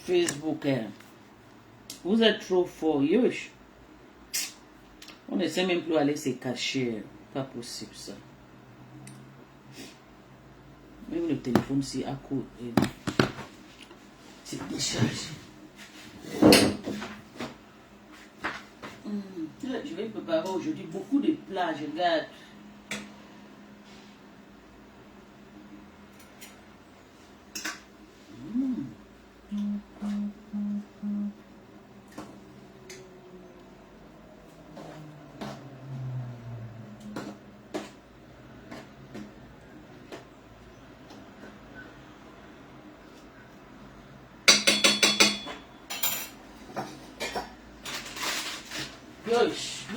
Facebook, vous êtes trop fort, yosh. On ne sait même plus aller se cacher. Pas possible ça. Même le téléphone, c'est à côté. C'est déchargé. Je vais préparer aujourd'hui beaucoup de plats. Je regarde.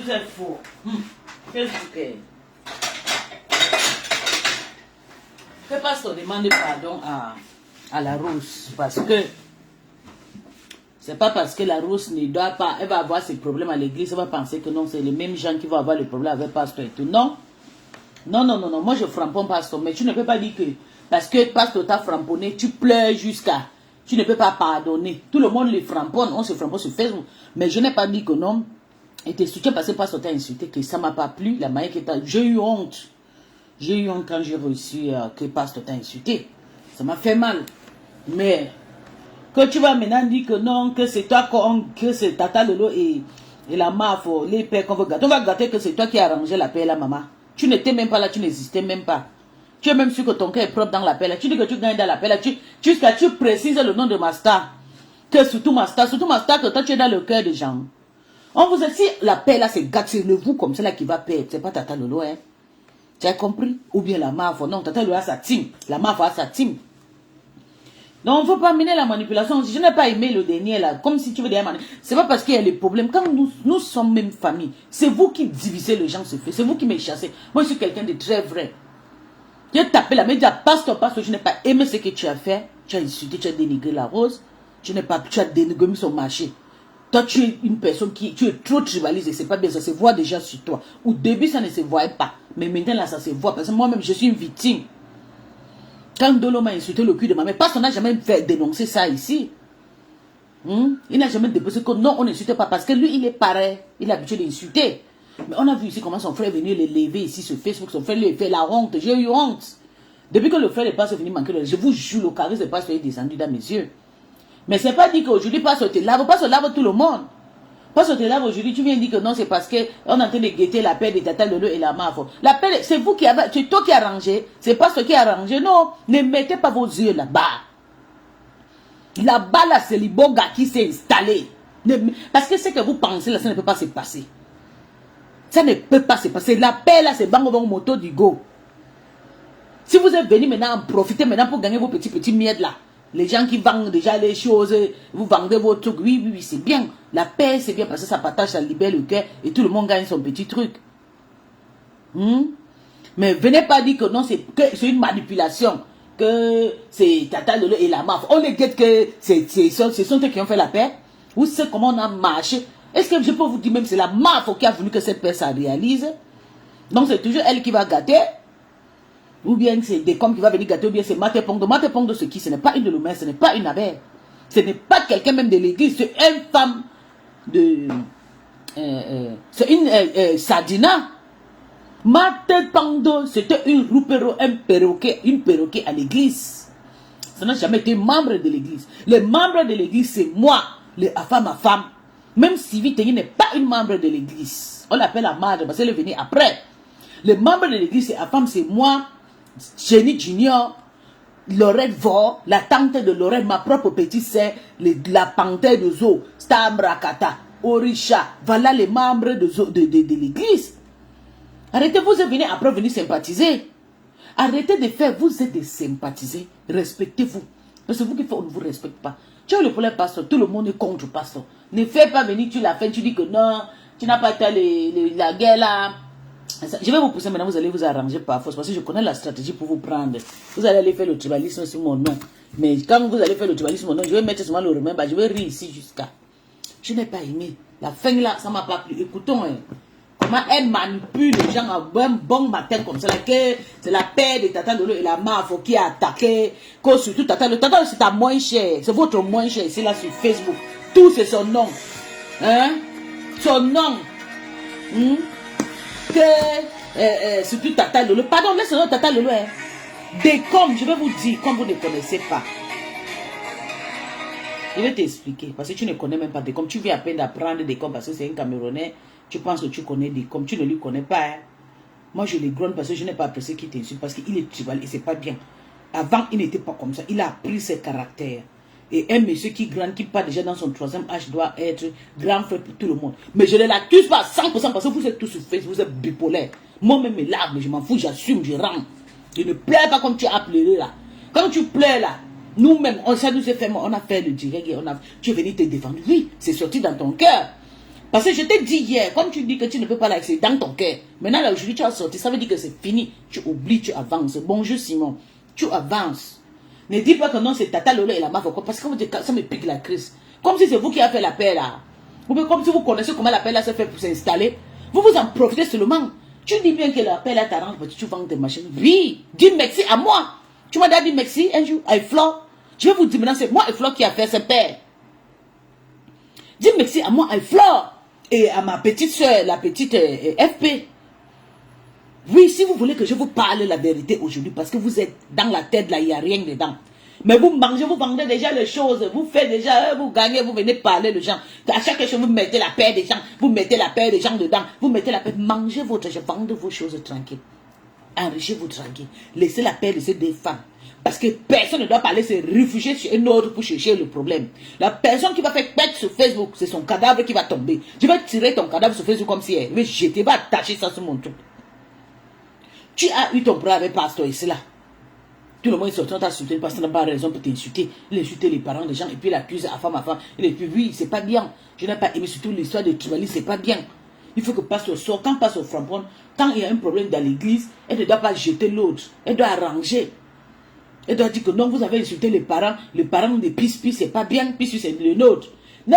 Vous êtes faux. Facebook. Que pasteur demande pardon à la rousse parce que c'est pas parce que la rousse ne doit pas, elle va avoir ses problèmes à l'église, elle va penser que non, c'est les mêmes gens qui vont avoir les problèmes avec pasteur et tout. Non. Non, non, non, non. Moi je framponne pasteur, mais tu ne peux pas dire que parce que pasteur t'a framponné, tu pleures jusqu'à. Tu ne peux pas pardonner. Tout le monde les framponne, on se framponne sur Facebook. Mais je n'ai pas dit que non. Et tes soutiens parce que pasteur t'a insulté, que ça m'a pas plu, la manière que t'as. J'ai eu honte. J'ai eu honte quand j'ai reçu que pasteur t'a insulté. Ça m'a fait mal. Mais que tu vas maintenant dire que non, que c'est toi, que c'est Tata Lolo et la maf, les pères qu'on veut gâter. On va gâter que c'est toi qui as arrangé la paix et la maman. Tu n'étais même pas là, tu n'existais même pas. Tu es même sûr que ton cœur est propre dans la paix là. Tu dis que tu gagnes dans la paix là. Jusqu'à tu précises le nom de ma star. Que surtout ma star, que toi tu es dans le cœur des gens. On vous a dit, si la paix là c'est gâte, c'est le vous comme ça là qui va perdre. C'est pas Tata Lolo, hein. Tu as compris? Ou bien la maf, non, Tata Lolo a sa team. La maf a sa team. Donc, il ne faut pas mener la manipulation. Je n'ai pas aimé le dernier là, comme si tu veux dire, c'est pas parce qu'il y a les problèmes. Quand nous sommes même famille, c'est vous qui divisez les gens, c'est vous qui me chassez. Moi, je suis quelqu'un de très vrai. Tu as tapé la main, tu as pasteur, je n'ai pas aimé ce que tu as fait. Tu as insulté, tu as dénigré la rose. Tu as dénigré son marché. Toi, tu es une personne tu es trop tribalisée, c'est pas bien, ça se voit déjà sur toi. Au début, ça ne se voyait pas. Mais maintenant, là, ça se voit. Parce que moi-même, je suis une victime. Quand Dolo m'a insulté le cul de ma mère, parce qu'on n'a jamais fait dénoncer ça ici. Il n'a jamais déposé que non, on n'insulte pas. Parce que lui, il est pareil. Il a l'habitude d'insulter. Mais on a vu ici comment son frère est venu les lever ici sur Facebook. Son frère lui a fait la honte. J'ai eu honte. Depuis que le frère n'est pas venu manquer je vous jure, le charisme n'est pas descendu dans mes yeux. Mais c'est pas dit qu'aujourd'hui, pas te lave tout le monde. Pas te lave aujourd'hui, tu viens dire que non, c'est parce qu'on est en train de guetter la paix de Tata Lolo et la maf. La paix, c'est vous qui avez, c'est toi qui as arrangé, c'est pas ce qui a arrangé. Non, ne mettez pas vos yeux là-bas. Là-bas, là, c'est le bon gars qui s'est installé. Parce que ce que vous pensez là, ça ne peut pas se passer. Ça ne peut pas se passer. La paix là, c'est bango moto du go. Si vous êtes venu maintenant en profiter maintenant pour gagner vos petits miettes là. Les gens qui vendent déjà les choses, vous vendez vos trucs, oui, c'est bien. La paix, c'est bien parce que ça partage, ça libère le cœur et tout le monde gagne son petit truc. Mais venez pas dire que non, c'est une manipulation, que c'est Tata Lolo et la maf. On les guette que ce sont eux qui ont fait la paix. Vous savez comment on a marché. Est-ce que je peux vous dire même c'est la maf qui a voulu que cette paix ça réalise? Donc c'est toujours elle qui va gâter. Ou bien c'est des comme qui va venir gâter, ou bien c'est Mate Pongdo. Mate Pongdo, ce qui, ce n'est pas une de l'humain, ce n'est pas une abeille. Ce n'est pas quelqu'un même de l'église, c'est une femme de... c'est une Sadina. Mate Pongdo, c'était une roupero, une perroquet à l'église. Ça n'a jamais été membre de l'église. Les membres de l'église, c'est moi, femme à femme. Même Sylvie Tengi n'est pas une membre de l'église. On l'appelle la madre parce qu'elle est venue après. Les membres de l'église, c'est la femme, c'est moi. Jenny Junior, Lorette Vore, la tante de Lorette, ma propre petite sœur, la panthère de Zo, Stambrakata, Orisha, voilà les membres de l'église. Arrêtez, vous êtes venus après venir sympathiser. Arrêtez de faire, vous êtes des sympathisés. Respectez-vous. Parce que vous qui faites, on ne vous respecte pas. Tu as le problème pasteur, tout le monde est contre pasteur. Ne fais pas venir, tu l'as fait, tu dis que non, tu n'as pas été la guerre là. Je vais vous pousser maintenant, vous allez vous arranger par force parce que je connais la stratégie pour vous prendre. Vous allez aller faire le tribalisme sur mon nom. Mais quand vous allez faire le tribalisme sur mon nom, je vais mettre seulement le remède, je vais rire ici jusqu'à. Je n'ai pas aimé. La fin là, ça ne m'a pas plu. Écoutons, comment elle manipule les gens à un bon matin comme ça, que c'est la paix de Tata Lolo et la Mafo qui a attaqué, que surtout Tata Lolo. Tata Lolo, c'est ta moins cher, c'est votre moins cher, c'est là sur Facebook. Tout c'est son nom. Hein? Son nom. Que surtout Tata Lolo. Pardon, laisse le nom Tata Lolo. Hein. Des comme, je vais vous dire, comme vous ne connaissez pas. Je vais t'expliquer, parce que tu ne connais même pas des comme. Tu viens à peine d'apprendre des comme parce que c'est un Camerounais. Tu penses que tu connais des comme. Tu ne lui connais pas. Hein. Moi, je les gronde parce que je n'ai pas apprécié qu'il t'insulte. Parce qu'il est tribal et c'est pas bien. Avant, il n'était pas comme ça. Il a appris ses caractères. Et un monsieur qui grande, qui part déjà dans son 3e âge, doit être grand frère pour tout le monde. Mais je ne l'accuse pas à 100% parce que vous êtes tous sur Facebook, vous êtes bipolaire. Moi-même, mes larmes, je m'en fous, j'assume, je rentre. Je ne pleure pas comme tu as pleuré là. Quand tu pleures là, nous-mêmes, ça nous est fait, on a fait le direct et tu es venu te défendre. Oui, c'est sorti dans ton cœur. Parce que je t'ai dit hier, comme tu dis que tu ne peux pas là, c'est dans ton cœur. Maintenant, là, aujourd'hui, tu as sorti, ça veut dire que c'est fini. Tu oublies, tu avances. Bonjour Simon, tu avances. Ne dis pas que non, c'est Tata Lolo et la Mafo. Parce que ça me pique la crise. Comme si c'est vous qui avez fait la paix là. Comme si vous connaissez comment la paix là se fait pour s'installer. Vous vous en profitez seulement. Tu dis bien que la paix là t'arrange parce que tu vends tes machines. Oui, dis merci à moi. Tu m'as dit merci un jour à Eflor. Je vais vous dire maintenant, c'est moi Eflor qui a fait ce père. Dis merci à moi à Eflor et à ma petite soeur, la petite FP. Oui, si vous voulez que je vous parle la vérité aujourd'hui, parce que vous êtes dans la tête là, il n'y a rien dedans. Mais vous mangez, vous vendez déjà les choses, vous faites déjà, vous gagnez, vous venez parler les gens. À chaque chose, vous mettez la paix des gens, vous mettez la paix des gens dedans, vous mettez la paix, mangez votre argent, vendez vos choses tranquilles. Enrichissez-vous tranquille. Laissez la paix de ces deux femmes. Parce que personne ne doit pas aller se réfugier sur un autre pour chercher le problème. La personne qui va faire pète sur Facebook, c'est son cadavre qui va tomber. Je vais tirer ton cadavre sur Facebook comme si elle veut jeter, va attacher ça sur mon truc. Tu as eu ton problème avec pasteur ici là. Tout le monde est sorti, on t'a insulté, le pasteur n'a pas raison pour t'insulter. Il a insulté les parents des gens et puis il accuse à femme. Et puis oui, c'est pas bien. Je n'ai pas aimé surtout l'histoire de tribalisme, c'est pas bien. Il faut que pasteur sorte. Quand pasteur frappon, quand il y a un problème dans l'église, elle ne doit pas jeter l'autre. Elle doit arranger. Elle doit dire que non, vous avez insulté les parents de Pis, c'est pas bien, Pis, c'est le nôtre. Non,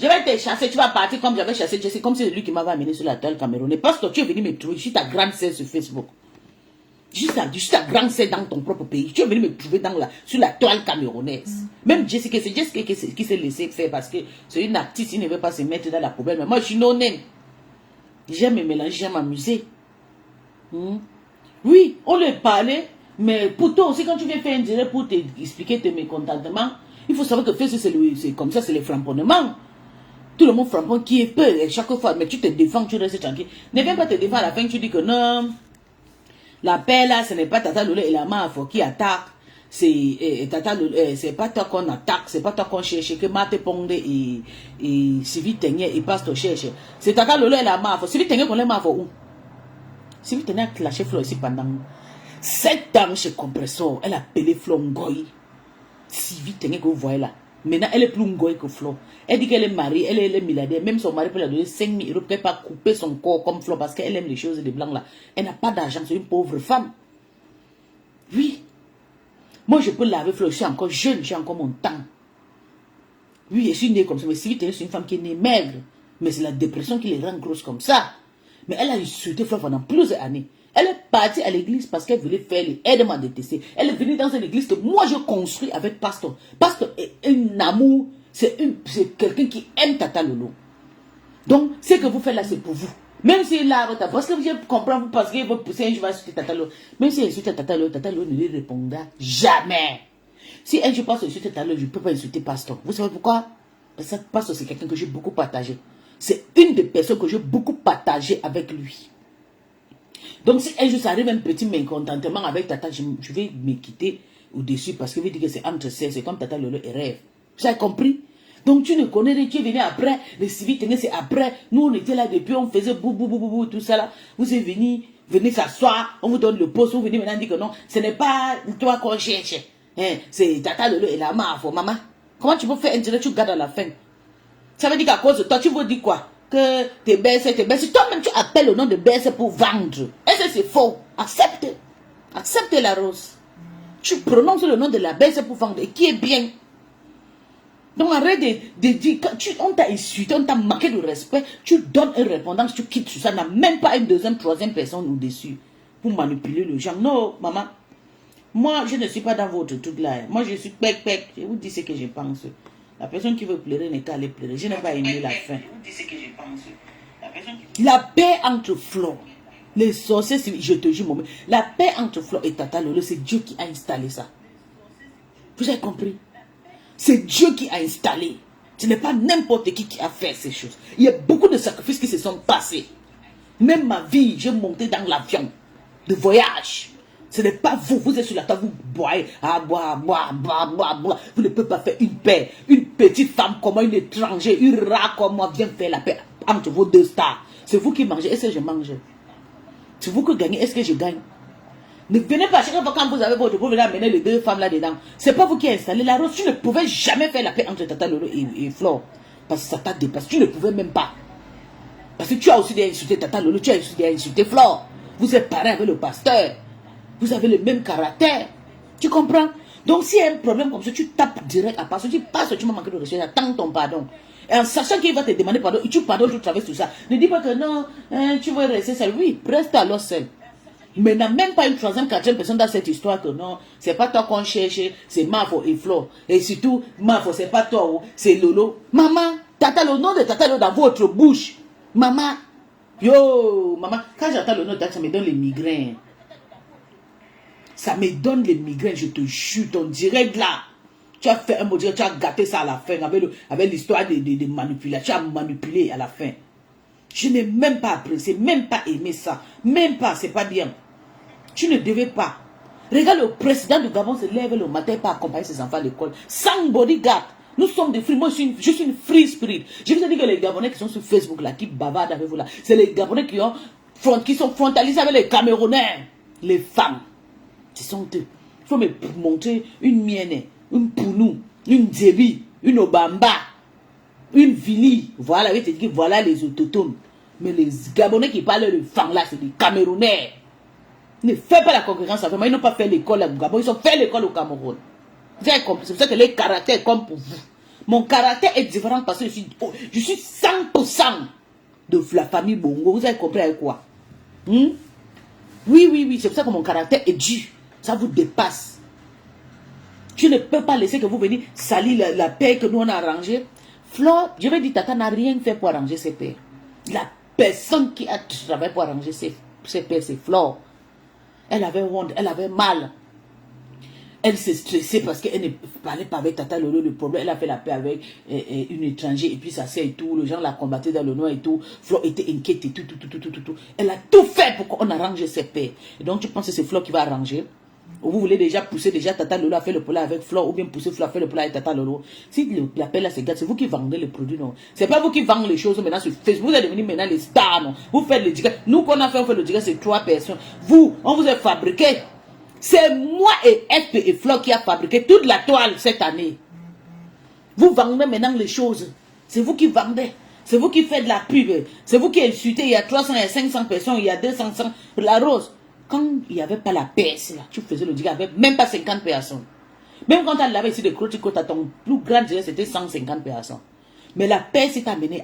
je vais te chasser, tu vas partir comme j'avais chassé Jesse, comme c'est lui qui m'avait amené sur la toile camerounaise. Parce que tu es venu me trouver, je suis ta grande sœur sur Facebook. Je suis ta grande sœur dans ton propre pays. Tu es venu me trouver sur la toile camerounaise. Même Jessica, c'est Jessica qui s'est laissé faire parce que c'est une artiste, il ne veut pas se mettre dans la poubelle. Mais moi, je suis non-name. J'aime me mélanger, j'aime m'amuser. Oui, on lui parlait, mais pour toi aussi, quand tu viens faire un direct pour t'expliquer tes mécontentements, il faut savoir que c'est comme ça, c'est le framponnement. Tout le monde frappon qui est peur chaque fois, mais tu te défends, tu restes tranquille. Ne viens pas te défendre à la fin, tu dis que non, la paix là, ce n'est pas Tata Lolo et la Mafo qui attaque. C'est pas toi qu'on attaque, c'est pas toi qu'on cherche, que Mate Ponde et Sylvie Tenye et Pasteur cherche. C'est Tata Lolo et la Mafo. Sylvie Tenye connaît Mafo où? Sylvie Tenye a clashé Flo ici pendant 7 ans chez Compressor. Elle a appelé Flo Ngoy. Sylvie Tenye que vous voyez là. Maintenant, elle est plus Ngoy que Flo. Elle dit qu'elle est mariée, elle est milliardaire. Même son mari peut la donner 5 000 euros. Elle ne peut pas couper son corps comme Flo parce qu'elle aime les choses de blanc là. Elle n'a pas d'argent, c'est une pauvre femme. Oui. Moi, je peux laver Flo, je suis encore jeune, j'ai encore mon temps. Oui, je suis née comme ça. Mais Sylvie Tenye, c'est une femme qui est née maigre. Mais c'est la dépression qui les rend grosses comme ça. Mais elle a insulté Flo pendant plusieurs années. Elle est partie à l'église parce qu'elle voulait faire les aides à détester. Elle est venue dans une église que moi je construis avec Pasteur. Pasteur est un amour, c'est quelqu'un qui aime Tata Lolo. Donc, ce que vous faites là, c'est pour vous. Même si là, parce que je comprends vous parce qu'il veut pousser un jour à insulter Tata Lolo. Même si elle insulte Tata Lolo ne lui répondra jamais. Si un jour passe à insulter Tata Lolo, je ne peux pas insulter Pasteur. Vous savez pourquoi? Parce que Pasteur, c'est quelqu'un que j'ai beaucoup partagé. C'est une des personnes que j'ai beaucoup partagé avec lui. Donc si un jour ça arrive un petit mécontentement avec Tata, je vais me quitter au-dessus parce que je dis que c'est entre sœurs, c'est comme Tata Lolo et rêve. Vous avez compris? Donc tu ne connais rien, tu es venu après, les civils tenaient, c'est après. Nous on était là depuis, on faisait bou, tout ça là. Vous êtes venez s'asseoir, on vous donne le poste, vous venez maintenant dire que non, ce n'est pas toi qu'on cherche. Hein, c'est Tata Lolo et la Mafo, maman. Comment tu peux faire un direct, tu gardes à la fin? Ça veut dire qu'à cause de toi, tu veux dire quoi? Que tes baisses, toi-même tu appelles le nom de baisse pour vendre. Est-ce que c'est faux? Accepte. Accepte la rose. Tu prononces le nom de la baisse pour vendre. Et qui est bien. Donc arrête de dire, on t'a insulté, on t'a manqué de respect, tu donnes une répondance, tu quittes sur ça, n'a même pas une deuxième, troisième personne au-dessus pour manipuler le genre. Non, maman, moi je ne suis pas dans votre truc là. Moi je suis pec. Je vous dis ce que je pense. La personne qui veut pleurer n'est qu'à aller pleurer. Je n'ai pas aimé la fin. Je vous dis ce que je pense. La paix entre Flo, les sorciers, je te jure, mon la paix entre Flo et Tata Lolo, c'est Dieu qui a installé ça. Vous avez compris? C'est Dieu qui a installé. Ce n'est pas n'importe qui a fait ces choses. Il y a beaucoup de sacrifices qui se sont passés. Même ma vie, j'ai monté dans l'avion de voyage. Ce n'est pas vous, vous êtes sur la table, vous boivez, boire. Vous ne pouvez pas faire une paix. Une petite femme comme moi, une étrangère, une rat comme moi, vient faire la paix entre vos deux stars. C'est vous qui mangez, est-ce que je mange? C'est vous qui gagnez, est-ce que je gagne? Ne venez pas chaque fois quand vous avez votre vous venez amener les deux femmes là-dedans. C'est pas vous qui avez installé la rose. Tu ne pouvais jamais faire la paix entre Tata Lolo et Flore. Parce que ça t'a dépassé. Tu ne pouvais même pas. Parce que tu as aussi des insulté Tata Lolo, tu as aussi des insulté Flore. Vous êtes pareil avec le pasteur. Vous avez le même caractère. Tu comprends? Donc s'il y a un problème comme ça, tu tapes direct à passer. Tu passes, tu m'as manqué de respect, attends ton pardon. Et en sachant qu'il va te demander pardon, et tu pardonnes, tu traverses tout ça. Ne dis pas que non, tu veux rester seul. Oui, reste alors seul. Mais n'a même pas une troisième, quatrième personne dans cette histoire que non, c'est pas toi qu'on cherche, c'est Mafo et Flo. Et surtout, Mafo, c'est pas toi, c'est Lolo. Maman, Tata, le nom de Tata Lolo dans votre bouche. Maman, yo, maman, quand j'entends le nom de Tata, ça me donne les migraines. Ça me donne les migraines, je te jure, ton direct là. Tu as fait un mot, tu as gâté ça à la fin avec l'histoire de manipulation. Tu as manipulé à la fin. Je n'ai même pas apprécié, même pas aimé ça. Même pas, c'est pas bien. Tu ne devais pas. Regarde, le président du Gabon se lève le matin pour accompagner ses enfants à l'école. Sans bodyguard. Nous sommes des free. Moi, je suis une free spirit. Je vous ai dit que les Gabonais qui sont sur Facebook, là, qui bavardent avec vous, là, c'est les Gabonais qui sont frontalisés avec les Camerounais. Les femmes. Ce sont eux. Il faut me montrer une mienne, une Pounou, une Djebi, une Obamba, une Vili. Voilà, je te dis, voilà les autochtones. Mais les Gabonais qui parlent de femmes là, c'est des Camerounais. Ne faites pas la concurrence avec moi. Ils n'ont pas fait l'école au Gabon. Ils ont fait l'école au Cameroun. Vous avez compris? C'est pour ça que les caractères comme pour vous. Mon caractère est différent parce que je suis 100% de la famille Bongo. Vous avez compris avec quoi? Oui. C'est pour ça que mon caractère est dur. Ça vous dépasse. Tu ne peux pas laisser que vous veniez salir la paix que nous on a arrangée. Flore, je vais dire, Tata n'a rien fait pour arranger ses pères. La personne qui a travaillé pour arranger ses pères, c'est Flore. Elle avait honte, elle avait mal. Elle s'est stressée parce qu'elle ne parlait pas avec Tata Lolo. Le problème, elle a fait la paix avec une étrangère et puis sa sœur et tout. Les gens la combattaient dans le noir et tout. Flore était inquiète et tout. Elle a tout fait pour qu'on arrange ses pères. Et donc, tu penses que c'est Flore qui va arranger? Ou vous voulez déjà pousser Tata Lolo à faire le problème avec Flore ou bien pousser Flore à faire le problème avec Tata Lolo? Si la paix là se gâte, c'est vous qui vendez les produits, non? C'est pas vous qui vendez les choses maintenant sur Facebook. Vous êtes devenus maintenant les stars, non? Vous faites le dégât. Nous, qu'on a fait, on fait le dégât, c'est 3 personnes. Vous, on vous a fabriqué. C'est moi et FP et Flore qui a fabriqué toute la toile cette année. Vous vendez maintenant les choses. C'est vous qui vendez. C'est vous qui faites de la pub. C'est vous qui insultez. Il y a 300, il y a 500 personnes, il y a 200, la rose. Quand il n'y avait pas la PS là, tu faisais le dégât avec même pas 50 personnes. Même quand tu avais ici des croticotes à ton plus grand dégât, c'était 150 personnes. Mais la PS t'a amené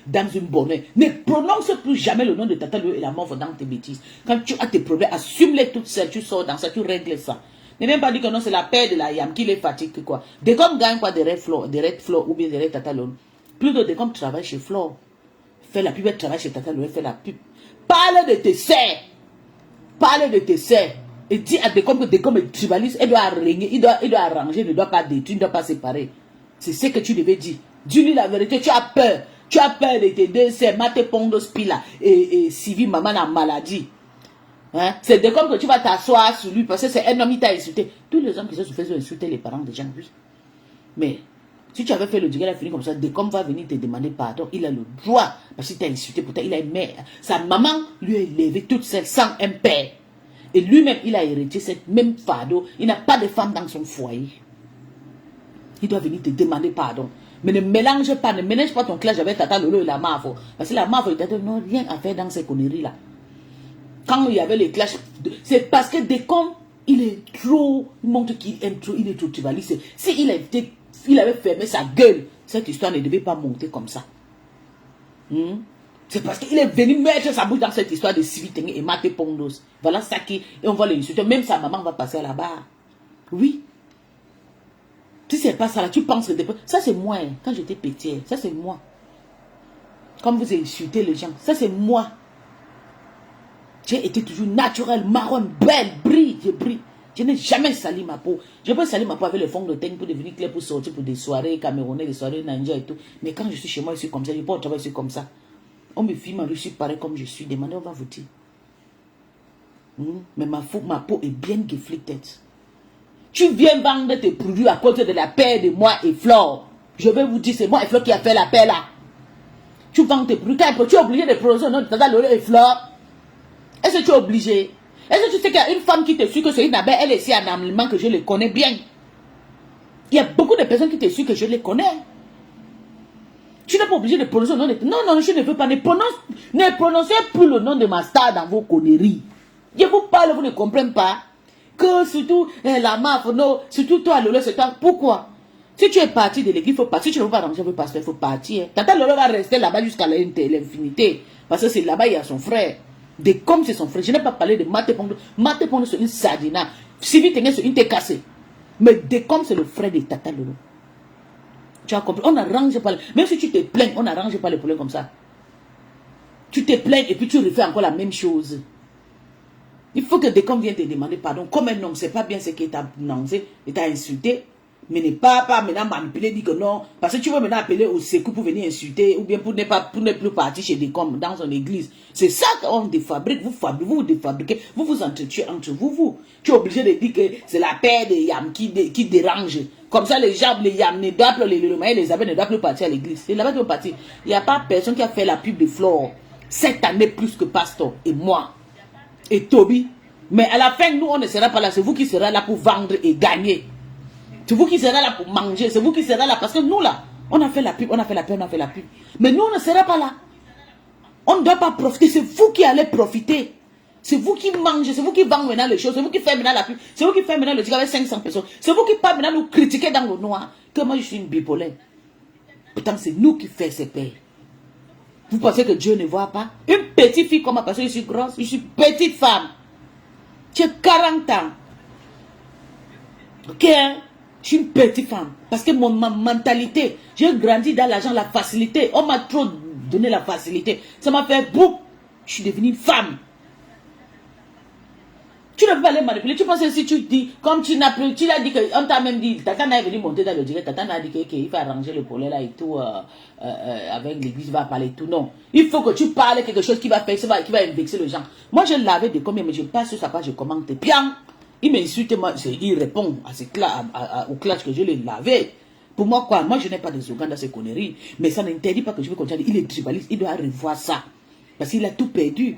dans une bonne. Ne prononce plus jamais le nom de Tata Lolo et la mort dans tes bêtises. Quand tu as tes problèmes, assume-les toutes seules. Tu sors dans ça, tu règles ça. Ne même pas dire que non, c'est la paix de la Yam qui les fatigue. Quoi. Dès qu'on gagne quoi, des Red Flore ou bien des Red Tata Lolo. Plutôt dès qu'on travaille chez Flore, fais la pub, elle travaille chez Tata Lolo, fais la pub. Parle de tes sœurs. Parle de tes sœurs. Et dis à Décom que Décom est tribaliste, elle doit régner, il doit arranger, il ne doit pas détruire, il ne doit pas séparer. C'est ce que tu devais dire. Dis-lui la vérité, tu as peur. Tu as peur de tes deux sœurs, Mate Pondo Spila et Sylvie, maman a maladie. Hein? C'est Décom que tu vas t'asseoir sur lui parce que c'est un homme qui t'a insulté. Tous les hommes qui sont sur Facebook ont insulté les parents des gens, oui. Mais si tu avais fait le dégât, il a fini comme ça, Décom va venir te demander pardon. Il a le droit parce qu'il t'a insulté, pourtant il a une mère. Sa maman lui a élevé toute seule sans un père. Et lui-même, il a hérité cette même fardeau. Il n'a pas de femme dans son foyer. Il doit venir te demander pardon. Mais ne mélange pas ton clash avec Tata Lolo et la Mafo. Parce que la Mafo, il n'a rien à faire dans ces conneries-là. Quand il y avait les clashs, c'est parce que Décom, il est trop, il montre qu'il aime trop, il est trop tribaliste. Si il a été il avait fermé sa gueule. Cette histoire ne devait pas monter comme ça. C'est parce qu'il est venu mettre sa bouche dans cette histoire de Siviteng et Mate Pondos. Voilà ça qui... Et on va l'insulter. Même sa maman va passer là-bas. Oui. Si c'est pas ça là, tu penses que... Ça c'est moi, hein, quand j'étais petite. Ça c'est moi. Comme vous insultez les gens. Ça c'est moi. J'ai été toujours naturelle, marron, belle, brille, je brille. Je n'ai jamais sali ma peau. Je peux salir ma peau avec le fond de teint pour devenir clair, pour sortir pour des soirées camerounais, des soirées ninja et tout. Mais quand je suis chez moi, je suis comme ça. Je ne peux pas au travail, je suis comme ça. On me filme, je suis pareil comme je suis. Demandez, on va vous dire. Mais ma peau est bien geflicted. Tu viens vendre tes produits à cause de la paix de moi et Flore. Je vais vous dire, c'est moi et Flore qui a fait la paix là. Tu vends tes produits, tu es obligé de prononcer le nom de Tata Lolo et Flore. Est-ce que tu es obligé? Est-ce que tu sais qu'il y a une femme qui te suit que c'est une abeille, elle est ici en Allemagne, que je les connais bien. Il y a beaucoup de personnes qui te suivent que je les connais. Tu n'es pas obligé de prononcer le nom de... Non, non, je ne veux pas. Ne prononcez plus le nom de ma star dans vos conneries. Je vous parle, vous ne comprenez pas. Que surtout la maf, non, surtout toi, Lolo, c'est toi. Pourquoi? Si tu es parti de l'église, il faut partir. Si tu ne veux pas ranger le pasteur, il faut partir. Tata Lolo va rester là-bas jusqu'à l'infinité. Parce que c'est là-bas, il y a son frère. Comme c'est son frère. Je n'ai pas parlé de Mate Pongo. Mate Pongo, c'est une sardina. Siviteng, c'est une thé cassée. Mais comme c'est le frère de Tata Lolo. Tu as compris? On n'arrange pas. Même si tu te plains, on n'arrange pas les problèmes comme ça. Tu te plains et puis tu refais encore la même chose. Il faut que Decom vienne te demander pardon. Comme un homme, c'est pas bien ce qu'il t'a annoncé, il t'a insulté. Mais ne pas maintenant manipuler, dire que non. Parce que tu veux maintenant appeler au secours pour venir insulter, ou bien pour ne plus partir chez Decom dans son église. C'est ça qu'on défabrique. Vous défabriquez, vous vous entretuez entre vous. Tu es obligé de dire que c'est la paix des yams qui dérange. Comme ça, les gens, les yams ne doivent plus, les abeilles ne doivent plus partir à l'église. C'est là-bas qu'ils vont partir. Il n'y a pas personne qui a fait la pub de Flore cette année plus que Pasteur et moi. Et Toby. Mais à la fin, nous, on ne sera pas là. C'est vous qui serez là pour vendre et gagner. C'est vous qui serez là pour manger. C'est vous qui serez là. Parce que nous, là, on a fait la pub, on a fait la pub. Mais nous, on ne sera pas là. On ne doit pas profiter. C'est vous qui allez profiter. C'est vous qui mangez. C'est vous qui vendez maintenant les choses. C'est vous qui faites maintenant la pub. C'est vous qui faites maintenant le tigre avec 500 personnes. C'est vous qui parlez maintenant nous critiquer dans le noir. Que moi, je suis une bipolaire. Pourtant, c'est nous qui faisons ces paix. Vous pensez que Dieu ne voit pas? Une petite fille comme moi, parce que je suis grosse, je suis petite femme. J'ai 40 ans. Ok? Je suis une petite femme. Parce que ma mentalité, j'ai grandi dans l'argent, la facilité. On m'a trop donné la facilité. Ça m'a fait boum. Je suis devenue une femme. Tu ne peux pas les manipuler. Tu penses que si tu dis, comme tu n'as plus, tu l'as dit qu'on t'a même dit, Tata est venu monter dans le direct, Tata a dit qu'il faut arranger le problème là et tout, avec l'église, il va parler et tout. Non. Il faut que tu parles quelque chose qui va faire, qui va vexer les gens. Moi, je l'avais de combien, mais je passe sur sa page, je commente. Bien. Il m'insulte, moi, il répond au clash que je l'ai lavé. Pour moi, quoi, moi, je n'ai pas de slogan dans ces conneries. Mais ça n'interdit pas que je vais continuer. Il est tribaliste, il doit revoir ça. Parce qu'il a tout perdu.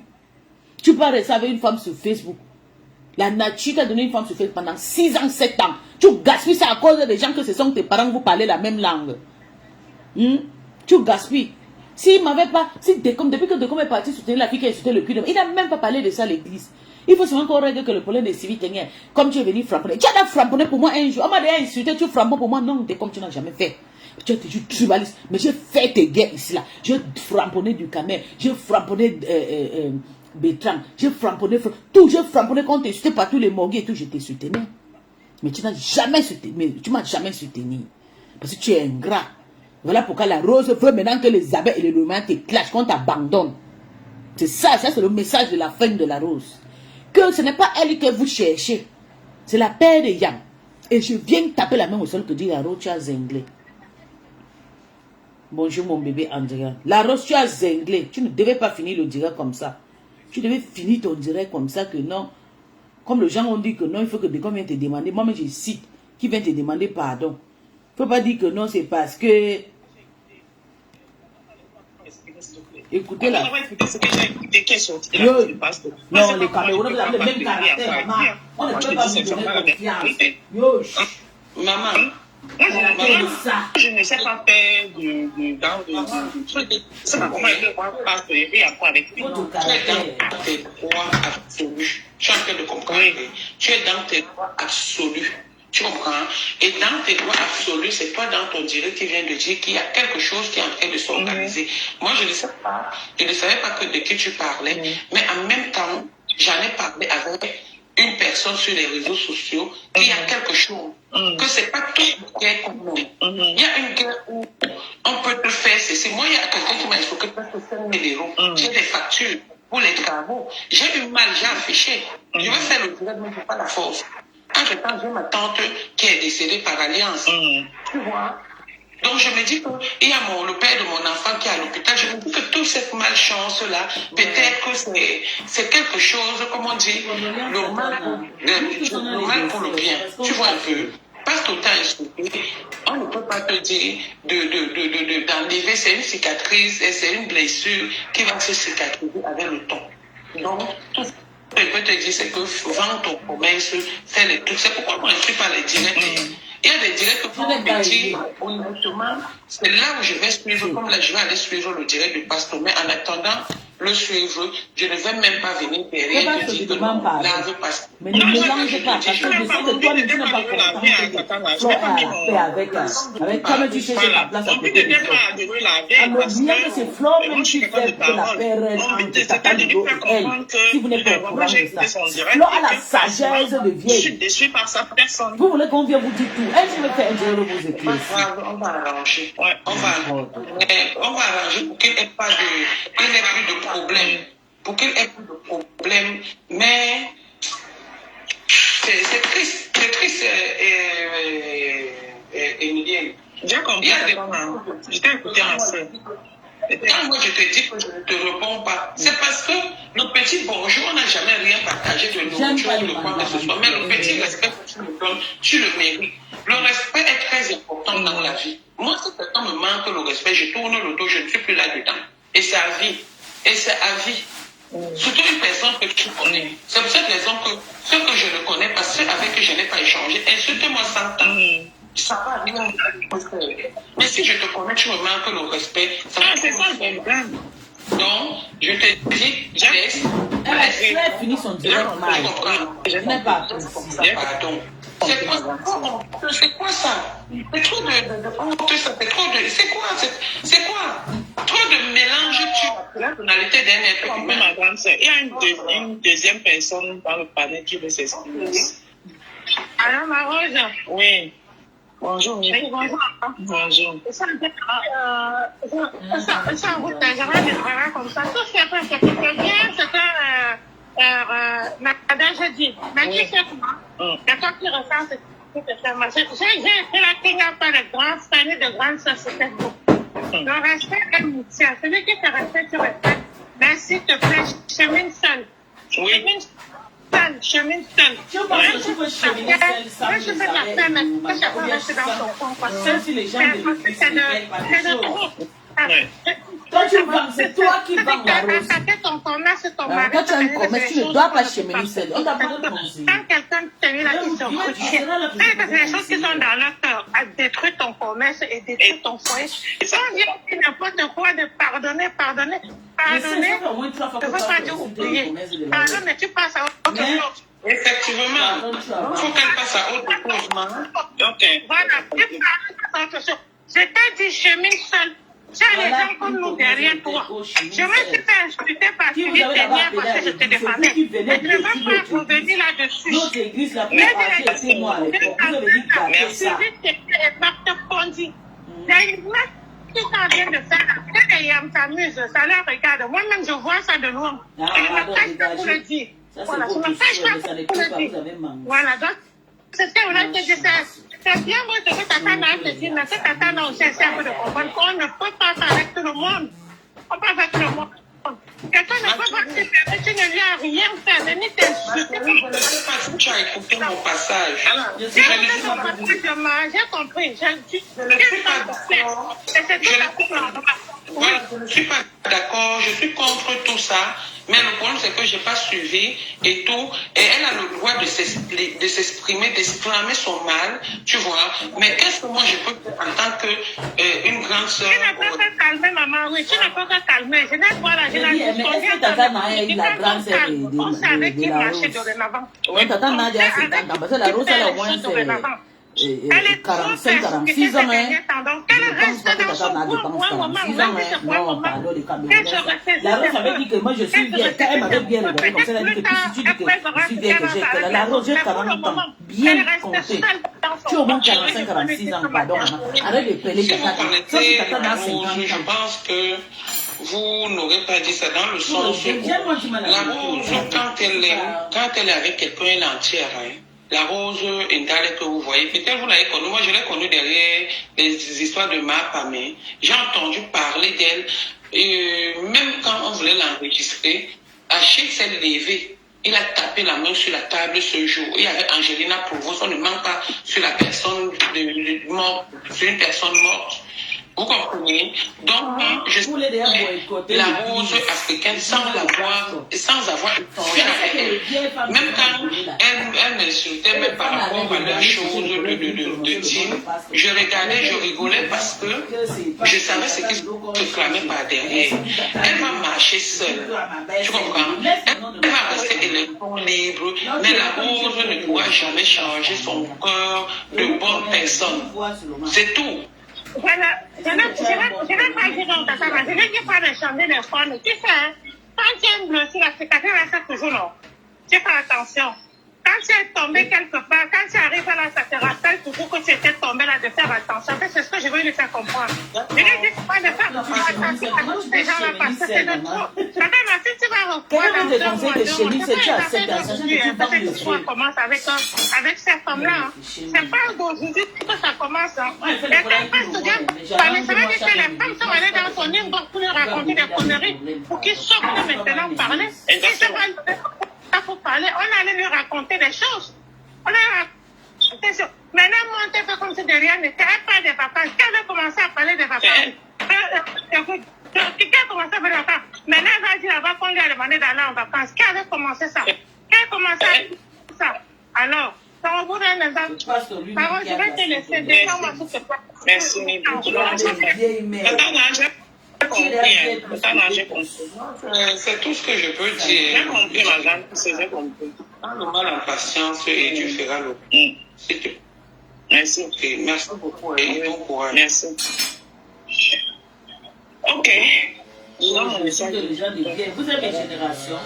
Tu peux rester avec une femme sur Facebook. La nature t'a donné une femme sur Facebook pendant 6 ans, 7 ans. Tu gaspilles ça à cause des gens que ce sont tes parents, vous parlez la même langue. Tu gaspilles. S'il m'avait pas, depuis que Decom est parti soutenir la fille qui a insulté le cul, il n'a même pas parlé de ça à l'église. Il faut seulement qu'on règle que le problème des civils tenait. Comme tu es venu frapponner. Tu as frapponné pour moi un jour. On m'a déjà insulté, tu frappes pour moi. Non, Decom, tu n'as jamais fait. Tu es toujours tribaliste. Mais j'ai fait tes guerres ici là. J'ai frapponné du Camer. J'ai frapponné Bertrand. J'ai frapponné tout. J'ai frapponné quand tu insulté par tous les morgues et tout. Je t'ai soutenu. Mais tu n'as jamais soutenu. Tu m'as jamais soutenu. Parce que tu es ingrat. Voilà pourquoi la rose veut maintenant que les abeilles et les lumins te clashent, qu'on t'abandonne. C'est ça, c'est le message de la fin de la rose. Que ce n'est pas elle que vous cherchez. C'est la paix de Yang. Et je viens taper la main au sol que dit la rose, tu as zinglé. Bonjour mon bébé Andrea. La rose, tu as zinglé. Tu ne devais pas finir le direct comme ça. Tu devais finir ton direct comme ça que non. Comme les gens ont dit que non, il faut que Decom vienne te demander. Moi-même, je cite. Qui vient te demander pardon. Il ne faut pas dire que non, c'est parce que... Écoutez là. Non, les Camerounais, vous avez le même caractère, maman. On ne peut pas vous donner confiance. Yo, maman, je ne sais pas faire de truc. C'est pas comment il va pas se lever à quoi avec lui. Tu es dans tes droits absolus. Je suis en train de comprendre. Tu es dans tes droits absolus. Tu comprends? Et dans tes droits absolus, c'est toi dans ton direct qui vient de dire qu'il y a quelque chose qui est en train de s'organiser. Moi, je ne sais pas, je ne savais pas de qui tu parlais, mais en même temps, j'en ai parlé avec une personne sur les réseaux sociaux qu'il y a quelque chose, que c'est pas tout qui est comme nous. Il y a une guerre où on peut te faire ceci. Moi, il y a quelqu'un qui m'a expliqué que c'est 5 000 €. J'ai des factures pour les travaux. J'ai eu mal, j'ai affiché. Je vais faire le direct, mais je n'ai pas la force. Entre-temps, j'ai ma tante qui est décédée par alliance. Tu vois? Donc, je me dis qu'il y a le père de mon enfant qui est à l'hôpital. Je me dis que toute cette malchance-là, peut-être que c'est quelque chose, comme on dit, le mal pour le bien. Tu vois un peu? Parce que tu as insulté, on ne peut pas te dire d'enlever, c'est une cicatrice et c'est une blessure qui va se cicatriser avec le temps. Donc, tout ce que je peux te dire, c'est que vendre ton commerce, faire les trucs. C'est pourquoi moi, je ne suis pas les directs. Il y a des directs pour petit, honnêtement, c'est là où je vais suivre, comme là, je vais aller suivre le direct du pasteur. Mais en attendant le suivre, je ne vais même pas venir derrière et dire que non, lave pasteur. Mais ne mélangez pas, parce que je sais que toi, tu n'as pas content que Flo est à la paix avec toi, tu cherches la place à côté de Flo. Alors, bien que c'est Flo même qui fait que la paix règne entre Tata Lolo et elle, si vous n'êtes pas au courant de ça. Flo a la sagesse de vieille. Je suis déçue par sa personne. Vous voulez qu'on vienne vous dire tout. Elle, je vais faire un jour vos écrits. On va arranger. Ouais, on va arranger pour qu'il n'y ait pas plus de problème. Pour qu'il n'y ait plus de problème. Mais c'est triste. C'est triste, Emilienne. J'ai compris. Je t'ai écouté en scène. Quand moi je te dis que je ne te réponds pas, c'est parce que le petit bonjour, on n'a jamais rien partagé de nourriture ou de quoi que ce soit. Mais le petit respect que tu me donnes, tu le mérites. Le respect est très important dans la vie. Moi, si quelqu'un me manque le respect, je tourne le dos, je ne suis plus là-dedans. Et c'est à vie. Et c'est à vie. Surtout une personne que tu connais. C'est pour cette raison que ceux que je ne connais pas, ceux avec qui je n'ai pas échangé, insulte-moi sans temps. Ça va rien. Mais si je te connais, tu me manques le respect. C'est ça le problème. Donc, je te dis, laisse. Elle a fini son direct mal. Je n'ai pas pardon. C'est quoi ça? C'est trop de honte, c'est trop de. C'est quoi? Trop de mélange, la tonalité d'un être humain. Ma grande sœur, il y a une deuxième personne dans le panel qui veut s'exprimer. Alors, ma Rose? Oui. Bonjour, oui, bonjour. Bonjour. Ça, route, j'aimerais dire comme ça. Tout ce qui est fait, c'est bien, Madame, je dis. Mais tu sais quoi? Et toi qui ressens ce que tu fais, j'ai été la Kinga par les grandes familles de grandes sociétés. Le respect est mutuel. Celui qui te respecte, tu respectes. Mais s'il te plaît, chemine seul. Chemine seul. Tu penses que tu peux cheminer seul sans je fais de la peine, mais tu peux rester dans ton coin. Même si les gens ne disent c'est de trop. Toi, tu vends, c'est toi qui vends la rose. Ton commerce, ton mari. Quand tu as un commerce, tu ne dois pas cheminer seul. On t'a pas de conseil. Quand quelqu'un te dit là, ils sont c'est les choses qui sont dans leur cœur, à détruire ton commerce et détruire ton foyer. Sans dire n'importe quoi de pardonner. Pardonner, ne veut pas dire oublier. Pardonne, mais tu passes à autre chose. Effectivement, il faut qu'elle passe à autre chose. Ok. Voilà, tu parles à autre chose. Je t'ai dit, chemine seul. Tu as les gens comme nous derrière toi. Je me suis fait insulter par Philippe Dernière parce que je te défendais. Mais je ne veux pas revenir là-dessus. Mais Philippe est parti Ponzi. Il y a une meuf qui est en train de faire. Quand les yams s'amusent, ça leur regarde. Moi-même, je vois ça de loin. Et je ne me cache pas pour le dire. Voilà, je ne me cache pas pour le dire. Voilà, donc, c'était vrai que je sais. C'est bien beau ce que Tata n'a te dit, mais ce Tata n'a aussi essayé un peu de comprendre qu'on ne peut pas faire avec tout le monde. On peut pas faire tout le monde. Quelqu'un ne peut pas se faire, tu ne lui as rien fait, ni t'insulter. Je ne sais pas si tu as écouté mon passage. J'ai compris. Je ne suis pas d'accord. Voilà, je ne suis pas d'accord, je suis contre tout ça, mais le problème c'est que je n'ai pas suivi et tout, et elle a le droit de s'exprimer, d'exprimer son mal, tu vois, mais qu'est-ce que moi je peux faire en tant qu'une grande sœur? Tu n'as pas qu'à calmer, maman, oui, tu n'as pas qu'à calmer, je n'ai pas la Mais est-ce que Tata Naya est la grande sœur de la Rose? Oui, Tata Naya a 50 ans, parce que la Rose, elle a au moins 45, 46 ans, hein. Je pense pas que Tata Naya dépense 46 ans, hein. Non, pardon, les Camerounais. La Rose avait dit que moi je suis vieille. Quand elle m'avait bien regardé comme ça, elle a dit que si tu dis que je suis vieille, que j'ai que la Rose, j'ai 40 ans. Bien compté. Tu as au moins 45, 46 ans, pardon. Arrête de peler Tata Naya. Sauf si Tata Naya a 50 ans. Je pense que vous n'aurez pas dit ça dans le sens où la Rose, quand elle est avec quelqu'un, elle est entière, hein. La Rose Ndale que vous voyez, peut-être vous l'avez connue, moi je l'ai connue derrière les histoires de Mapamé. J'ai entendu parler d'elle, même quand on voulait l'enregistrer, Achille s'est levé, il a tapé la main sur la table ce jour. Il y avait Angelina Provost, on ne manque pas sur la personne morte, sur une personne morte. Vous comprenez? Donc, je suis la Rose africaine sans avoir échangé avec elle. Même quand elle m'insultait, même par rapport à la chose de team, je regardais, je rigolais parce que je savais ce qui se clamait par derrière. Elle va marcher seule. Tu comprends? Elle va rester libre, mais la Rose ne pourra jamais changer son cœur de bonne personne. C'est tout. Je n'ai pas dit non, Tata, je n'ai dit pas de changer les formes. Tu sais, quand tu es blessé, la cicatrice reste toujours non. Tu fais attention. Quand tu es tombé quelque part, quand tu arrives là, ça te rappelle toujours que tu étais tombé là, de faire attention. C'est ce que je veux lui faire comprendre. Je ne dis pas de faire attention à tous ces gens-là parce que c'est de trop. Tata, si tu vas reprendre dans 2 mois, l'histoire commence avec ces femmes-là. C'est pas d'aujourd'hui que ça commence. Les femmes passent bien. Ça veut dire que les femmes sont allées dans son inbox pour lui raconter des conneries pour qu'ils sortent maintenant parler. Et pour parler, on allait lui raconter des choses. On a raconté des choses. Maintenant, moi, on fait comme si de rien n'était. Elle parle des vacances. Quand elle a commencé à parler des vacances, quand commencé à parler des vacances, maintenant, elle va dire là-bas qu'on lui a demandé d'aller en vacances. Quand elle a commencé ça, ça, alors, ça vous donne un exemple. Je vais te laisser descendre sur ce point. Merci, c'est tout ce que je peux dire. J'ai compris, madame. J'ai compris. Parle-moi la patience et tu feras le coup. Merci. Merci beaucoup et bon courage. Merci. Ok. Vous avez une génération.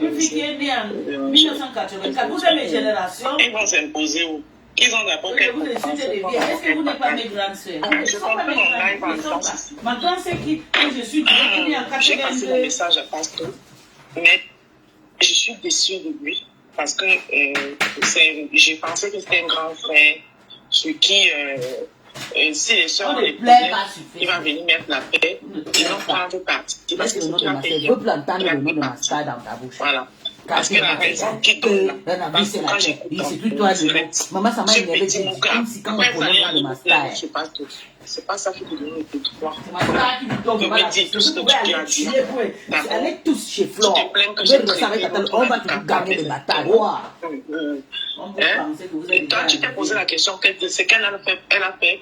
Une fille qui est née en 1984. Vous avez une génération. Ils vont s'imposer où? Ils ont d'abord Est-ce que vous n'êtes pas mes grandes sœurs? Ma grande sœur qui je suis née en 82. J'ai passé le message à Pasteur, mais je suis déçue de lui parce que j'ai pensé que c'était un grand frère sur qui, si les soeurs les plaisent, il va venir mettre la paix, ils vont prendre parti. Parce que c'est toi qui voilà. Parce que la raison qui donne là, parce que quand j'ai c'est plus toi de maman, ça m'a énervé. c'est pas ça qui te donne le pouvoir. C'est ma star qui me donne. Je me dis tout ce que tu as dit. Allez tous chez Flore. On va tout gagner le bataille. Quand tu t'es posé la question, c'est qu'elle a fait, elle m'a fait.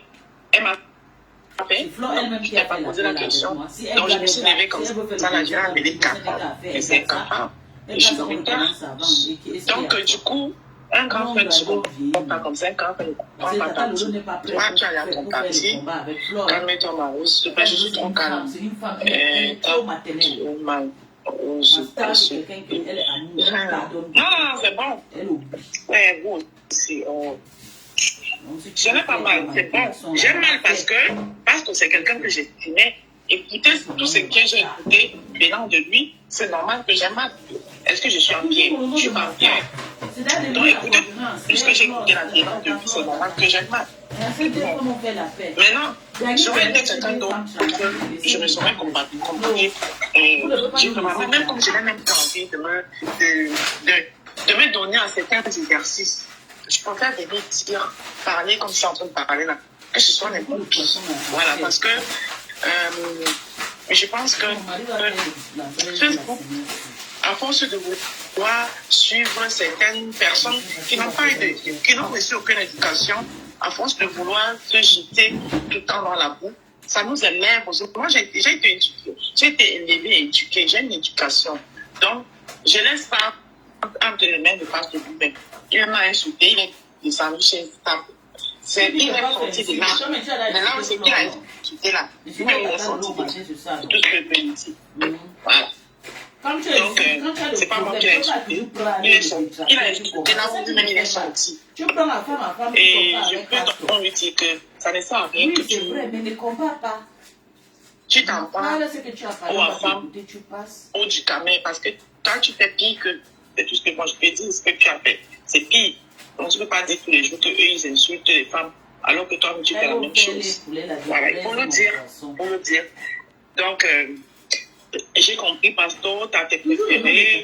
Je t'ai pas posé la question. Donc je me suis levée comme ça, la gérante elle est capable. Et c'est capable. Et je me donc, du coup, un grand frère ne se comporte pas comme ça, un grand frère ne prend pas parti. Toi, tu as là ton parti, calme-toi, ma rose, je suis trop calme. Non, c'est bon. Ouais, vous aussi. Je n'ai pas mal, c'est bon. J'ai mal parce que c'est quelqu'un que j'estimais. Écoutez tout ce que j'ai écouté venant de lui, c'est normal que j'ai mal. Est-ce que je suis en pied? Je suis pas en pied. Donc écoutez, puisque j'ai écouté la venant de lui, c'est normal que j'ai mal. Maintenant, j'aurais été quelqu'un d'autre, je me serais compliqué. J'ai vraiment, même comme je n'ai même pas envie de me donner à certains exercices, je préfère venir dire, parler comme je suis en train de parler là. que ce soit les groupes. Voilà, parce que je pense que Facebook, à force de vouloir suivre certaines personnes qui n'ont pas qui n'ont reçu aucune éducation, à force de vouloir se jeter tout le temps dans la boue, ça nous énerve. Moi, j'ai été élevée et éduquée, j'ai une éducation. Donc, je ne laisse pas entre les mains de face de lui-même. Il m'a insulté, il est descendu chez une table. Il est sorti de là. Maintenant, c'est qu'il a insulté là. Il est sorti de là. C'est tout ce que je peux dire. Voilà. Donc, c'est pas moi qui l'ai insulté. Il est sorti. Il a insulté là, lui-même il est sorti. Et je peux donc lui dire que ça ne sert à rien que tu... mais ne compare pas. Tu t'en parles ou à femme ou du camé parce que quand tu fais pire que c'est tout ce que moi je peux dire, ce que tu as fait, c'est pire. Donc tu ne peux pas dire tous les jours qu'eux ils insultent les femmes alors que toi tu fais la même chose. Voilà, il faut le dire. Donc, j'ai compris, Pastor, t'as tes préférés.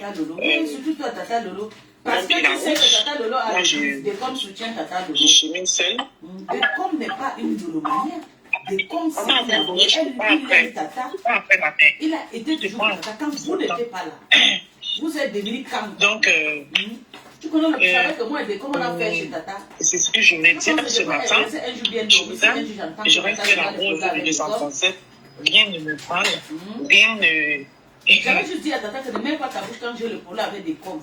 Surtout toi, Tata Lolo. Parce que tu sais que Tata Lolo a Decom soutient Tata Lolo. Je chemine seul. Decom n'est pas une Lolomanière. Decom, c'est une elle, Tata. Il a été toujours Tata quand vous n'étiez pas là. Vous êtes devenu calme. Donc, tu connais le travail que moi et Decom on a fait chez Tata. C'est ce que je voulais dire ce matin. J'aurais fait la rose de 237. Rien ne me parle. Rien ne... J'avais juste dit à Tata que ne mets pas ta bouche quand j'ai le polo avec des cons.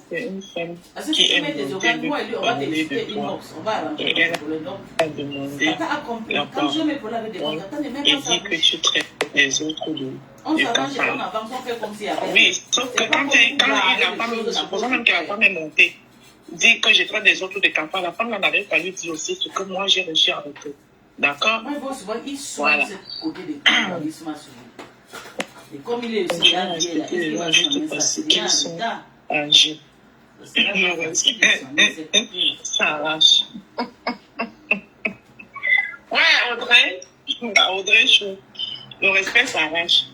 Parce que si tu mets des organes, moi et lui, on va t'expliquer inox. On va arranger le polo. Donc, Tata a compris. Quand je mets le polo avec des cons, Tata ne met pas sa bouche. Il dit que tu traites les autres de... On s'arrange et on avance, on fait comme s'il y avait... Oui, sauf que quand il n'a pas mis, supposons même que la femme est montée, dit que je traite des autres de campagne, la femme n'avait pas lui dire aussi ce que moi j'ai reçu en retour. D'accord? Moi, je vois, il soigne ce côté de cannibalisme sur lui. Et comme il est aussi là, il va juste parce qu'ils sont âgés. Ça arrache. Ouais, Audrey. Audrey, le respect, ça arrache.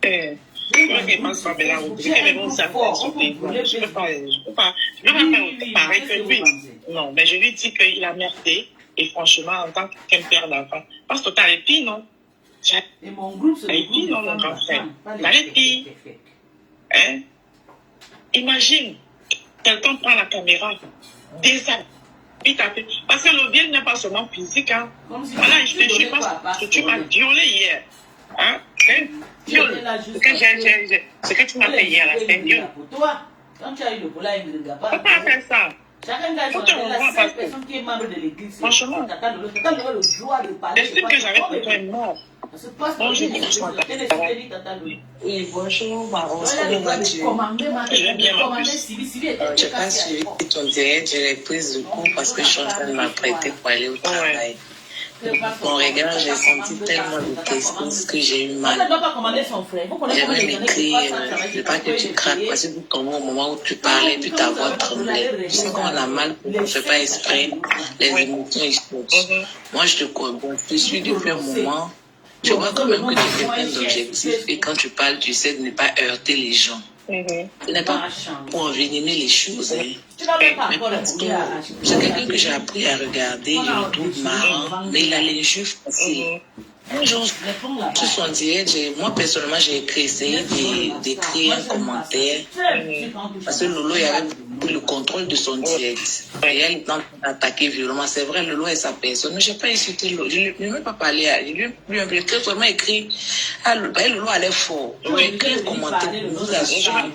Mais... Je ne pense pas bien là, mais bon, ça peut insulter. Je ne peux pas faire pareil que lui. Non, mais je lui dis qu'il a merdé. Et franchement, en tant qu'un père d'enfant, parce que tu as les filles, non? Et mon groupe, c'est le groupe non, mon grand frère. T'as les filles. Hein? Imagine, quelqu'un prend la caméra, déshabille ta fille. Parce que le viol n'est pas seulement physique. Hein. Voilà, je te jure pas que tu m'as violé hier. Hein? Ce que tu m'as fait hier, là, c'est un viol. Quand tu as eu le boulot, il ne pas faire ça. Chacun gagne son la seule personne qui est membre de l'église. Franchement, Tata Lolo le droit de parler. Est-ce que j'avais pour toi une mort? Bonjour, oui, bonjour, Maron. Je n'ai pas suivi ton direct, je l'ai prise de coup parce que je suis en train de m'apprêter pour aller au travail. Mon regard, j'ai senti tellement de questions que j'ai eu mal. J'aimerais m'écrire, je ne veux pas que tu craques parce que au moment où tu parlais, puis ta voix tremblait. Tu sais qu'on a mal, on ne fait pas exprès, les émotions explosent. Moi, je te crois, bon, je suis depuis un moment. Je vois quand même que tu es quelqu'un d'objectif et quand tu parles, tu sais de ne pas heurter les gens. Ce n'est pas pour envenimer les choses. Hein. Mais parce que c'est quelqu'un que j'ai appris à regarder, je le trouve marrant, mais il a les jeux faciles. Sur son direct, moi personnellement, j'ai essayé d'écrire un commentaire parce que Lolo il avait pris le contrôle de son direct. Et elle est en train d'attaquer violemment. C'est vrai, Lolo est sa personne, mais je n'ai pas insulté Lolo. Je ne lui ai même pas parlé à lui. Je lui ai seulement écrit. Ah, Lolo allait fort. Je lui ai écrit un commentaire pour vous assurer.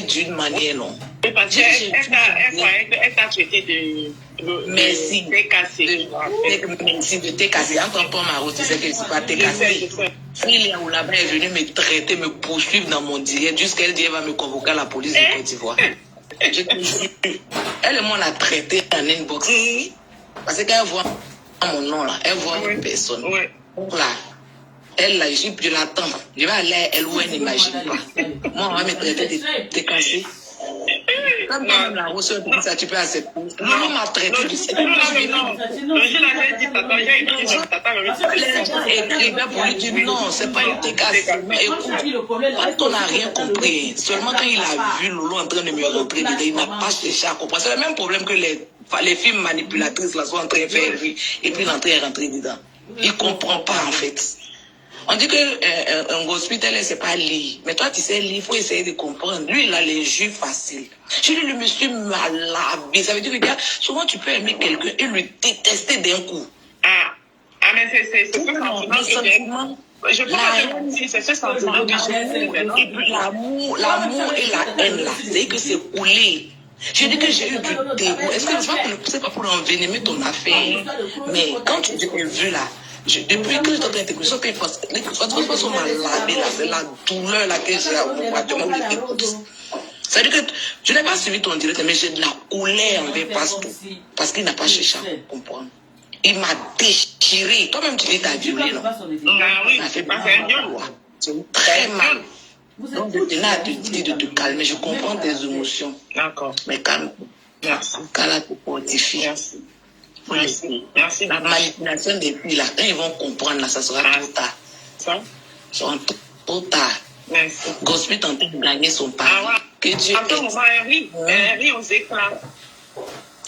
D'une manière, non. Parce qu'elle t'a traité de... Merci. Merci de t'es cassé. Encore pas ma route, tu sais que je ne suis pas t'es cassé. Il ou là-bas est venu me traiter, me poursuivre dans mon direct jusqu'à elle dit elle va me convoquer à la police de Côte d'Ivoire. Je te jure. Elle et moi on a traité en inbox. Parce qu'elle voit mon nom là, elle voit une personne. Là. Elle, là, je l'attends. Je vais aller à elle où elle n'imagine pas. Moi, on va me traiter de cassé. Comme toi-même la Rose, ça tu peux accepter. Lolo m'a traité du Seigneur. Écrivait pour lui dire non, c'est pas une décasse. Quand on n'a rien compris, seulement quand il a vu Lolo en train de me rentrer dedans, il n'a pas cherché à comprendre. C'est le même problème que les filles manipulatrices là sont en train de faire lui, et puis l'entrée est rentrée dedans. Il ne comprend pas en fait. On dit qu'un hospital, c'est pas lire. Mais toi, tu sais lire, il faut essayer de comprendre. Lui, il a les jus faciles. Je dis, le monsieur malade. Ça veut dire que souvent, tu peux aimer quelqu'un et le détester d'un coup. Mais c'est ce sentiment. Je pense que c'est ce sentiment que j'ai. L'amour et la haine, là, c'est que c'est coulé. Je dis que j'ai eu du dégoût. Est-ce que c'est pas pour envenimer ton affaire? Mais quand tu dis que vu là, depuis que je t'ai intégré, les façons m'a lavé là, c'est la douleur là que j'ai à mon. C'est-à-dire que je n'ai pas suivi ton direct, mais j'ai de la colère envers Pasteur. Parce qu'il n'a pas cherché à comprendre. Il m'a déchiré. Toi-même, tu dis que tu as violé, non? Oui, ça fait très mal. Donc, je tenais à te dire de te calmer. Je comprends tes émotions. D'accord. Mais calme. Merci. Calme te fortifie. Merci. Merci. La manipulation des filles, là, quand ils vont comprendre, là, ça sera trop tard. Ça? Ça sera trop tard. Merci. Gospel tente de gagner son pari. Que Dieu aide. Elle rit aux éclats.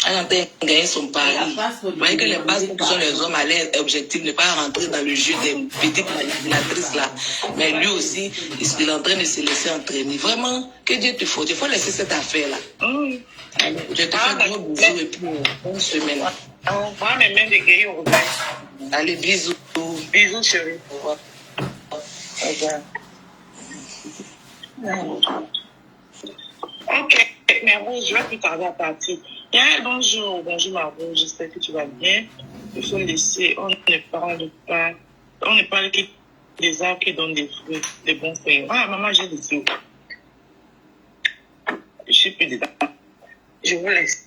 Elle est en train de gagner son pari. Vous voyez que les bases qui sont les hommes à l'air objectifs ne pas rentrer dans le jeu des petites manipulatrices là. Mais lui aussi, il est en train de se laisser entraîner. Vraiment, que Dieu te faut. Il faut laisser cette affaire là. Je te fais un gros bisou et puis bonne semaine. Moi, mes mains de guérir au revoir. Allez, bisous. Bisous, chérie. Au revoir. Au revoir. Ok, mais Rose, je vais plus tarder à partir. Bonjour ma Rose, j'espère que tu vas bien. Il faut laisser, on ne parle que des arbres qui donnent des fruits, des bons fruits. Ah, maman, j'ai des fruits. Je suis plus dedans. Je vous laisse.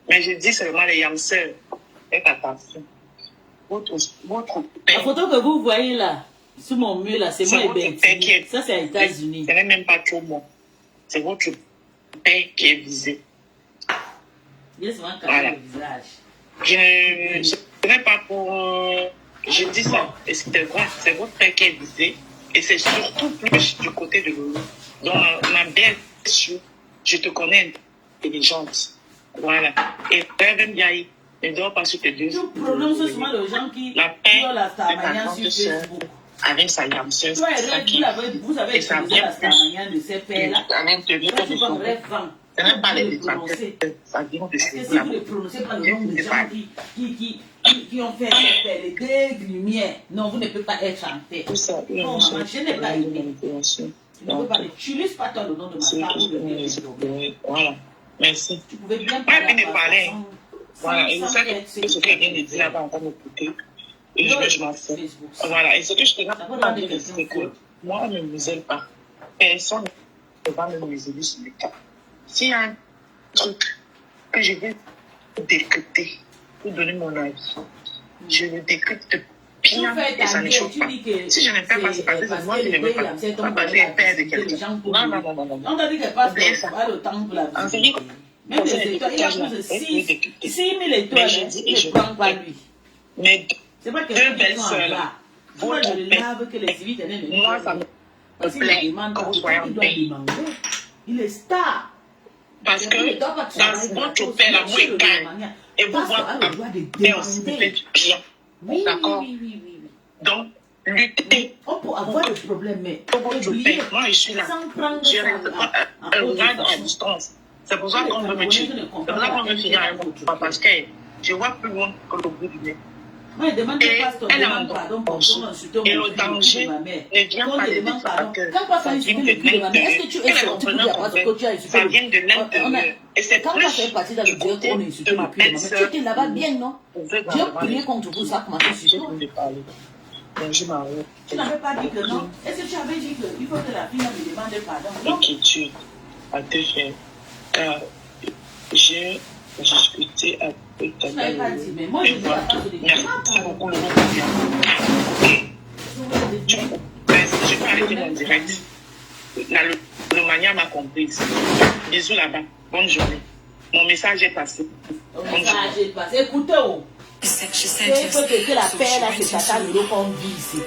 Mais je dis seulement les yamseurs. Faites attention. La photo que vous voyez là, sous mon mur là, c'est moi et Betty. Ça, c'est aux États-Unis. Ce n'est même pas trop bon. C'est votre père qui est visé. Il est souvent caché le visage. Ce n'est pas pour... je dis ça, et c'est vrai, c'est votre père qui est visé. Et c'est surtout plus du côté de Lolo. Donc, ma belle, je te connais intelligente. Voilà. Et Rêve Ndiaye, ne dors pas sur tes deux. Le problème, c'est souvent les gens qui ont la Starmania sur Facebook. Avec sa gamme sœur. Vous avez utilisé la Starmania de ces pères-là. C'est pas vrai vent. Ce n'est pas les détracteurs. Ça vient de ces si vous ne prononcez pas le nom des gens qui ont fait ces pères, les deux lumières, non, vous ne pouvez pas être en paix. Non, maman, je n'ai pas aimé. Tu ne peux pas. Tu n'utilises pas toi le nom de ma femme ou de mes filles. Voilà. Merci. Tu pouvais bien parler. Voilà. Et vous savez que ce que je viens de dire là-bas, on va m'écouter. Et je m'en fous. Voilà. Et ce que je te dis, c'est que moi, on ne me muselle pas. Personne ne va me museler sur le cas. S'il y a un truc que je vais décrypter pour donner mon avis, je le décrypte bien et ça ne choque pas. Si je ne fais pas, c'est parce que c'est moi qui ne veux pas. Pas parce que je père de quelqu'un. Non. On t'a dit que pas le temps pour la visite. Même les étoiles, il y a plus de 6 000 étoiles, je ne prends pas lui. Mais c'est pas que deux belles sœurs là. Votre père, moi ça me plaît que vous soyez en paix. Il est star. Parce que dans votre père, l'amour est calme. Et vous voyez aussi bien. Oui. Donc, lutter. Pour avoir des problèmes, mais oublier. Moi, je suis là. Je regarde à distance. C'est pour ça qu'on veut me tuer. C'est pour ça qu'on veut finir avec moi. Parce que je vois plus loin que le bout du nez. Moi, je demande pas elle demande pardon pour ton insulter mon danger de ma mère. Ne vient pas de pardon. Quand tu as insulté le cul de ma mère, est-ce que tu es sorti pour dire parce que tu as insulté le cul de ma mère? Quand tu es parti dans le direct, on a insulté le cul de ma mère. Tu étais là-bas bien, non? Dieu prié contre vous, ça a commencé à insulter. Tu n'avais pas dit que non. Est-ce que tu avais dit qu'il faut que la fille me demande pardon? L'inquiétude à te faire. Car j'ai discuté avec ta mère. Merci beaucoup, le je peux arrêter mon direct. Le mania m'a comprise. Bisous là-bas. Bonne journée. Mon message est passé. Ton message est passé. Écoutez-vous. C'est que la paix là, c'est Tata Lolo qu'on vit ici.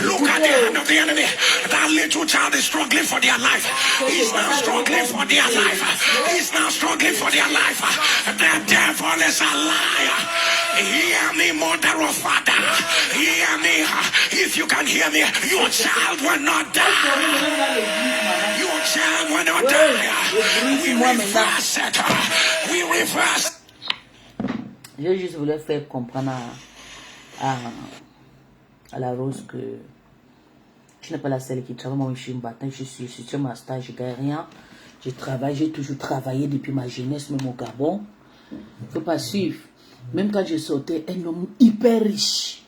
Look at the hand of the enemy. That little child is struggling for their life. He's now struggling for their life. He's now struggling for their life. The devil is a liar. Hear me, mother or father. Hear me. If you can hear me, your child will not die. Your child will not die. We reverse it. We reverse. Je juste voulais faire comprendre à la Rose que je n'ai pas la seule qui travaille. Moi, je suis une battante, je suis sur ma stage, je ne gagne rien. Je travaille, j'ai toujours travaillé depuis ma jeunesse, même au Gabon. Il ne faut pas suivre. Même quand je sortais, un homme hyper riche.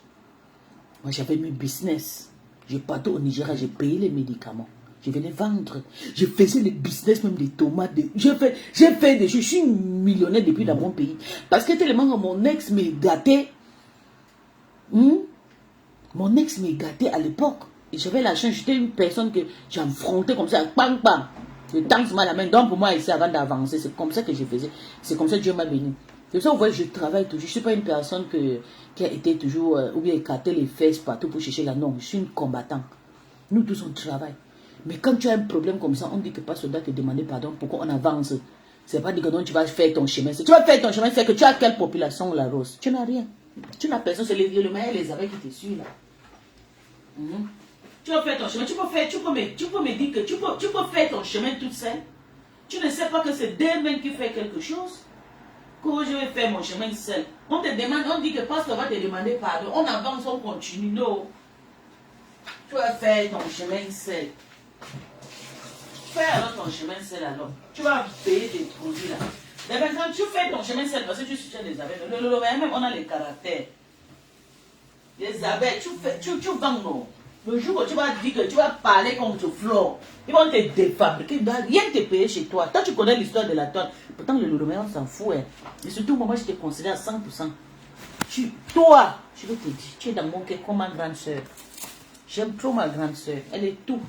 Moi, j'avais mes business. Je partais au Nigeria, j'ai payé les médicaments. Je venais vendre. Je faisais les business, même des tomates. J'ai fait des choses. Je suis millionnaire depuis dans mon pays. Parce que tellement mon ex me gâtait. Mon ex me gâtait à l'époque. Et j'avais la chance. J'étais une personne que j'affrontais comme ça. Bang, bang. Je tends mal la main. Donc pour moi, ici, avant d'avancer, c'est comme ça que je faisais. C'est comme ça que Dieu m'a béni. C'est ça, vous voyez, je travaille toujours. Je ne suis pas une personne qui a été toujours, ou bien écarté les fesses partout pour chercher la norme. Je suis une combattante. Nous tous, on travaille. Mais quand tu as un problème comme ça, on dit que pas soldat te demander pardon. Pourquoi on avance? C'est pas dit que non, tu vas faire ton chemin. Tu vas faire ton chemin, c'est que tu as quelle population, la Rose? Tu n'as rien. Tu n'as personne. C'est le maire et les abeilles qui te suivent là. Tu vas faire ton chemin. Tu peux me dire que tu peux faire ton chemin toute seule. Tu ne sais pas que c'est deux mains qui font quelque chose. Que je vais faire mon chemin seul. On te demande, on dit que pasteur va te demander pardon. On avance, on continue. Non. Tu vas faire ton chemin seul. Fais alors ton chemin seul alors. Tu vas payer tes produits là. Mais quand tu fais ton chemin seul, parce que tu soutiens les abeilles, même on a les caractères. Les abeilles, tu vends non. Le jour où tu vas dire que tu vas parler contre Flore, ils vont te défabriquer, ils ne doivent rien te payer chez toi. Toi, tu connais l'histoire de la tonne. Pourtant, le Lolomé, on s'en fout. Hein. Et surtout, moi, je te considère à 100%. Toi, je vais te dire, tu es dans mon cœur comme ma grande soeur. J'aime trop ma grande soeur. Elle est tout.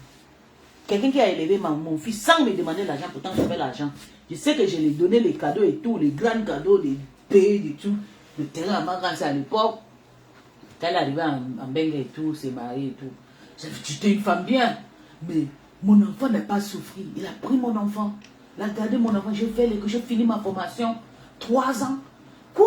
Quelqu'un qui a élevé mon fils sans me demander l'argent, pourtant j'avais l'argent. Je sais que je lui ai donné les cadeaux et tout, les grands cadeaux, les pays et tout. Le terrain à ma grande soeur à l'époque. Quand elle est arrivée en Bengue et tout, s'est mariée et tout. J'étais une femme bien. Mais mon enfant n'a pas souffert. Il a pris mon enfant. Il a gardé mon enfant. J'ai fini ma formation. 3 ans. Quoi?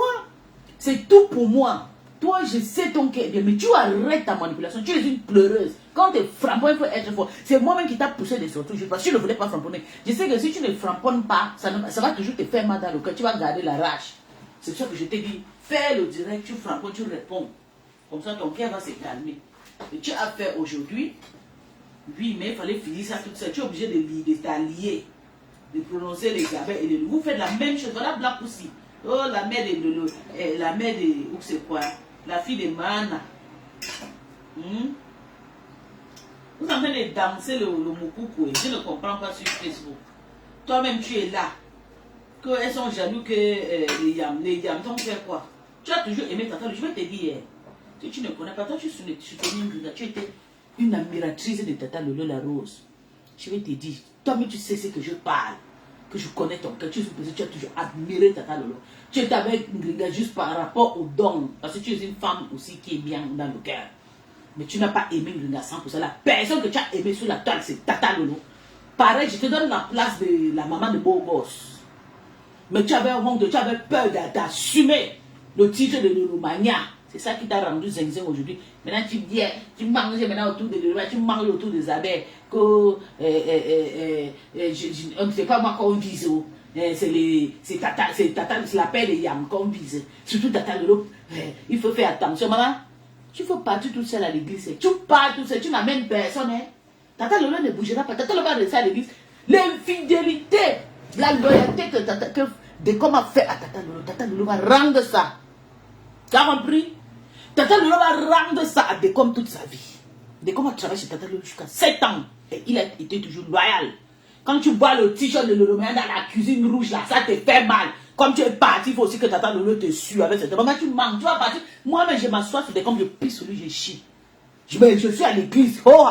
C'est tout pour moi. Toi, je sais ton cœur, mais tu arrêtes ta manipulation. Tu es une pleureuse. Quand tu es frappant, il faut être fort. C'est moi-même qui t'a poussé de sortir. Parce que je ne voulais pas framponner. Je sais que si tu ne framponnes pas, ça va toujours te faire mal dans le cœur. Tu vas garder la rage. C'est pour ça que je t'ai dit, fais le direct, tu framponnes, tu réponds. Comme ça, ton cœur va se calmer. Et tu as fait aujourd'hui, oui, mais il fallait finir ça tout seul. Tu es obligé de t'allier, de prononcer les abeilles et de vous faites la même chose. Voilà Black aussi. Oh, la mère de, où c'est quoi? La fille de Mana. Vous êtes en train de danser le moukoukou. Je ne comprends pas sur Facebook. Toi-même, tu es là. Elles sont jaloux que les yams t'ont fait quoi? Tu as toujours aimé Tata Lolo. Je vais te dire, si tu ne connais pas, toi tu étais une admiratrice de Tata Lolo la Rose. Je vais te dire, toi-même tu sais ce que je parle, que je connais ton cœur. Tu as toujours admiré Tata Lolo. Tu étais avec Ngringa juste par rapport au don. Parce que tu es une femme aussi qui est bien dans le cœur. Mais tu n'as pas aimé Ngringa 100%. La personne que tu as aimée sur la toile, c'est Tata Lolo. Pareil, je te donne la place de la maman de Beau Gosse. Mais tu avais honte, tu avais peur d'assumer le titre de Lolomania. C'est ça qui t'a rendu zinzin aujourd'hui. Maintenant tu viens, tu manges maintenant autour de Lolomania, tu manges autour des abeilles. Que, on ne sait pas moi qu'on vise. C'est Tata, c'est la paix des yams qu'on vise. Surtout Tata Lolo. Il faut faire attention, maman. Tu faut partir tout seul à l'église. Tu pars tout seul, tu n'amènes personne. Hein. Tata Lolo ne bougera pas. Tata Lolo va rester à l'église. L'infidélité. La loyauté que Décom a fait à Tata Lolo va rendre ça. Tu as compris? Tata Lolo va rendre ça à Décom toute sa vie. Décom a travaillé chez Tata Lolo jusqu'à 7 ans. Et il a été toujours loyal. Quand tu bois le t-shirt de Lolo dans la cuisine rouge, là, ça te fait mal. Comme tu es parti, il faut aussi que Tata Lolo te suive avec cette maman. Tu manges, tu vas partir. Moi-même, je m'assois sur Décom, je pisse sur lui, je chie. Je suis à l'église. Oh,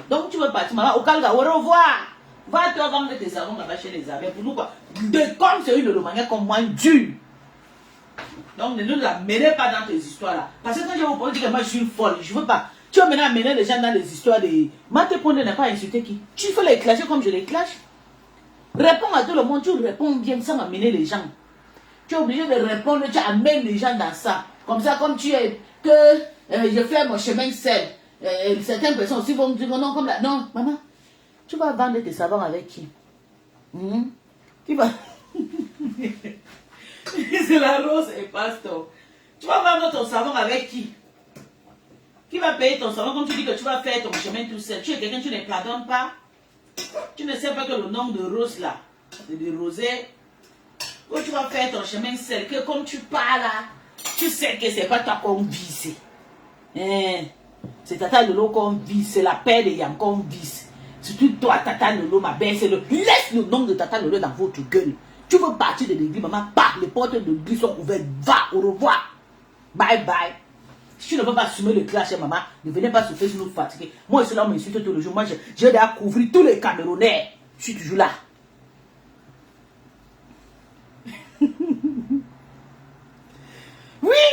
donc tu veux partir, maman. Au Calga, au revoir. Va-toi vendre tes savons là-bas chez les abeilles. Pour nous, quoi. Comme c'est une Lomania comme moi, dur. Donc, ne nous amenez pas dans tes histoires-là. Parce que quand je vous parle, que moi, je suis une folle. Je ne veux pas. Tu vas maintenant amener les gens dans les histoires de... Mate Pondé n'a pas insulté qui? Tu fais les clasher comme je les clash. Réponds à tout le monde. Tu réponds bien sans amener les gens. Tu es obligé de répondre. Tu amènes les gens dans ça. Comme ça, comme tu es... Que je fais mon chemin seul. Certaines personnes aussi vont dire non, comme là. Non, maman. Tu vas vendre tes savons avec qui? Tu vas... C'est la rose et pasteur. Tu vas vendre ton savon avec qui? Qui va payer ton savon comme tu dis que tu vas faire ton chemin tout seul? Tu es quelqu'un, tu ne pardonnes pas. Tu ne sais pas que le nom de rose là, c'est de rosé. Quand tu vas faire ton chemin seul, que comme tu parles là, tu sais que c'est pas toi qu'on vise. C'est Tata Lolo qu'on vise, c'est la paix de Yam qu'on vise. Surtout toi, Tata Lolo, ma belle, c'est le... Laisse le nom de Tata Lolo dans votre gueule. Tu veux partir de l'église, maman, les portes de l'église sont ouvertes. Va, au revoir. Bye bye. Si tu ne peux pas assumer le clash, maman, ne venez pas sur Facebook nous fatiguer. Moi, je suis là, on m'insulte tous les jours. Moi, j'ai déjà couvert tous les Camerounais. Je suis toujours là. Oui,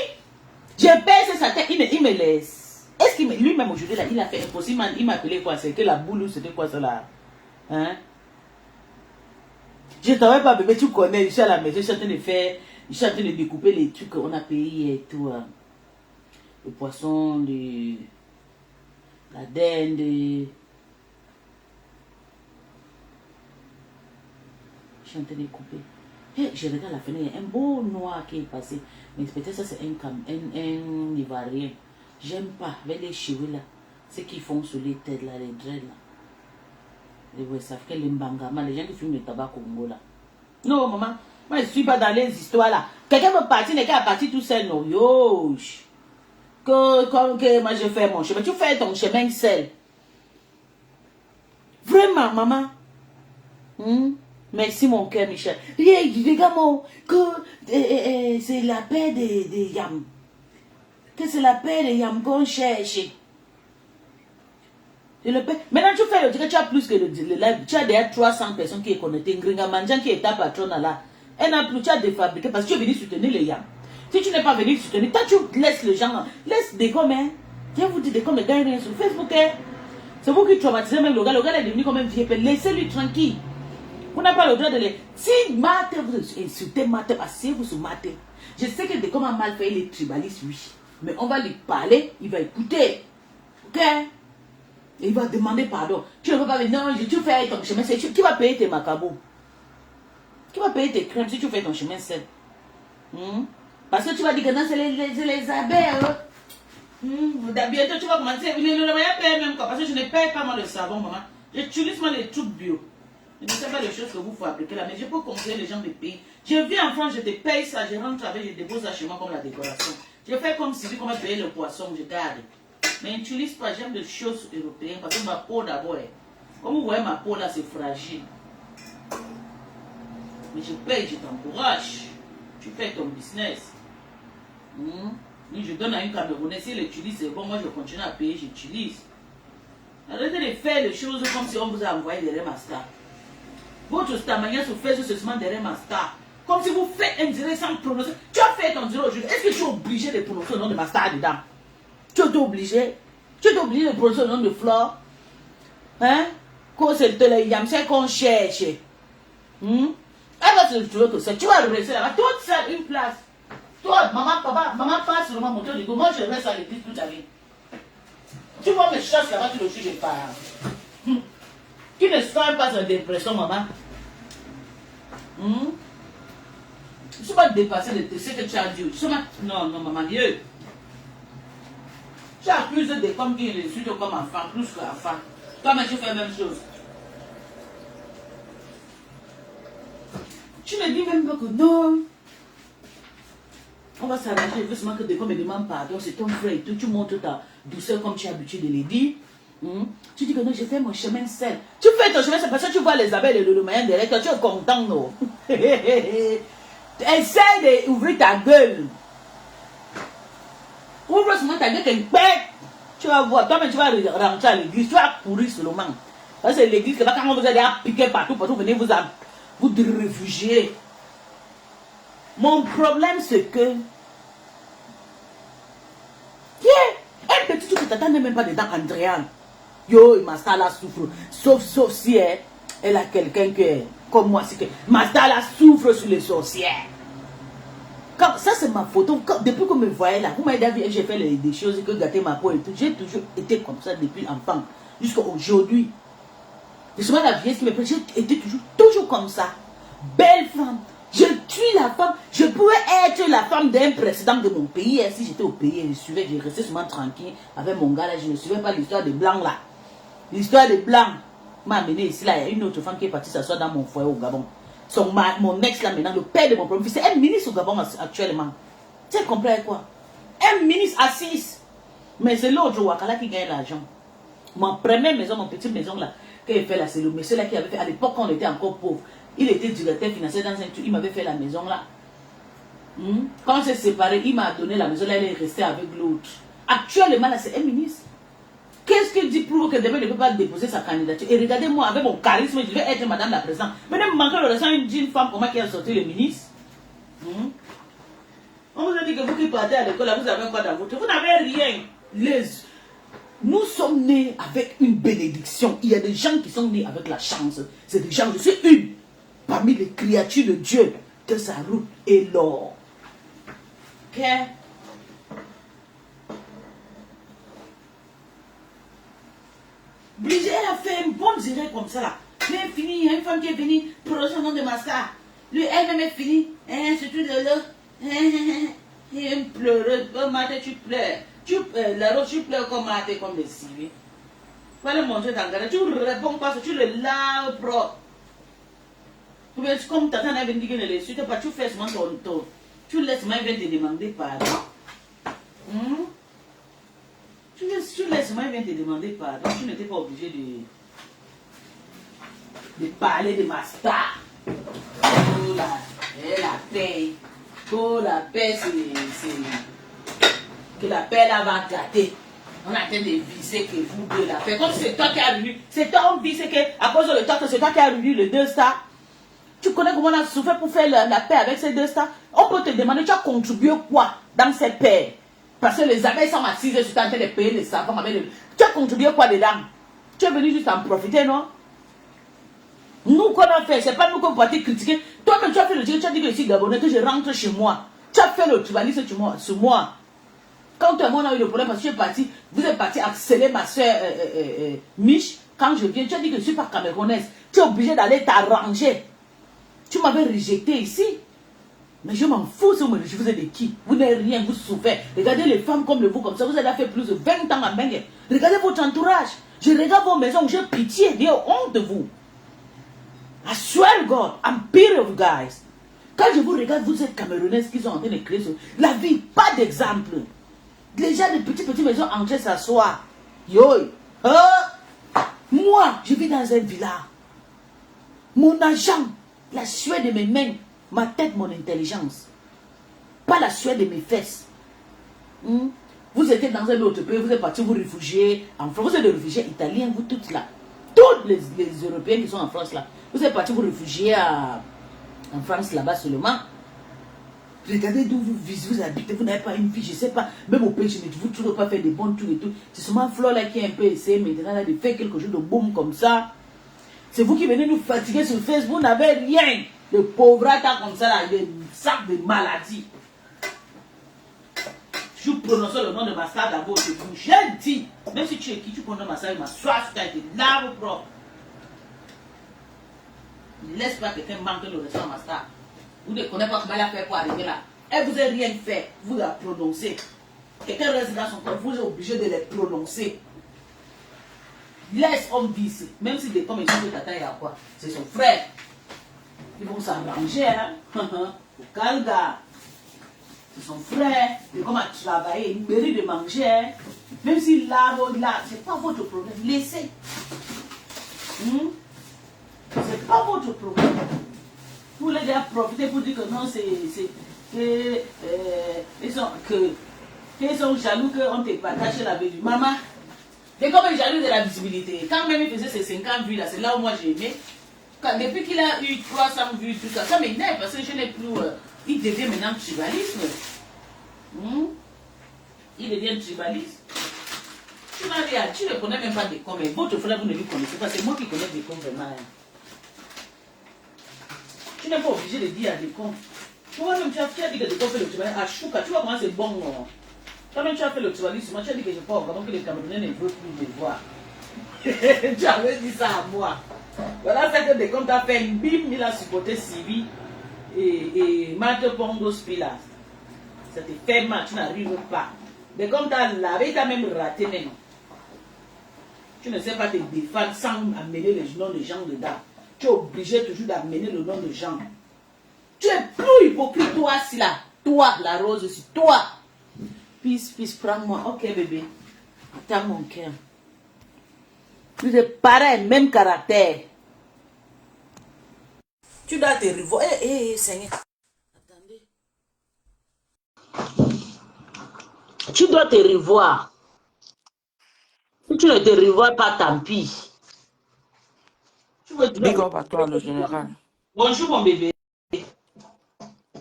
j'ai payé sa tête, il me laisse. Est-ce qu'il lui-même aujourd'hui, là, il a fait impossible, il m'a appelé quoi? C'était la boule ou c'était quoi ça là? Hein? Je ne travaille pas, bébé, tu connais, je suis à la maison, je suis en train de faire, je suis en train de découper les trucs qu'on a payés et tout. Le poisson, la dinde. Je suis en train de couper. Hey, je regarde la fenêtre, il y a un beau noir qui est passé. Mais peut-être ça c'est un Ivoirien. J'aime pas, avec les cheveux là. Ce qu'ils font sur les têtes là, les dreads là. Les West Africains, les Mbangama, les gens qui fument le tabac Congo là. Non, maman, moi je ne suis pas dans les histoires là. Quelqu'un veut partir, n'est qu'à partir tout seul, non. Yo, que moi je fais mon chemin. Tu fais ton chemin seul. Vraiment, maman. Merci mon cœur, Michel. Regarde-moi que c'est la paix de Yam. Que c'est la paix de Yam qu'on cherche. Maintenant, tu fais le truc, tu as plus que le live. Tu as déjà 300 personnes qui est connectées. Gringa Manjan qui est ta patronne là. Elle n'a plus, tu as défabriqué parce que tu es venu soutenir les Yam. Si tu n'es pas venu soutenir, toi tu laisses les gens. Laisse des comme, hein. Je vous dis des comme les gars sur Facebook, hein. C'est vous qui traumatisez même le gars. Le gars est devenu comme un vieux père. Laissez-lui tranquille. Vous n'avez pas le droit de les... Si Marthe vous insultez Marthe, asseyez-vous sur Marthe. Je sais que des comme un mal fait, il est tribaliste, oui. Mais on va lui parler, il va écouter. Ok? Et il va demander pardon. Tu ne veux pas venir, non, tu fais ton chemin seul. Qui va payer tes macabos? Qui va payer tes crèmes si tu fais ton chemin seul? Parce que tu vas dire que non, c'est les abeilles. Bientôt tu vas commencer à venir. Ne paye même quoi. Parce que je ne paye pas moi le savon, maman. J'utilise moi les trucs bio. Je ne sais pas les choses que vous fabriquez là, mais je peux conseiller les gens de payer. Je viens en France, je te paye ça, je rentre avec, je dépose ça chez moi comme la décoration. Je fais comme si comment payer le poisson, je garde. Mais n'utilise pas, j'aime des choses européennes parce que ma peau d'abord, comme vous voyez ma peau là, c'est fragile. Mais je paye, je t'encourage. Tu fais ton business. Je donne à une Camerounaise, si elle utilise, c'est bon, moi je continue à payer, j'utilise. Arrêtez de faire les choses comme si on vous a envoyé derrière ma star. Votre star manière se fait seulement derrière ma star. Comme si vous faites un direct sans prononcer. Tu as fait ton direct aujourd'hui. Est-ce que tu es obligé de prononcer le nom de ma star dedans? Tu es obligé? Tu es obligé de prononcer le nom de Flore? Hein? Quand c'est le yam, c'est qu'on cherche. Elle va te trouver que ça. Tu vas rester là-bas. Toute seule, une place. Toi, maman, papa, maman passe sur mon moteur du coup. Moi, je reste à l'église toute la vie. Tu vois mes choses là-bas, tu le suis, je pars. Tu ne sens pas en dépression, maman. Je ne suis pas dépassé de ce que tu as dit. Non, non, maman, Dieu. Tu accuses des comme qui les suite comme enfant, plus qu'enfant. Toi, mais tu fais la même chose. Tu me dis même pas que non. On va s'arranger, il veut seulement que des fois me demande pardon, c'est ton frère et tout. Tu montres ta douceur comme tu es habitué de les dire. Tu dis que non, j'ai fait mon chemin seul. Tu fais ton chemin seul parce que tu vois les abeilles et le moyen derrière toi, tu es content, non? Essaye d'ouvrir ta gueule. Ouvre seulement ta gueule, t'es bête. Tu vas voir, toi-même tu vas rentrer à l'église, tu vas courir seulement. Parce que c'est l'église que quand vous allez à piquer partout, venez vous réfugier. Mon problème, c'est que un petit truc que t'attends n'est même pas dedans, Andréane. Yo, Mazda la souffre. Sauf si elle a quelqu'un comme moi, c'est que Mazda la souffre sur les sorcières. Ça, c'est ma photo. Depuis que vous me voyez là, vous m'avez dit, j'ai fait des choses que gâter ma peau et tout. J'ai toujours été comme ça depuis enfant, jusqu'à aujourd'hui. Je suis la vieille qui me plaît, j'ai été toujours comme ça. Belle femme. Je tue la femme. Je pourrais être la femme d'un président de mon pays. Et si j'étais au pays, je restais seulement tranquille avec mon gars là. Je ne suivais pas l'histoire des blancs là. L'histoire des blancs m'a amené ici là. Il y a une autre femme qui est partie s'asseoir dans mon foyer au Gabon. Mon ex là maintenant, le père de mon premier fils, c'est un ministre au Gabon actuellement. Tu sais compris quoi? Un ministre assis. Mais c'est l'autre Wakala qui gagne l'argent. Mon première maison, mon petite maison là, quand il fait là, c'est le monsieur là qui avait fait, à l'époque quand on était encore pauvre. Il était directeur financier dans un truc, il m'avait fait la maison là. Quand on s'est séparés, il m'a donné la maison là, elle est restée avec l'autre. Actuellement là, c'est un ministre. Qu'est-ce qu'il dit pour que demain ne peut pas déposer sa candidature? Et regardez-moi, avec mon charisme, je vais être madame la présidente. Mais ne me manquez le restant d'une femme comme moi qui a sorti le ministre. On vous a dit que vous qui partez à l'école, vous avez quoi dans votre... Vous n'avez rien. Nous sommes nés avec une bénédiction. Il y a des gens qui sont nés avec la chance. C'est des gens, je suis une parmi les créatures de Dieu que sa route est l'or. Ok? Brigitte, elle a fait un bon direct comme ça là. Lui est fini, il y a une femme qui est venue pour le nom de Master. Lui, elle-même est finie. Surtout de l'eau. Il est pleureuse. Oh, Maté, tu pleures. La rose, tu pleures comme Maté, comme des civils. Tu vas le montrer dans le garde. Tu ne réponds pas, tu le laves propre. Comme Tata n'a dit que ne le suit pas, tu fais seulement ton tour. Tu laisses moi venir te demander pardon. Tu laisses moi venir te demander pardon. Tu n'étais pas obligé de parler de ma star. Oh la paix. Oh la paix, c'est que la paix là va gâter. On a en train de viser que vous deux la paix. Comme c'est toi qui as réuni. C'est toi on vise que à cause de toi que c'est toi qui as réuni les 2 stars. Tu connais comment on a souffert pour faire la paix avec ces 2 stars? On peut te demander, tu as contribué quoi dans cette paix? Parce que les abeilles sont assises sur en train de payer les savants. Tu as contribué quoi dedans? Tu es venu juste en profiter, non? Nous, qu'on a fait, c'est pas nous qu'on peut critiquer. Toi-même, tu as fait le truc, tu as dit que ici, Gabonais, que je rentre chez moi. Tu as fait le tribalisme sur moi. Quand toi et moi, on a eu le problème parce que vous êtes parti harceler ma soeur Mich. Quand je viens, tu as dit que je ne suis pas camerounaise. Tu es obligé d'aller t'arranger. Tu m'avais rejeté ici. Mais je m'en fous si vous êtes de qui. Vous n'avez rien, vous souffrez. Regardez les femmes comme vous, comme ça. Vous avez fait plus de 20 ans à Bengue. Regardez votre entourage. Je regarde vos maisons, j'ai pitié, j'ai honte de vous. I swear to God, I'm pity of guys. Quand je vous regarde, vous êtes camerounaises qui sont en train de créer la vie, pas d'exemple. Les gens de petites maisons en train de s'asseoir. Yo, moi, je vis dans un village. Mon argent, la sueur de mes mains, ma tête, mon intelligence. Pas la sueur de mes fesses. Vous étiez dans un autre pays, vous êtes partis vous réfugier en France. Vous êtes des réfugiés italiens, vous toutes là. Tous les Européens qui sont en France là. Vous êtes partis vous réfugier en France là-bas seulement. Regardez d'où vous habitez, vous n'avez pas une vie, je ne sais pas. Même au pays, je ne vous toujours pas fait des bons trucs et tout. C'est seulement Flo là qui est un peu essayé maintenant là, de faire quelque chose de boum comme ça. C'est vous qui venez nous fatiguer sur Facebook, vous n'avez rien. De pauvreté comme ça là, des sacs de maladies. Je prononce le nom de ma star d'abord, je vous dis, même si tu es qui, tu prononces ma star, ma soif, tu as été lave propre. Ne laisse pas quelqu'un manquer le restaurant ma star. Vous ne connaissez pas comment elle a fait pour arriver là. Elle vous a rien fait, vous la prononcez. Quelqu'un reste dans son corps, vous êtes obligé de les prononcer. Laisse homme vivre, même si des hommes ils sont de ta taille à quoi. C'est son frère. Ils vont s'arranger, hein. Au calga. C'est son frère, il commence à travailler, il mérite de manger. Hein. Même s'il lave là, c'est pas votre problème. Laissez. C'est pas votre problème. Vous voulez déjà profiter pour dire que non, ils sont jaloux qu'on te partage la vie du maman. Dès comme j'arrive de la visibilité, quand même il faisait ses 50 vues là, c'est là où moi j'ai aimé. Depuis qu'il a eu 300 vues, tout ça, ça m'énerve parce que je n'ai plus. Il devient maintenant tribalisme. Il devient tribaliste. Tu ne connais même pas des cons, mais votre frère, vous ne le connaissez pas. C'est moi qui connais des cons vraiment. Tu n'es pas obligé de dire à des cons. Toi-même, tu as dit que des cons fait le tribalisme. À Chouka, tu vois comment c'est bon. Toi-même, tu as fait le tribalisme. Tu as dit que je ne pas au Gabon, que les Camerounais ne veulent plus me voir. Tu avais dit ça à moi. Voilà ce que des comptes a fait. Bim, il a supporté Sibi et Matt Pongo Spila. C'était fait mal, tu n'arrives pas. Mais comme tu as lavé, tu as même raté même. Tu ne sais pas te défendre sans amener le nom des gens dedans. Tu es obligé toujours d'amener le nom des gens. Tu es plus hypocrite, toi, si là. Toi, la rose aussi. Toi. Peace, prends-moi. Ok, bébé. Attends mon cœur. Tu es pareil, même caractère. Tu dois te revoir. Seigneur. Attendez. Tu dois te revoir. Si tu ne te revois pas, tant pis. Big up à toi, le général. Bonjour, mon bébé.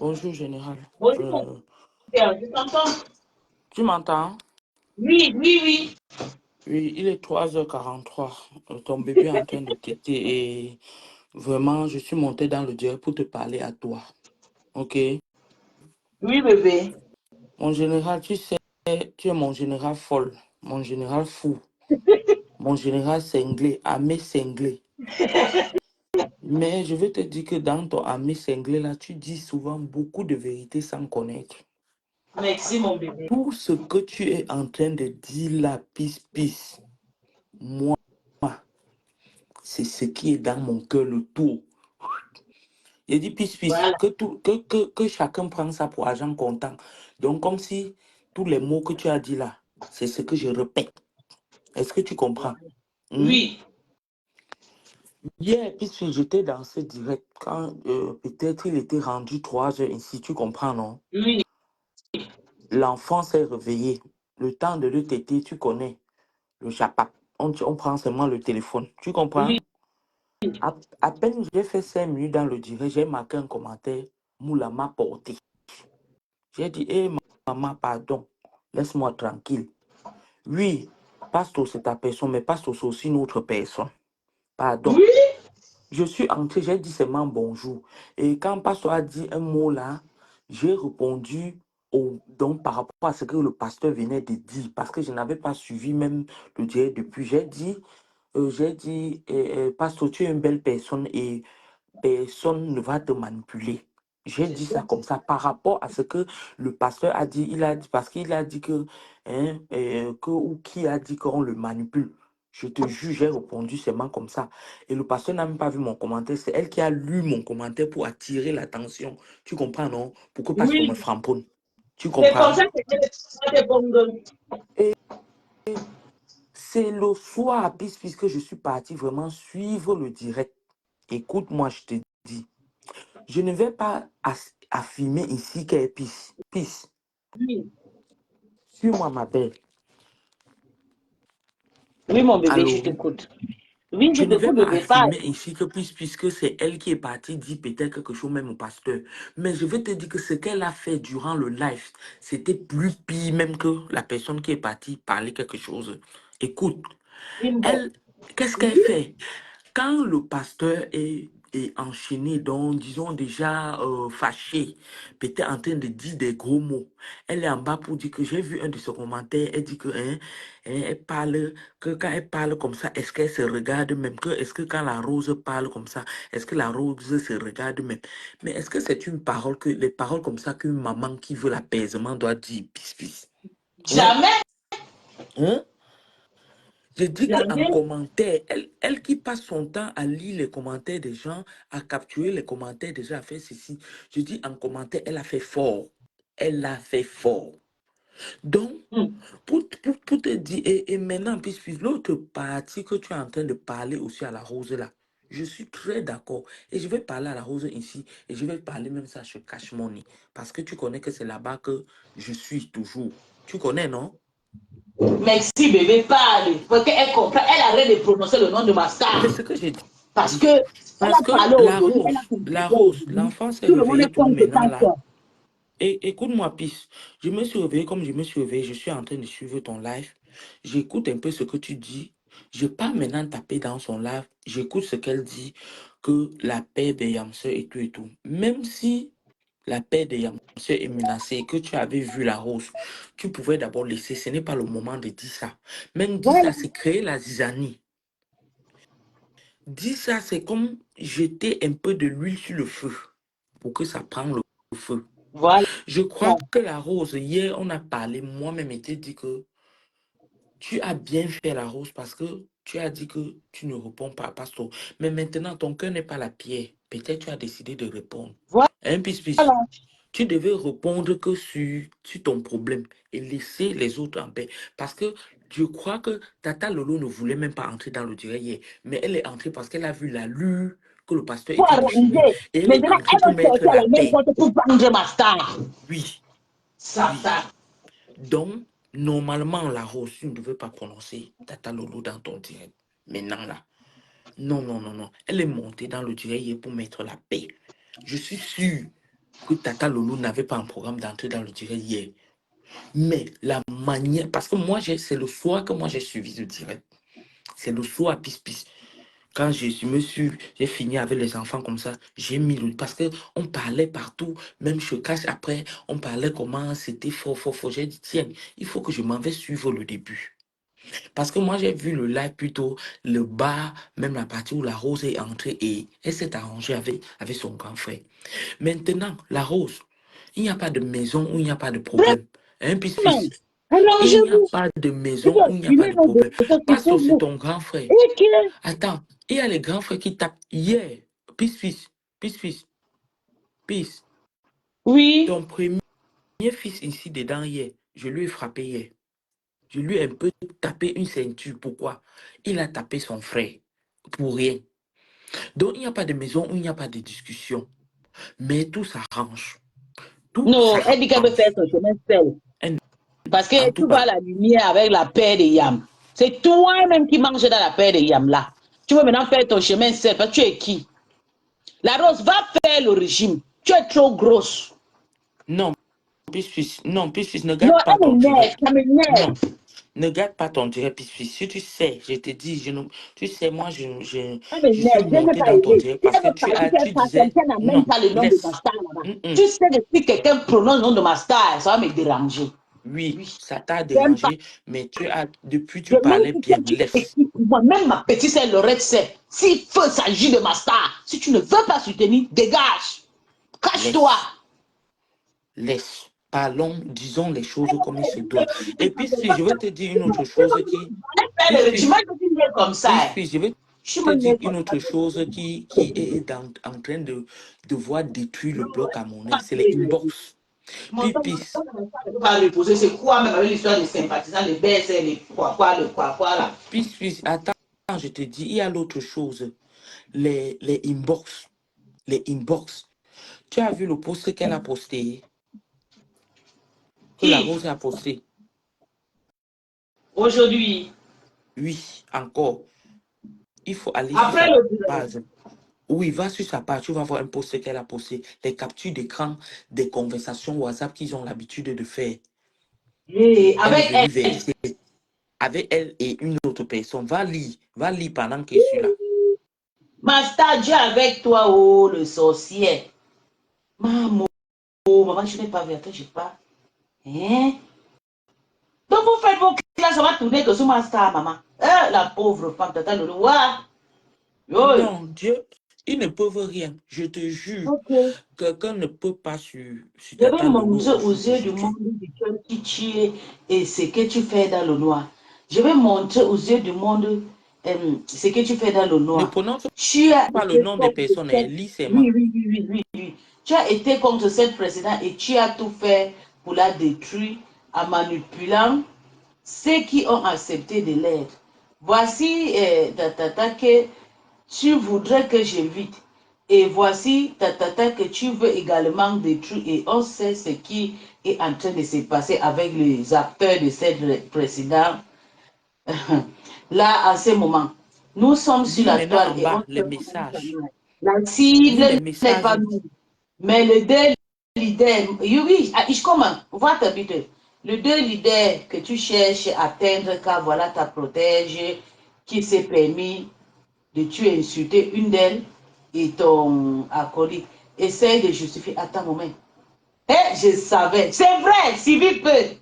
Bonjour, général. Bonjour. Je t'entends. Tu m'entends? Oui. Oui, il est 3h43. Ton bébé est en train de téter et vraiment, je suis monté dans le direct pour te parler à toi. Ok? Oui, bébé. Mon général, tu sais, tu es mon général folle, mon général fou, mon général cinglé, armé cinglé. Mais je veux te dire que dans ton armé cinglé, là, tu dis souvent beaucoup de vérités sans connaître. Merci, mon bébé. Tout ce que tu es en train de dire là, pisse, moi, c'est ce qui est dans mon cœur, le tout. Il dit pisse, Voilà. que chacun prend ça pour argent comptant. Donc, comme si tous les mots que tu as dit là, c'est ce que je répète. Est-ce que tu comprends? Oui. Hier, puisque j'étais dans ce direct, quand peut-être il était rendu 3h ici, tu comprends, non? Oui. L'enfant s'est réveillé. Le temps de le téter, tu connais. Le chapat. On prend seulement le téléphone. Tu comprends? Oui. À peine j'ai fait 5 minutes dans le direct, j'ai marqué un commentaire. Moula m'a porté. J'ai dit, hé maman, pardon, laisse-moi tranquille. Oui, Pasteur, c'est ta personne, mais Pasteur, c'est aussi une autre personne. Pardon. Oui. Je suis entré, j'ai dit seulement bonjour. Et quand Pasteur a dit un mot là, j'ai répondu donc par rapport à ce que le pasteur venait de dire, parce que je n'avais pas suivi même le direct depuis. J'ai dit, Pasteur, tu es une belle personne et personne ne va te manipuler. J'ai dit ça comme ça par rapport à ce que le pasteur a dit. Il a dit parce qu'il a dit que, ou qui a dit qu'on le manipule. Je te jure, j'ai répondu seulement comme ça. Et le pasteur n'a même pas vu mon commentaire. C'est elle qui a lu mon commentaire pour attirer l'attention. Tu comprends, non? Pour que pasteur me framponne. Tu C'est comme comprends? ça que c'est bon. Et c'est le soir, puisque je suis parti vraiment suivre le direct. Écoute-moi, je te dis. Je ne vais pas affirmer ici qu'elle est pisse. Pisse. Oui. Suis-moi, ma belle. Oui, mon bébé, Allô? je t'écoute. Oui, je Je ne vais t'écoute, pas bébé. affirmer ici que puisque c'est elle qui est partie dire peut-être quelque chose même au pasteur. Mais je vais te dire que ce qu'elle a fait durant le live, c'était plus pire même que la personne qui est partie parler quelque chose. Écoute, elle, qu'est-ce qu'elle fait? Quand le pasteur est enchaîné, donc disons déjà fâché, peut-être en train de dire des gros mots, elle est en bas pour dire que j'ai vu un de ses commentaires, elle dit que elle parle, que quand elle parle comme ça, est-ce qu'elle se regarde même? Est-ce que quand la rose parle comme ça, est-ce que la rose se regarde même? Mais est-ce que c'est une parole, les paroles comme ça qu'une maman qui veut l'apaisement doit dire, pis? Jamais. Hein? Je dis qu'en Jamais. commentaire, elle qui passe son temps à lire les commentaires des gens, à capturer les commentaires des gens, à faire ceci. Je dis en commentaire, elle a fait fort. Elle a fait fort. Donc, pour te dire, et maintenant, puis l'autre partie que tu es en train de parler aussi à la rose là, je suis très d'accord. Et je vais parler à la rose ici, et je vais parler même ça chez Cash Money. Parce que tu connais que c'est là-bas que je suis toujours. Tu connais, non? Merci, bébé, parle. Faut qu'elle comprenne. Elle arrête de prononcer le nom de ma star. C'est ce que j'ai dit. Parce que elle Parce a parlé que aujourd'hui. Elle a la communiqué rose, aujourd'hui. l'enfant s'est Tout le monde réveillé est tout contre maintenant ta là. soeur. Et écoute-moi, Pisse. Je me suis réveillé comme je me suis réveillé. Je suis en train de suivre ton live. J'écoute un peu ce que tu dis. Je n'ai pas maintenant tapé dans son live. J'écoute ce qu'elle dit, que la paix des Yamseux et tout et tout. Même si la paix des Yamseux est menacée et que tu avais vu la rose, tu pouvais d'abord laisser. Ce n'est pas le moment de dire ça. Même dire Voilà. ça, c'est créer la zizanie. Dire ça, c'est comme jeter un peu de l'huile sur le feu pour que ça prenne le feu. Voilà. Je crois que la rose, hier, on a parlé, moi-même, et t'ai dit que tu as bien fait la rose parce que tu as dit que tu ne réponds pas à Pasteur. Mais maintenant, ton cœur n'est pas la pierre. Peut-être tu as décidé de répondre. Voilà. Un pis-pis. Tu devais répondre que sur ton problème et laisser les autres en paix. Parce que je crois que Tata Lolo ne voulait même pas entrer dans le direct hier. Mais elle est entrée parce qu'elle a vu l'allure que le pasteur Pour était du chemin. arranger. Et elle est Maintenant, entrée elle pour va mettre sortir la la même paix. porte pour vendre ma star. Oui, Ça, oui. ça. Donc, normalement, la rose, tu ne devais pas prononcer Tata Lolo dans ton direct. Maintenant, là. Non, non, non, non. Elle est montée dans le direct hier pour mettre la paix. Je suis sûr que Tata Lolo n'avait pas un programme d'entrer dans le direct hier. Mais la manière, parce que moi, c'est le soir que moi j'ai suivi le direct. C'est le soir, pis. Quand j'ai fini avec les enfants comme ça, j'ai mis le. Parce qu'on parlait partout, même chez Cash après, on parlait comment c'était fort. J'ai dit, tiens, il faut que je m'en vais suivre le début. Parce que moi, j'ai vu le live plutôt, le bas, même la partie où la rose est entrée et elle s'est arrangée avec son grand frère. Maintenant, la rose, il n'y a pas de maison où il n'y a pas de problème. Hein, pis. Il n'y a Arrangez-vous. pas de Il maison faut où il n'y a pas assumer de nos problème. décisions qui Parce que pour c'est vous. ton grand frère. Et que, Attends, il y a les grands frères qui tapent. Hier, peace. oui. Ton premier fils ici dedans hier, je lui ai frappé hier. Je lui ai un peu tapé une ceinture. Pourquoi? Il a tapé son frère. Pour rien. Donc, il n'y a pas de maison où il n'y a pas de discussion. Mais tout s'arrange. Tout Non, elle dit qu'elle veut faire s'arrange. son chemin seul. Parce En que tout tu vois cas, la lumière avec la paix de Yam. C'est toi-même qui manges dans la paix de Yam là. Tu veux maintenant faire ton chemin seul. Parce que tu es qui? La Rose va faire le régime. Tu es trop grosse. non, peace, ne Non, garde pas elle ton m'énerve. direct. Ça m'énerve. Non. Ne garde pas ton direct, puis si tu sais, je te dis, tu sais, moi, Elle je suis m'énerve. Je n'ai monté pas dans ton aidé. direct Si parce elle que veut partir, tu qu'elle fasse, elle disais, n'a même non, pas le nom de ma laisse. star là-bas. Tu sais que si quelqu'un prononce le nom de ma star, ça va me déranger. Oui, Oui. ça t'a J'aime pas. dérangé, mais depuis, tu Je même parlais si bien, tu es laisse, équipe pour moi, même ma petite sœur Lorette sait. S'il faut s'agir de ma star, si tu ne veux pas soutenir, dégage. Cache-toi. laisse. Parlons, disons les choses comme il se doit. Et puis, si je vais te dire une autre chose Tu m'as dit comme ça. je vais Je te m'en dire ai une comme autre chose qui est en train de devoir détruire le bloc à mon aise, c'est les ça. inbox. Mon Puis, temps, ne peut pas reposer. C'est quoi même avec l'histoire des sympathisants, les baisses, les quoi là. attends, je te dis, il y a l'autre chose. Les inbox. Les inbox. Tu as vu le post qu'elle a posté, que la Qui Rose a posté? aujourd'hui, Oui, encore. Il faut aller sur après sa le direct, page. Oui, va sur sa page, tu vas voir un post qu'elle a posté. Les captures d'écran des conversations WhatsApp qu'ils ont l'habitude de faire. et Elle est avec venue elle, verser avec elle et une autre personne. Va lire pendant que je suis là. ma star, Dieu avec toi, oh le sorcier. Maman, oh, maman, je n'ai pas vu, attends, je pas. Hein? Donc vous faites vos classes, ça va tourner que sur ma star, maman. La pauvre femme, t'attends le roi. Oui. Non, Dieu, ils ne peuvent rien. Je te jure, Ok. quelqu'un ne peut pas sur Je vais Tata Lolo montrer au aux jour yeux du monde d'aujourd'hui. de qui tu es et ce que tu fais dans le noir. Je vais montrer aux yeux du monde ce que tu fais dans le Ne noir. prononce Tu as pas le été nom des contre personnes, cette... lis seulement. Oui. Tu as été contre cette présidente et tu as tout fait pour la détruire en manipulant ceux qui ont accepté de l'aide. Voici que tu voudrais que j'évite. Et voici que tu veux également détruire. Et on sait ce qui est en train de se passer avec les acteurs de cette précédente, là, à ce moment, nous sommes sur Lis la maintenant toile en et on bas se les rend compte que messages. la Lis les cible n'est messages. pas nous. Mais les deux leaders, oui, comment? Votre but. Les deux leaders que tu cherches à atteindre, car voilà ta protège qui s'est permis de tuer, insulter une d'elles et ton acolyte. Essaye de justifier. Attends un moment. Eh, je savais. C'est vrai, Sylvie peut.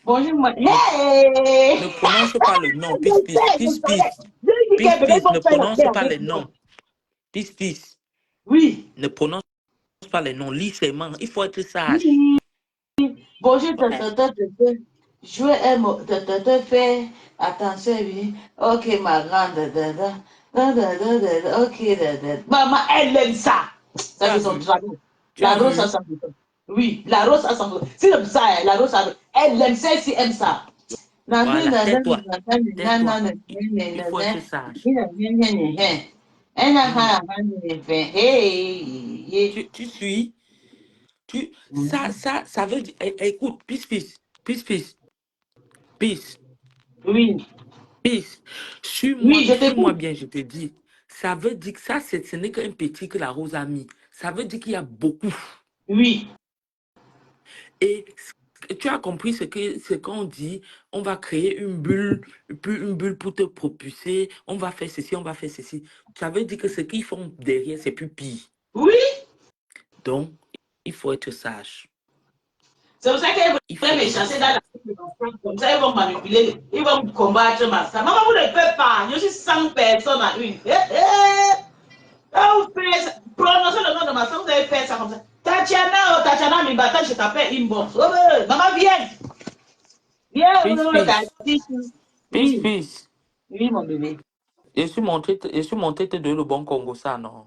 Bonjour, moi. Ne Hey! prononce pas le nom. Je Peace, peace, sais, je peace, savais. peace. Je dis Peace, qu'elle peut peace. Ne faire la prononce paix pas avec les moi. noms. Peace, peace. Oui. Ne prononce pas les noms. Lis seulement. Il faut être sage. Oui. Bonjour, Ouais. je vais faire attention, oui. Ok, ma grande, ok, maman, elle aime ça. Tu Ça, as c'est son vu? travail. Tu La as rose à vu? 100%. Oui, la rose à 100%. C'est comme ça, la rose à 100%. Elle aime ça, si elle aime ça. Voilà. Tais-toi. Tais-toi. Il faut être sage. Mhm. Hey. Tu suis? Ça veut dire. Écoute, peace, peace. Peace, peace. Peace. Oui, Peace. oui, je Suis-moi t'écoute. bien, je te dis. Ça veut dire que ça, ce n'est qu'un petit que la rose a mis. Ça veut dire qu'il y a beaucoup. Oui, Et tu as compris ce qu'on dit. On va créer une bulle pour te propulser. On va faire ceci, on va faire ceci. Ça veut dire que ce qu'ils font derrière, c'est plus pire. oui. Donc, il faut être sage. C'est pour ça qu'ils Il vont faut me être chasser dans la sage. comme ça, ils vont manipuler, ils vont combattre ma femme. Maman, vous ne faites pas. Je suis 100 personnes à une. Vous faites prononcez le nom de ma femme, vous allez faire ça comme ça. Tatiana, oh, Tatiana, mi bata, je t'appelle inbox. Oh, maman, viens. Viens, Peace, peace. Peace, oui, peace. oui, mon bébé. Je suis monté te donner le bon Congo, ça, non?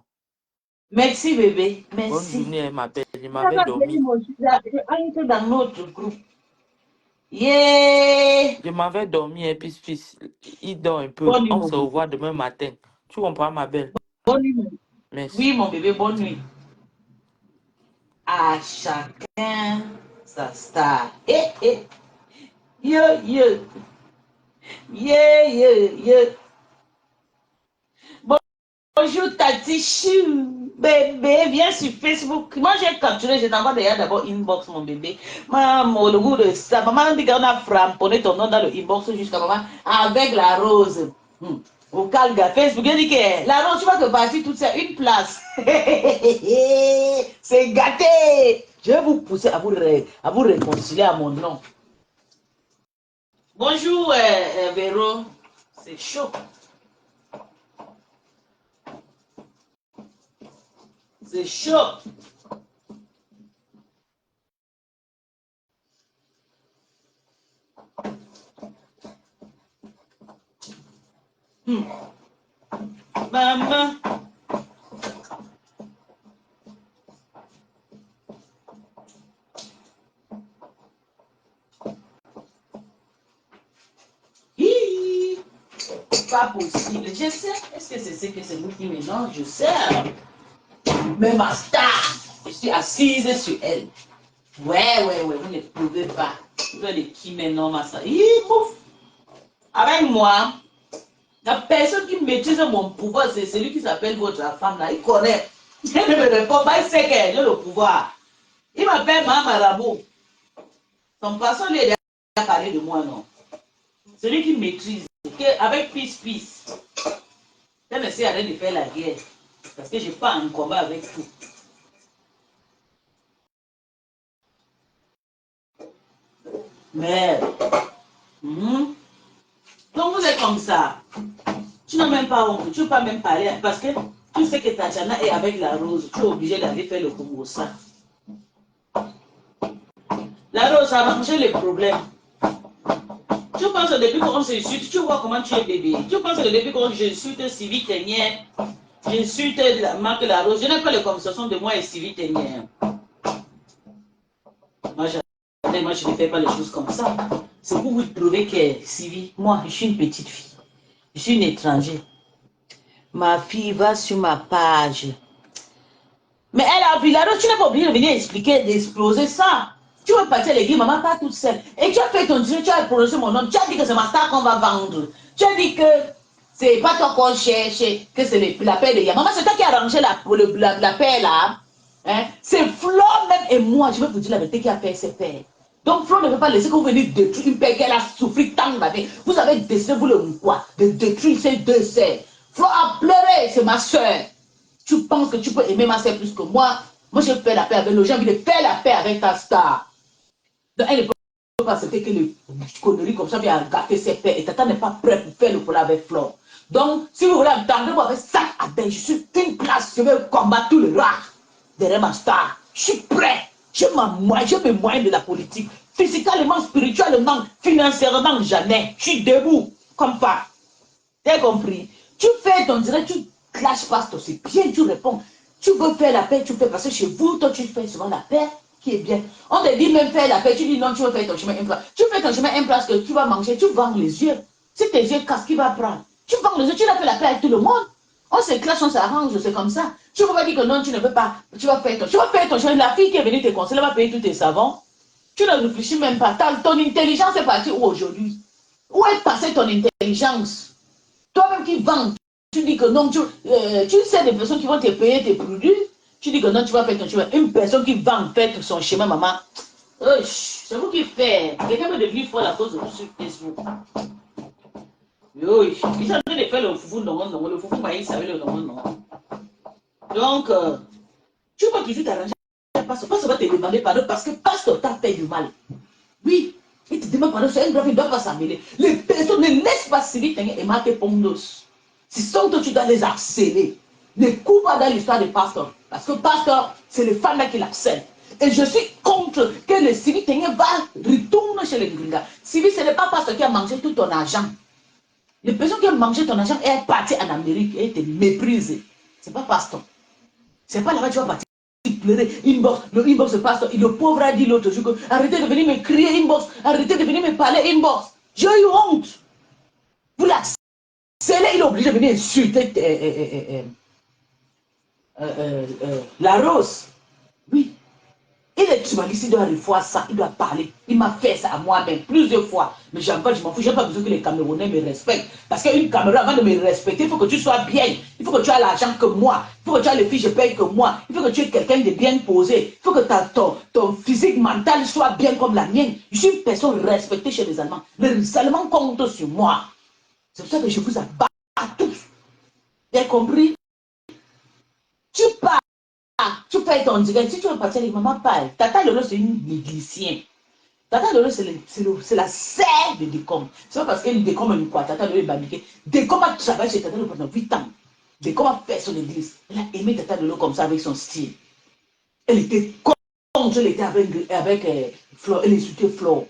Merci, bébé. Bonne Merci. journée, elle m'appelle. Je Tu m'avais vas venir, dormi. mon fils, entre dans notre groupe. Yeah! Je m'avais dormi et puis fils, il dort un peu. Bonne nuit, On mon se bébé. revoit demain matin. Tu comprends, ma belle? Bonne nuit, mon... Merci. Oui, mon bébé, bonne nuit. À chacun sa star. Eh, eh. Yo, yo. Yeah, yeah, yeah. Bonjour, Tati Chou. Bébé, viens sur Facebook. Moi, j'ai capturé, je t'envoie d'ailleurs d'abord inbox, mon bébé. Maman, le goût de ça. Maman dit qu'on a framponné ton nom dans le inbox jusqu'à maman avec la rose. Au Calga, Facebook, il dit que la rose, tu vas te partir toute seule, une place. C'est gâté. Je vais vous pousser à vous réconcilier à mon nom. Bonjour, Véro. C'est chaud. C'est chaud. Maman. Hi. Pas possible. Je sais. Est-ce que c'est que c'est nous qui mélange? Je sais. Mais ma star, je suis assise sur elle. Ouais, vous ne pouvez pas. Vous êtes qui maintenant, ma star? Pouf. Avec moi, la personne qui maîtrise mon pouvoir, c'est celui qui s'appelle votre femme là. Il connaît. Il ne me répond pas, il sait qu'elle a le pouvoir. Il m'appelle Maman Marabout. Son passant lui a parlé de moi, non? Celui qui maîtrise, avec peace. Je me suis arrêté de faire la guerre. Parce que je n'ai pas un combat avec tout. Mais, donc vous êtes comme ça. Tu n'as même pas honte. Tu ne peux pas même parler. Parce que tu sais que Tatiana est avec la rose. Tu es obligé d'aller faire le Congo ça. La rose a mangé les problèmes. Tu penses au début qu'on s'insulte, tu vois comment tu es bébé. Tu penses au début qu'on j'insulte Sylvie Ténière, j'insulte Marc Larose. Je n'ai pas les conversations de moi et Sylvie Ténière. Moi, je ne fais pas les choses comme ça. C'est pour vous prouver que Sylvie, moi, je suis une petite fille. Je suis une étrangère. Ma fille va sur ma page. Mais elle a vu la rose, tu n'es pas obligé de venir expliquer, d'exploser ça. Tu veux partir à l'église, maman, pas toute seule. Et tu as fait ton Dieu, tu as prononcé mon nom, tu as dit que c'est ma star qu'on va vendre. Tu as dit que c'est pas toi qu'on cherche, que c'est la paix de Yah. Maman, c'est toi qui as arrangé la paix là. Hein? C'est Flo même et moi, je vais vous dire la vérité, qui a fait cette paix. Donc Flo ne veut pas laisser que vous veniez détruire une paix qu'elle a souffert tant d'années. Vous avez décidé, vous le quoi, de détruire ces deux sœurs. Flo a pleuré, c'est ma soeur. Tu penses que tu peux aimer ma soeur plus que moi? Moi, j'ai fait la paix avec le j'ai envie de faire la paix avec ta star. Donc, elle ne peut pas accepter que les conneries comme ça viennent gâter ses pères. Et Tata n'est pas prêt pour faire le problème avec Flore. Donc, si vous voulez entendre avec ça, je suis une place, je vais combattre tous les rats derrière ma star. Je suis prêt. Je mes moyens de la politique. Physiquement, spirituellement, financièrement, jamais. Je suis debout, comme ça. Tu as compris? Tu fais ton direct, tu clashes pas, c'est bien, tu réponds. Tu veux faire la paix, tu fais, parce que chez vous, toi, tu fais souvent la paix, qui est bien. On te dit même faire la paix, tu dis non, tu veux faire ton chemin un place. Tu fais ton chemin un place que tu vas manger, tu vends les yeux. Si tes yeux cassent, qui va prendre? Tu vends les yeux, tu as fait la paix avec tout le monde. On se clash, on s'arrange, c'est comme ça. Tu ne peux pas dire que non, tu ne peux pas. Tu vas faire ton chemin. La fille qui est venue te conseiller, elle va payer tous tes savons. Tu ne réfléchis même pas. Ton intelligence est partie où aujourd'hui? Où est passée ton intelligence? Toi-même qui vends, tu dis que non, tu sais des personnes qui vont te payer tes produits, tu dis que non, tu vas faire ton chemin. Une personne qui vend, fait son chemin, maman, c'est vous qui faites. Quelqu'un peut devenir fort à cause de vous sur Facebook. Ils sont en train de faire le foufou, non, le foufou maïs avec le non. Donc, tu peux toujours t'arranger. Pasteur va te demander pardon parce que pasteur t'a fait du mal. Oui, il te demande pardon, c'est un grave, il ne doit pas s'en mêler. Les personnes ne laissent pas Sylvie et Marc Pondos. Si sont toi, tu dois les harceler. Ne cours pas dans l'histoire de pasteur. Parce que pasteur, c'est les femmes qui l'acceptent. Et je suis contre que le Sylvie va retourner chez les Gringas. Sylvie, ce n'est pas pasteur qui a mangé tout ton argent. Les personnes qui ont mangé ton argent est partie en Amérique et te méprisent. Ce n'est pas pasteur. Ce n'est pas là-bas que tu vas partir. Pleurer, inbox, le inbox de pasteur, le pauvre a dit l'autre jour, arrêtez de venir me crier inbox, arrêtez de venir me parler inbox. J'ai eu honte. Vous l'acceptez, il est obligé de venir insulter la rose. Oui. Il est tribaliste, il doit revoir ça, il doit parler. Il m'a fait ça à moi-même plusieurs fois. Mais je m'en fous, je n'ai pas besoin que les Camerounais me respectent. Parce qu'une Cameroun, avant de me respecter, il faut que tu sois bien. Il faut que tu aies l'argent que moi. Il faut que tu aies les filles, je paye que moi. Il faut que tu aies quelqu'un de bien posé. Il faut que ton physique mental soit bien comme la mienne. Je suis une personne respectée chez les Allemands. Les Allemands comptent sur moi. C'est pour ça que je vous abat à tous. Vous avez compris? Tu pars. Tu fais ton direct, si tu veux partir avec maman, parle. Tata Lolo, c'est une négligicienne. Tata Lolo, c'est la sœur de Décom. C'est pas parce qu'elle Décom est quoi, Tata Lolo est banniquée. Décom a travaillé chez Tata Lolo pendant 8 ans. Décom a fait son église. Elle a aimé Tata Lolo comme ça avec son style. Elle était contre, elle était avec Flore, elle insultait Flore.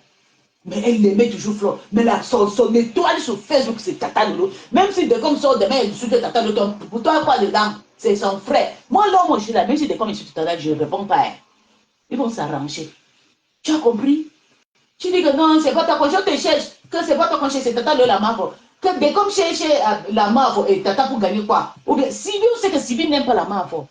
Mais elle l'aimait toujours Flore. Mais son étoile sur Facebook, c'est Tata Lolo. Même si Décom sort demain, elle insulte Tata Lolo. Pour toi, quoi dedans? C'est son frère. Moi, l'homme, je suis là. Même si Décom insulte Tata Lolo, je ne réponds pas. Ils vont s'arranger. Tu as compris? Tu dis que non, c'est pas ta conscience, je te cherche. Que c'est pas ta conscience, c'est Tata Lolo la mafo. Que Décom cherche la mafo et Tata pour gagner quoi? Ou bien, Sylvie, on sait que Sylvie n'aime pas la mafo.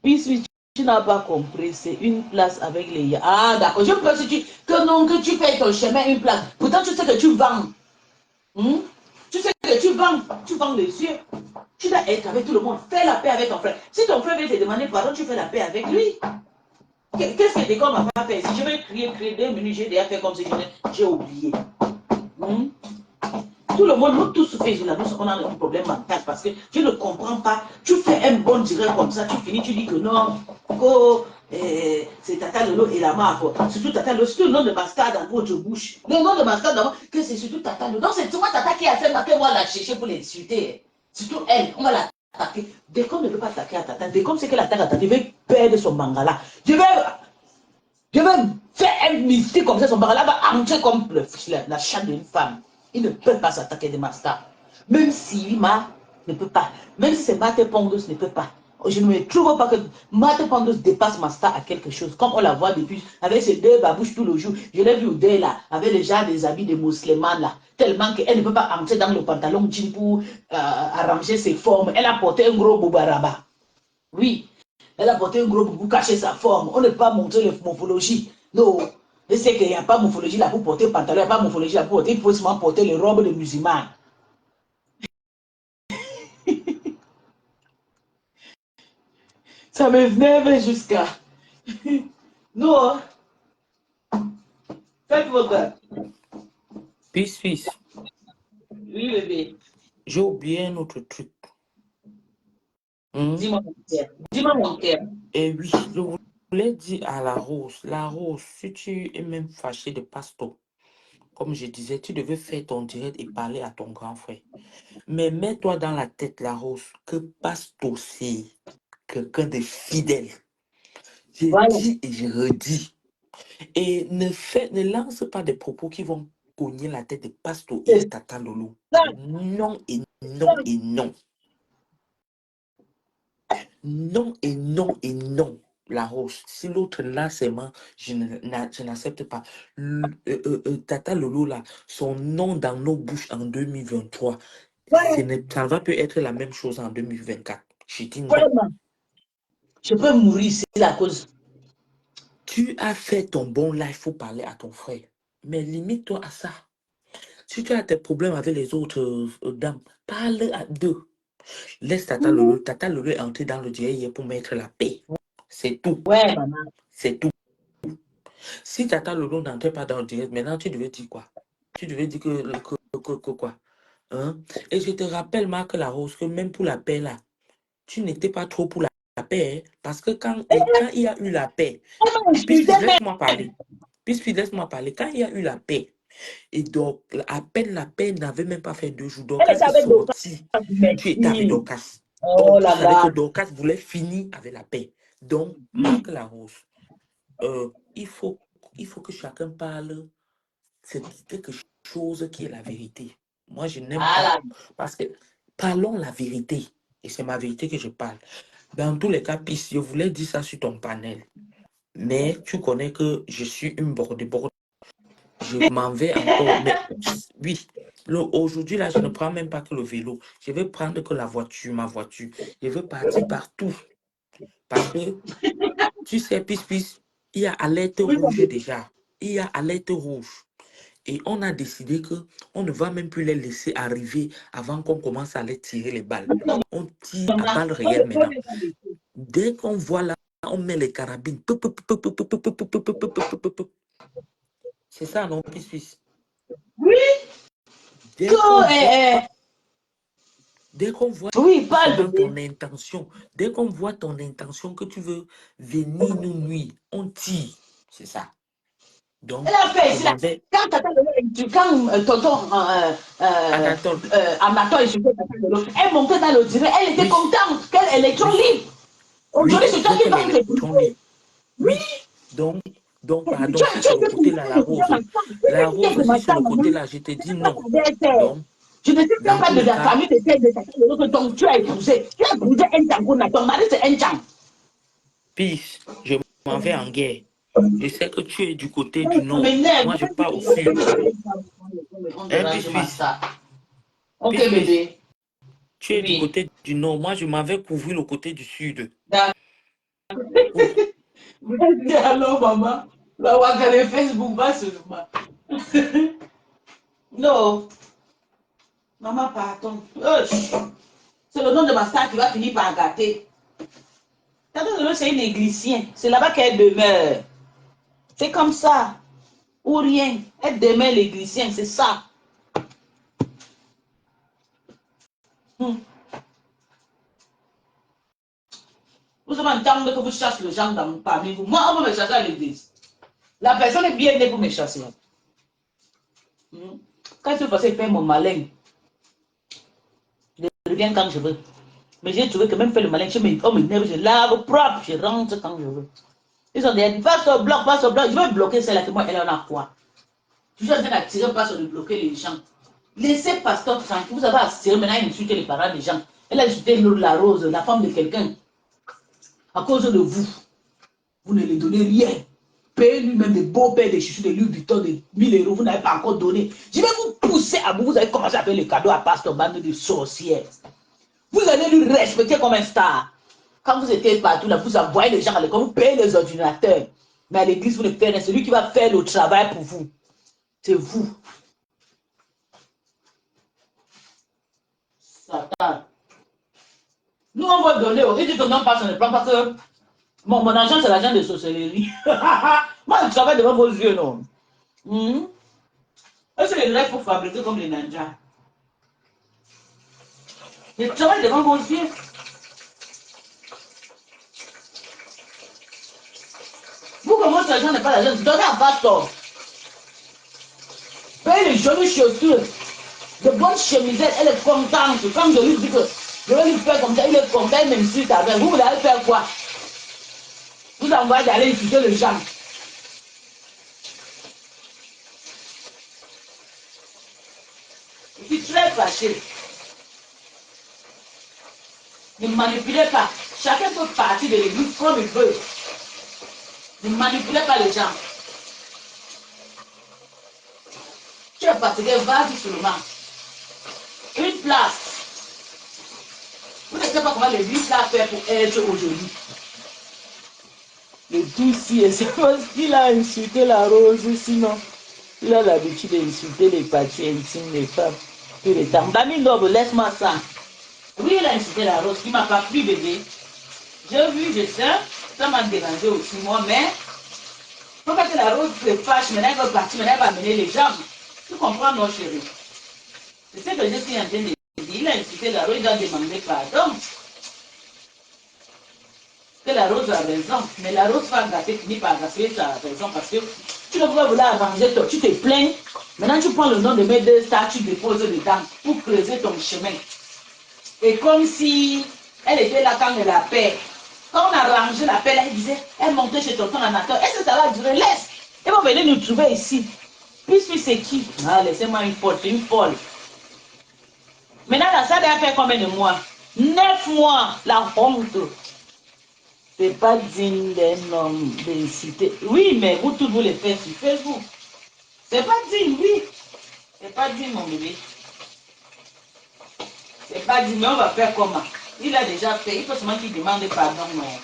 Puis, tu n'as pas compris, c'est une place avec les... Ah, d'accord. Je pense que tu fais ton chemin une place. Pourtant, tu sais que tu vends. Tu sais que tu vends les yeux. Tu dois être avec tout le monde. Fais la paix avec ton frère. Si ton frère vient te demander pardon, tu fais la paix avec lui. Qu'est-ce que Décom m'a pas fait? Si je vais crier 2 minutes, j'ai déjà fait comme si j'ai oublié. Tout le monde, nous tous faisons la on a un problème mental parce que je ne comprends pas. Tu fais un bon direct comme ça, tu finis, tu dis que non, c'est Tata Lolo et la marque. Surtout Tata Lolo, c'est le nom de Bastard dans votre bouche. Le nom de Bastard d'abord, que c'est surtout Tata Lolo. Donc c'est toi Tata qui a fait marquer, moi la chercher pour l'insulter. Surtout elle, on va l'attaquer. Décom ne veut pas attaquer à Tata. Décom c'est qu'elle attaque à Tata. Il veut perdre son mangala. Je vais faire un mystique comme ça, son mangala va entrer comme la chatte d'une femme. Il ne peut pas s'attaquer de Master. Même si ne peut pas. Même si c'est Marthe Pondos ne peut pas. Je ne me trouve pas que Marthe Pondos dépasse Master à quelque chose. Comme on la voit depuis, avec ses 2 babouches tout le jour. Je l'ai vu au dé là, avec les gens des habits de musulmans là. Tellement qu'elle ne peut pas entrer dans le pantalon jean pour arranger ses formes. Elle a porté un gros boubaraba. Oui. Elle a porté un gros boubou, cacher sa forme. On ne peut pas montrer la morphologie. Non. Je sais qu'il n'y a pas de morphologie là pour porter le pantalon, il n'y a pas de morphologie là pour porter. Il faut seulement porter les robes de musulmans. Ça me venait jusqu'à... Non. Faites votre... Fils. Oui, bébé. J'ai oublié un autre truc. Dis-moi mon cœur. Dis-moi mon cœur. Et oui, je voulais dire à la Rose, si tu es même fâché de Pasto, comme je disais, tu devais faire ton direct et parler à ton grand frère. Mais mets-toi dans la tête, la Rose, que Pasto, c'est quelqu'un de fidèle. Je dis et je redis. Et ne lance pas des propos qui vont cogner la tête de Pasto et Tata Lolo. Non et non et non. Non et non et non. La Rose, si l'autre là, c'est moi, je n'accepte pas. Tata Lolo là, son nom dans nos bouches en 2023, ça ne va peut être la même chose en 2024. Je dis non. Je peux mourir ici à cause. Tu as fait ton bon live, il faut parler à ton frère. Mais limite-toi à ça. Si tu as des problèmes avec les autres dames, parle à deux. Laisse Tata Lolo. Tata Lolo est entré dans le direct pour mettre la paix. C'est tout. Ouais, maman. C'est tout. Si Tata Lolo n'entrait pas dans le direct, maintenant tu devais dire quoi? Tu devais dire que quoi? Hein? Et je te rappelle, Marc Larose, que même pour la paix là, tu n'étais pas trop pour la paix. Hein? Parce que quand il y a eu la paix, puis laisse-moi parler. Laisse-moi parler. Quand il y a eu la paix, et donc, à peine la paix n'avait même pas fait 2 jours. Dorcas est sorti. Tu étais avec Dorcas. Oh Donc, là tu savais là. que Dorcas voulait finir avec la paix. Donc, Marc Larose, il faut que chacun parle. C'est quelque chose qui est la vérité. Moi, je n'aime pas. Parce que parlons la vérité. Et c'est ma vérité que je parle. Dans tous les cas, Pis, je voulais dire ça sur ton panel. Mais tu connais que je suis une borde. Je m'en vais encore. Mais oui, aujourd'hui, là, je ne prends même pas que le vélo. Je vais prendre que ma voiture. Je veux partir partout. Parce que, tu sais, Pis, il y a alerte rouge déjà. Il y a alerte rouge. Et on a décidé qu'on ne va même plus les laisser arriver avant qu'on commence à les tirer les balles. On tire à balles réelles maintenant. Dès qu'on voit là, on met les carabines. C'est ça, non, Pis? Oui. Dès qu'on voit ton intention, dès qu'on voit ton intention que tu veux venir nous nuire, on tire. C'est ça. Donc, quand tonton Amato est sur elle montait dans le direct, elle était contente qu'elle est électron libre. Aujourd'hui, c'est toi qui vas me oui. Donc, pardon, si sur le côté là, la Rose, si sur le côté là, je te dis non. Donc, je ne sais pas de la famille de l'autre, donc tu as épousé. Tu as épousé un Tangona, ton mari c'est un Tang. Pis, je m'en vais en guerre. Je sais que tu es du côté du nord. Moi, je pars au sud. Ok, bébé. Tu es du côté du nord. Moi, je m'en vais couvrir le côté du sud. Alors, maman, là, on va regarder Facebook, va seulement. Non. Maman, pardon. C'est le nom de ma star qui va finir par gâter. C'est une églisienne. C'est là-bas qu'elle demeure. C'est comme ça. Ou rien. Elle demeure l'églisienne, c'est ça. Vous avez entendu que vous chassez les gens parmi vous. Moi, on va me chasser à l'église. La personne est bien née pour me chasser. Quand je passais faire mon malin, je reviens quand je veux. Mais j'ai trouvé que même faire le malin, on m'énerve, je lave propre, je rentre quand je veux. Ils ont dit, passe au bloc, je vais bloquer celle-là que moi, elle en a quoi. Je suis en train d'attirer, passe de bloquer les gens. Laissez pasteur tranquille, vous avez attiré maintenant à insulter les parents des gens. Elle a insulté la Rose, la femme de quelqu'un. À cause de vous, vous ne lui donnez rien. Payez lui-même des beaux pères, des chouchous, des Louis Vuitton, de 1000 €, vous n'avez pas encore donné. Je vais vous pousser à bout, vous allez commencer à faire les cadeaux à pasteur, bande de sorcières. Vous allez lui respecter comme un star. Quand vous étiez partout, là, vous envoyez les gens à l'école, vous payez les ordinateurs. Mais à l'église, vous ne faites rien. Celui qui va faire le travail pour vous, c'est vous. Satan. Nous, on va donner. Il dit que non, pas, ça ne prend pas que mon argent, c'est l'argent de sorcellerie. Moi, je travaille devant vos yeux, non. Est-ce que les rêves pour fabriquer comme les ninjas? Je travaille devant vos yeux. Vous, comment l'argent n'est pas l'argent? Donnez à pasteur. Payez les jolies chaussures, de bonnes chemisettes, elle est contente. Quand je lui dis que je vais lui faire comme ça, il est content, il m'insulte avec. Vous allez faire quoi? Vous envoyez d'aller insulter les gens. Je suis très fâché. Ne manipulez pas. Chacun peut partir de l'église comme il veut. Ne manipulez pas les gens. Tu es fatigué, vas-y seulement. Une place. Vous ne savez pas comment l'église l'a fait pour être aujourd'hui. Le tout si, c'est parce qu'il a insulté la rose, sinon il a l'habitude d'insulter les parties intimes des femmes. Tout le temps. Dami Noble, laisse-moi ça. Oui, il a insulté la rose, qui m'a pas pris bébé. J'ai vu, je sais, ça m'a dérangé aussi moi, mais faut pas que la rose se fâche, maintenant elle va partir, maintenant elle va amener les gens. Tu comprends, non, chérie? C'est ce que je suis en train de dire. Il a insulté la rose, il a demandé pardon. Que la rose a raison, mais la rose va gâter, finit par gâter sa raison parce que tu ne peux pas vouloir arranger, tu te plains. Maintenant, tu prends le nom de mes deux stars, tu déposes dedans pour creuser ton chemin. Et comme si elle était là quand elle a paix. Quand on a rangé la paix, elle disait, elle montait chez tonton Anator. Est-ce que ça va durer? Laisse. Ils vont venir nous trouver ici. Puis c'est qui? Ah, laissez-moi une folle, c'est une folle. Maintenant, la salle a fait combien de mois? 9 mois, la honte. C'est pas digne d'un homme d'inciter. Oui, mais vous tous vous les faites sur Facebook. C'est pas digne, oui. C'est pas digne, mon bébé. C'est pas digne, mais on va faire comment? Il a déjà fait. Il faut seulement qu'il demande pardon, non.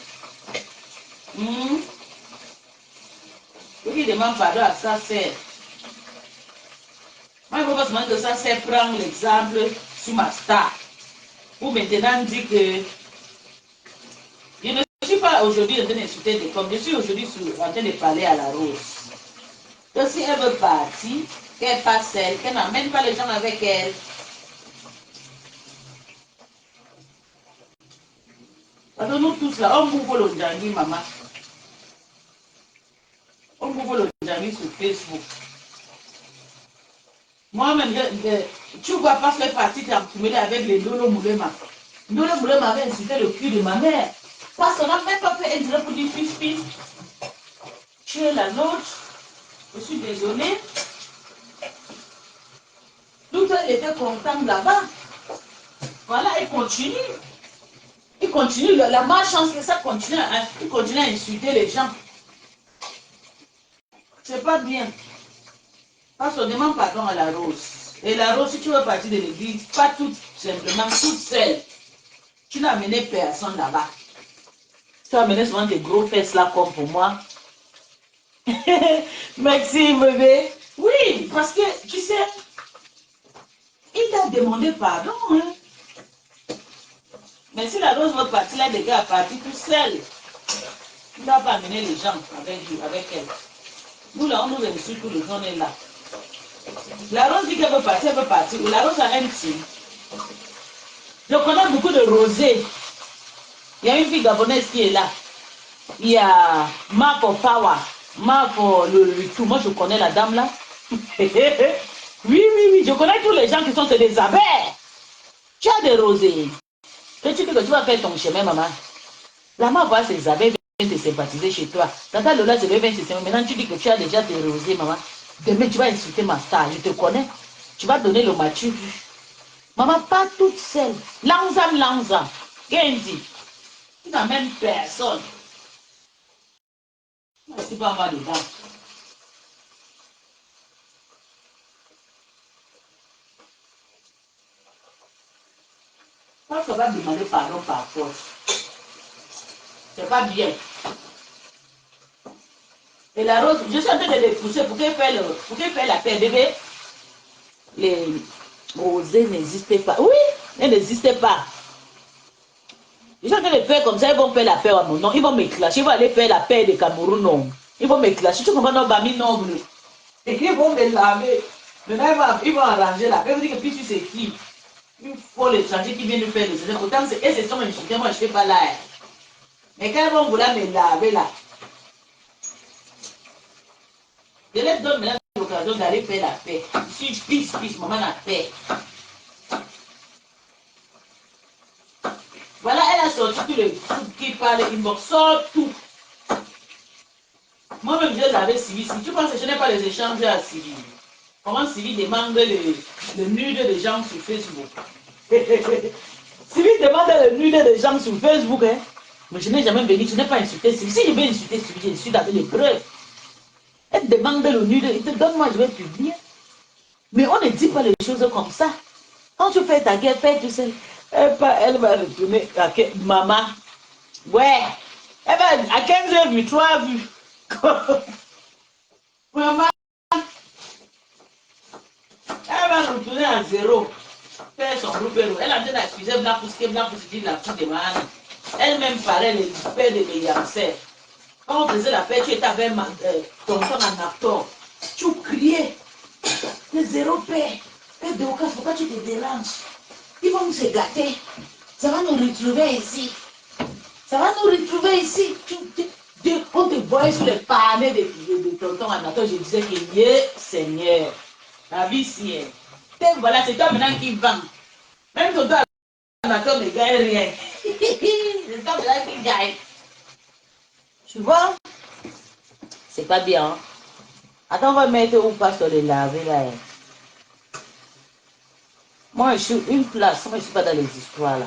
Il faut qu'il demande pardon à sa sœur. Moi, il faut seulement que sa sœur prenne l'exemple sur ma star. Pour maintenant dire que je ne suis pas aujourd'hui en train d'insulter des femmes. Je suis aujourd'hui en train de parler à la rose. Que si elle veut partir, qu'elle passe elle, qu'elle n'emmène pas les gens avec elle. Parce que nous tous là, on bouge le Djani, maman. On bouge le Djani sur Facebook. Moi-même, tu vois pas faire partie de la avec les Dolo Moulema. Dolo Moulema avait insulté le cul de ma mère. Parce qu'on n'a même pas fait un direct pour dire fils. Tu es la nôtre. Je suis désolée. Tout le monde était content là-bas. Voilà, il continue. Il continue. La malchance que ça continue. Il continue à insulter les gens. C'est pas bien. Parce qu'on demande pardon à la rose. Et la rose, si tu veux partir de l'église, pas toute simplement, toute seule. Tu n'as amené personne là-bas. Tu as amené souvent des gros fesses là comme pour moi. Merci, bébé. Oui, parce que, tu sais, il t'a demandé pardon. Hein? Mais si la rose veut partir, là, des gars partir tout seul. Il ne va pas amener les gens avec elle. Nous, là, on nous insulte tout le temps, on est là. La rose dit qu'elle veut partir, elle veut partir. La rose a un team. Je connais beaucoup de rosés. Il y a une fille gabonaise qui est là. Il y a Mark of Power. Marc le tout. Moi, je connais la dame là. Oui. Je connais tous les gens qui sont des abeilles. Tu as des rosés. Et tu dis que tu vas faire ton chemin, maman. La maman voit ses abeilles viennent te sympathiser chez toi. Tata Lola, je vais venir te sympathiser. Maintenant, tu dis que tu as déjà des rosés, maman. Demain, tu vas insulter ma star. Je te connais. Tu vas donner le mature. Maman, pas toute seule. Lanzam. Genzi. Tu n'amènes personne. Je ne suis pas mal dedans. Moi, ça va demander pardon par force. C'est pas bien. Et la rose, je suis en train de les pousser pour qu'elle fasse la paix, bébé. Les rosées n'existaient pas. Oui, elles n'existaient pas. Ils sont en train de faire comme ça, ils vont faire la paix à mon nom. Ils vont me clasher, ils vont aller faire la paix de Cameroun, non. Ils vont me clasher. Tu comprends, non, Bami noble. Et ils vont me laver. Maintenant, ils vont arranger la paix. Ils vont dire que puis tu sais qui. Il faut l'étranger qui vient nous faire le séjour. Pourtant, elles se sont insultées, moi je ne fais pas là. Mais quand ils vont vouloir me laver là, je leur donne maintenant l'occasion d'aller faire la paix. Je suis pisse, maman la paix. Voilà, elle a sorti tout le truc qui parle, il me sort tout. Moi-même, je l'avais suivi. Si tu penses que je n'ai pas les échanges à Sylvie, comment Sylvie demande le nude des gens sur Facebook? Sylvie demande le nude des gens sur Facebook, hein? Mais je n'ai jamais venu, je n'ai pas insulté Sylvie. Si je vais insulter Sylvie, je suis avec les preuves. Elle demande le nude, il te donne, moi je vais publier. Mais on ne dit pas les choses comme ça. Quand tu fais ta guerre, fais tout seul. Elle va retourner à maman. Ouais. Elle va à 15h vu, 3 vues. Maman. Elle va retourner à 0. Faire son groupe. Elle a dit d'accuser Blanc Pouski, dit la fille de Mahana. Elle-même parlait les pères de Beyoncé. Quand on faisait la paix, tu étais avec ton son en acteur. Tu criais. Le 0 paix. Père de Oka, pourquoi tu te déranges? Ils vont se gâter. Ça va nous retrouver ici. Ça va nous retrouver ici. On te voyait sur les panneaux de tonton Anatole. Je disais que Dieu Seigneur. La vie si voilà, c'est toi maintenant qui vend. Même tonton Anatole ne gagne rien. C'est toi maintenant qui gagne. Tu vois? C'est pas bien. Hein? Attends, on va mettre où pas sur les laver là. Moi, je suis une place. Moi, je ne suis pas dans les histoires là.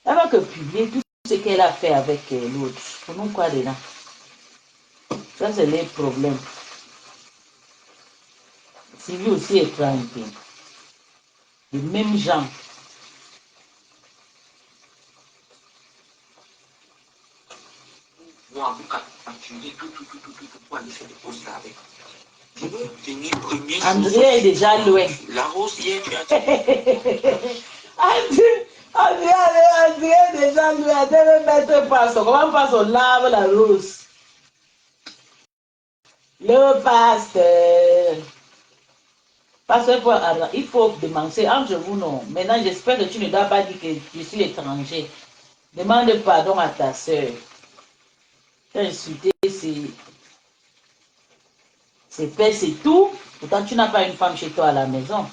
Elle va que publier tout ce qu'elle a fait avec l'autre. Pour nous, quoi dedans? Ça, c'est les problèmes. Sylvie aussi est tranquille. Les mêmes gens. Moi, pour aller faire des pauses là avec. Je veux venir premier. André est déjà loin. La rose, hier, tu as dit. André est déjà loin. Elle devait mettre pasteur. Comment passe on lave la rose? Le pasteur. Pasteur, il faut demander entre vous, non. Maintenant, j'espère que tu ne dois pas dire que je suis étranger. Demande pardon à ta soeur. Insulter, c'est fait, c'est tout. Pourtant, tu n'as pas une femme chez toi à la maison.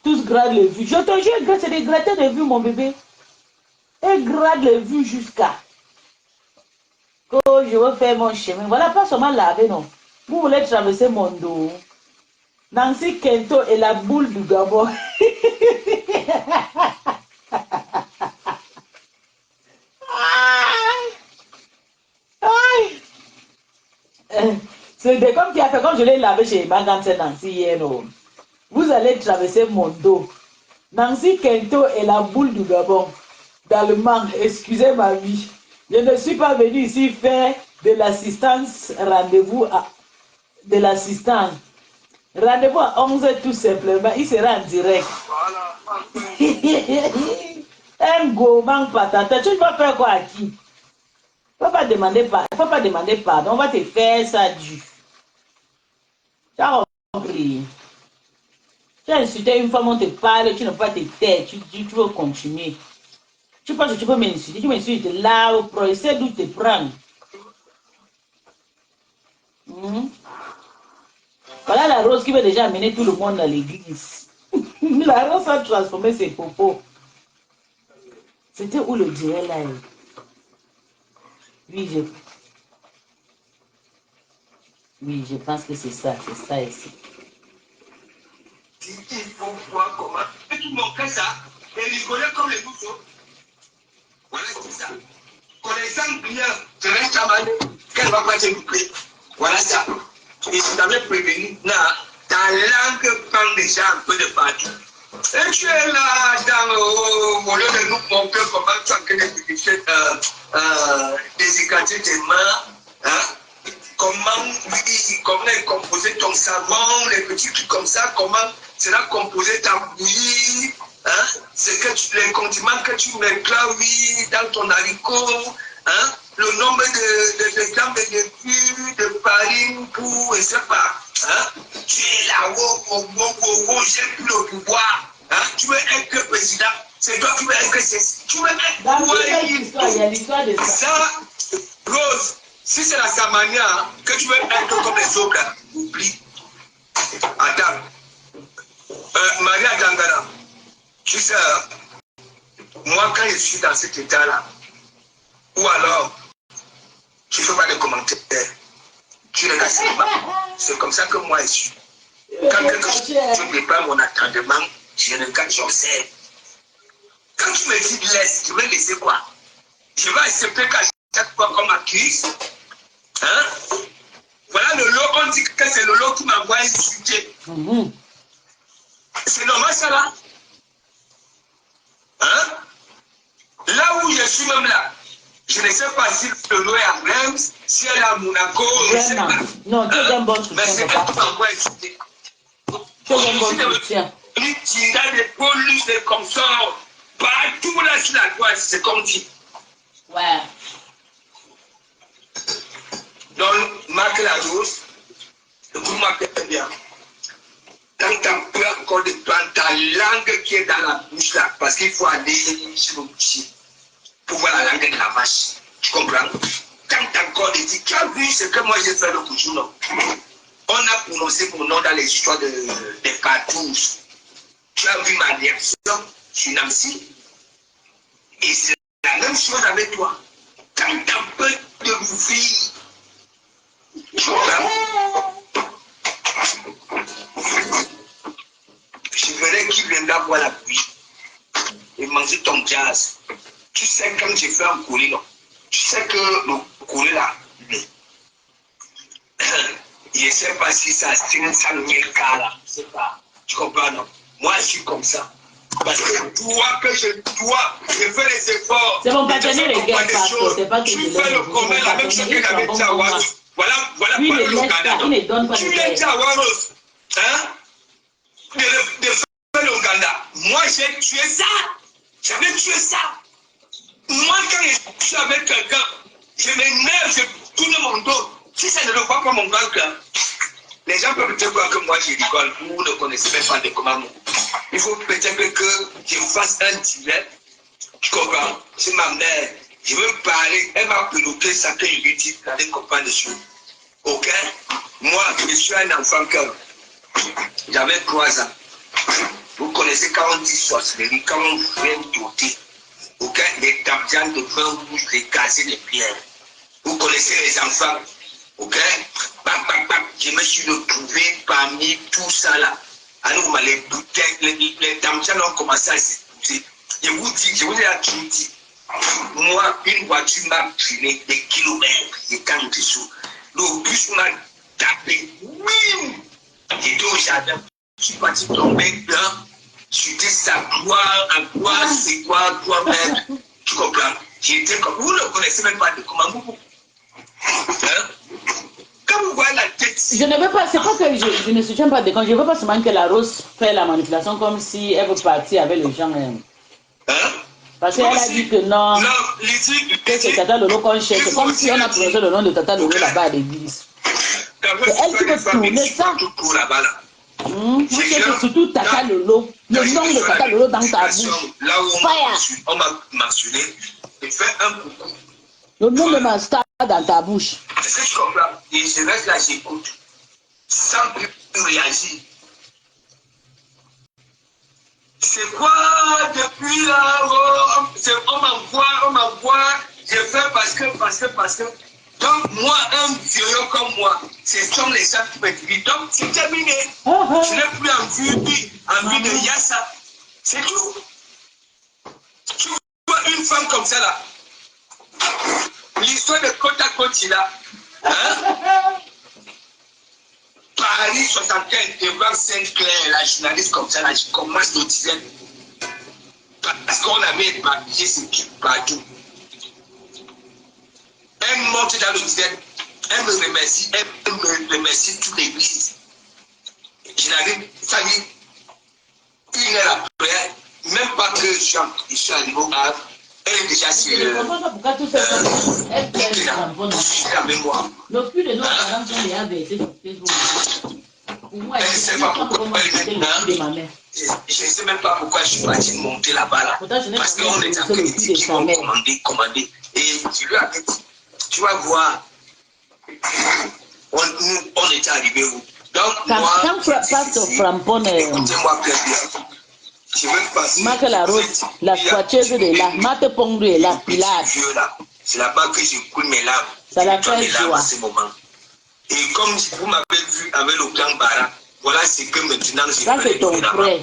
Tous gradent les vues. Je te jure, c'est des gratteurs de vues, mon bébé. Et grade les vues jusqu'à. Oh, je veux faire mon chemin. Voilà, pas seulement laver, non. Vous voulez traverser mon dos. Nancy Kento est la boule du Gabon. C'est comme tu as fait, comme je l'ai lavé chez Magante Nancy hier. Vous allez traverser mon dos. Nancy Kento est la boule du Gabon. Dans le manque, excusez ma vie. Je ne suis pas venu ici faire de l'assistance, rendez-vous de l'assistance. Rendez-vous à 11h tout simplement. Il sera en direct. Un gourmand patata. Tu vas faire quoi à qui? Il ne faut pas demander pardon. On va te faire ça du. Tu as compris. Tu as insulté une femme, on te parle, tu ne peux pas te taire. Tu veux continuer. Tu penses que tu peux m'insulter. Tu m'insultes là au pro. Essaie d'où te prendre. Voilà la rose qui veut déjà amener tout le monde à l'église. La rose a transformé ses propos. C'était où le dirait là? Oui, je pense que c'est ça ici. Il faut voir comment. Et tu montrais ça et rigoler comme les moutons. Voilà, c'est ça. Connaissant bien, je reste à maner qu'elle va pas te louper. Voilà ça. Et si tu avais prévenu, ta langue prend déjà un peu de partout. Et tu es là, au lieu de nous montrer comment tu as désicater tes mains, hein? Comment composer ton savon, les petits trucs comme ça, comment cela composer ta bouillie, hein? Les condiments que tu mets là, oui, dans ton haricot, hein? Le nombre de grammes de légumes, de farine, pour, et c'est pas, hein? Tu es là-haut, j'ai plus le pouvoir. Hein? Tu veux être président, c'est toi qui veux être ceci. Tu veux être pouvoir. Ça, Rose, si c'est la Samania que tu veux être comme les autres, oublie. Attends. Maria Dangana, tu sais, moi quand je suis dans cet état-là, ou alors, tu ne fais pas de commentaires, tu regardes seulement. C'est comme ça que moi je suis. Quand quelque chose ne fait pas mon attendement, je regarde, j'observe. Quand tu me dis laisse, je vais laisser quoi? Je vais accepter qu'à chaque fois qu'on m'accuse. Hein? Voilà le lot, on dit que c'est le lot qui m'envoie insulter. C'est normal ça là? Hein? Là où je suis même là, je ne sais pas si le lot est à Reims, si elle est à Monaco, je ne sais pas. Non, tu es un bon soutien. Mais c'est elle qui m'envoie insulter. Tu es un bon soutien. Tu as des polices, des comme ça, partout là sur la droite, c'est comme dit. Ouais. Donc, marque la dose, écoute-moi bien. Quand tu as peur encore de prendre ta langue qui est dans la bouche là, parce qu'il faut aller sur le boucher pour voir la langue de la vache. Tu comprends? Quand tu as encore dit, tu as vu ce que moi j'ai fait l'autre jour, non? On a prononcé mon nom dans les histoires des cartouches. Tu as vu ma réaction sur Nancy? Et c'est la même chose avec toi. Quand tu as peur de m'ouvrir, tu comprends? Je verrai qui viendra boire la pluie et manger ton jazz. Tu sais, quand j'ai fait un colis, non? Tu sais que le colis là, je ne sais pas si ça signe ça le cas là. Je ne sais pas. Tu comprends, non? Moi, je suis comme ça. Parce que je fais les efforts. C'est mon partenaire les gars, c'est pas que tu fais le commun, la même chose que j'avais dit à Waros. Voilà le Ghana. Tu viens dire à Waros, hein? De faire le Ghana. Moi, j'ai tué ça. J'avais tué ça. Moi, quand je suis avec quelqu'un, je m'énerve, je tourne mon dos. Si ça ne revoit pas mon banque, les gens peuvent peut-être croire que moi, je rigole. Vous ne connaissez même pas de comment. Il faut peut-être que je fasse un direct. Tu comprends? C'est ma mère. Je veux parler. Elle m'a piloté ça que je lui dis dans les copains dessus. Ok? Moi, je suis un enfant que j'avais 3 ans. Vous connaissez quand on dit sorcellerie, quand on vient doter. Ok? Les tabdians de vin rouge, les casser les pierres. Vous connaissez les enfants. Ok? Bam, bam, bam. Je me suis retrouvé parmi tout ça là. Alors, les bouteilles, les tabdians ont commencé à s'écouter. Je vous ai toujours dit. Moi, une voiture m'a traîné des kilomètres. J'étais en dessous. Le bus m'a tapé. Oui! J'étais au jardin. Je suis parti tomber dedans. J'étais sa gloire, en gloire, c'est quoi, toi-même. Tu comprends? J'étais comme. Vous ne connaissez même pas de comment vous. Hein? Quand vous voyez la tête. Je ne veux pas, c'est pas que je ne soutiens pas de quand je ne veux pas seulement que la Rose fait la manipulation comme si elle veut partir avec les gens. Hein? Parce qu'elle a dit que non. Non, que c'est Tata Lolo qu'on cherche. C'est comme si on a prononcé le nom de Tata Lolo là-bas à l'église. C'est elle qui peut tourner ça. Moi, c'est surtout Tata Lolo. Le nom de Tata Lolo dans ta bouche. Là où on m'a mentionné, il fait un coucou. Le nom de ma star dans ta bouche. Est-ce que tu comprends? Et je reste là, j'écoute. Sans plus réagir. C'est quoi depuis là? On m'envoie. Je fais parce que. Donc, moi, un vieux comme moi, ce sont les gens qui me disent. Donc, c'est terminé. Je n'ai plus envie de Yassa. C'est tout. Tu vois une femme comme ça là. L'histoire de côte à côte là. Hein? Paris 75, devant Sainte-Claire, la journaliste comme ça, là, je commence le dizaine. Parce qu'on avait éparpillé ce truc partout. Elle monte dans le dizaine, elle me remercie toute l'église. Je n'arrive pas dit une heure après, même pas que je suis arrivé au Havre, elle est déjà sur le. La mémoire. Le plus de nos parents sont les AVC sur Facebook. Je ne sais pas pourquoi je ne sais même pas pourquoi je suis parti monter là-bas là. Parce qu'on est en critique qui vont commander. Et je lui ai dit, tu vas voir, on était arrivé où. Donc moi, écoutez-moi très bien. Je veux passer. La squatteuse de là, Mate Pongru est là, Pilar. C'est là-bas que je coule mes larmes. Ça la fait joie. À ce moment. Et comme vous m'avez vu avec le grand Bara, voilà ce que maintenant je ça c'est ton frère.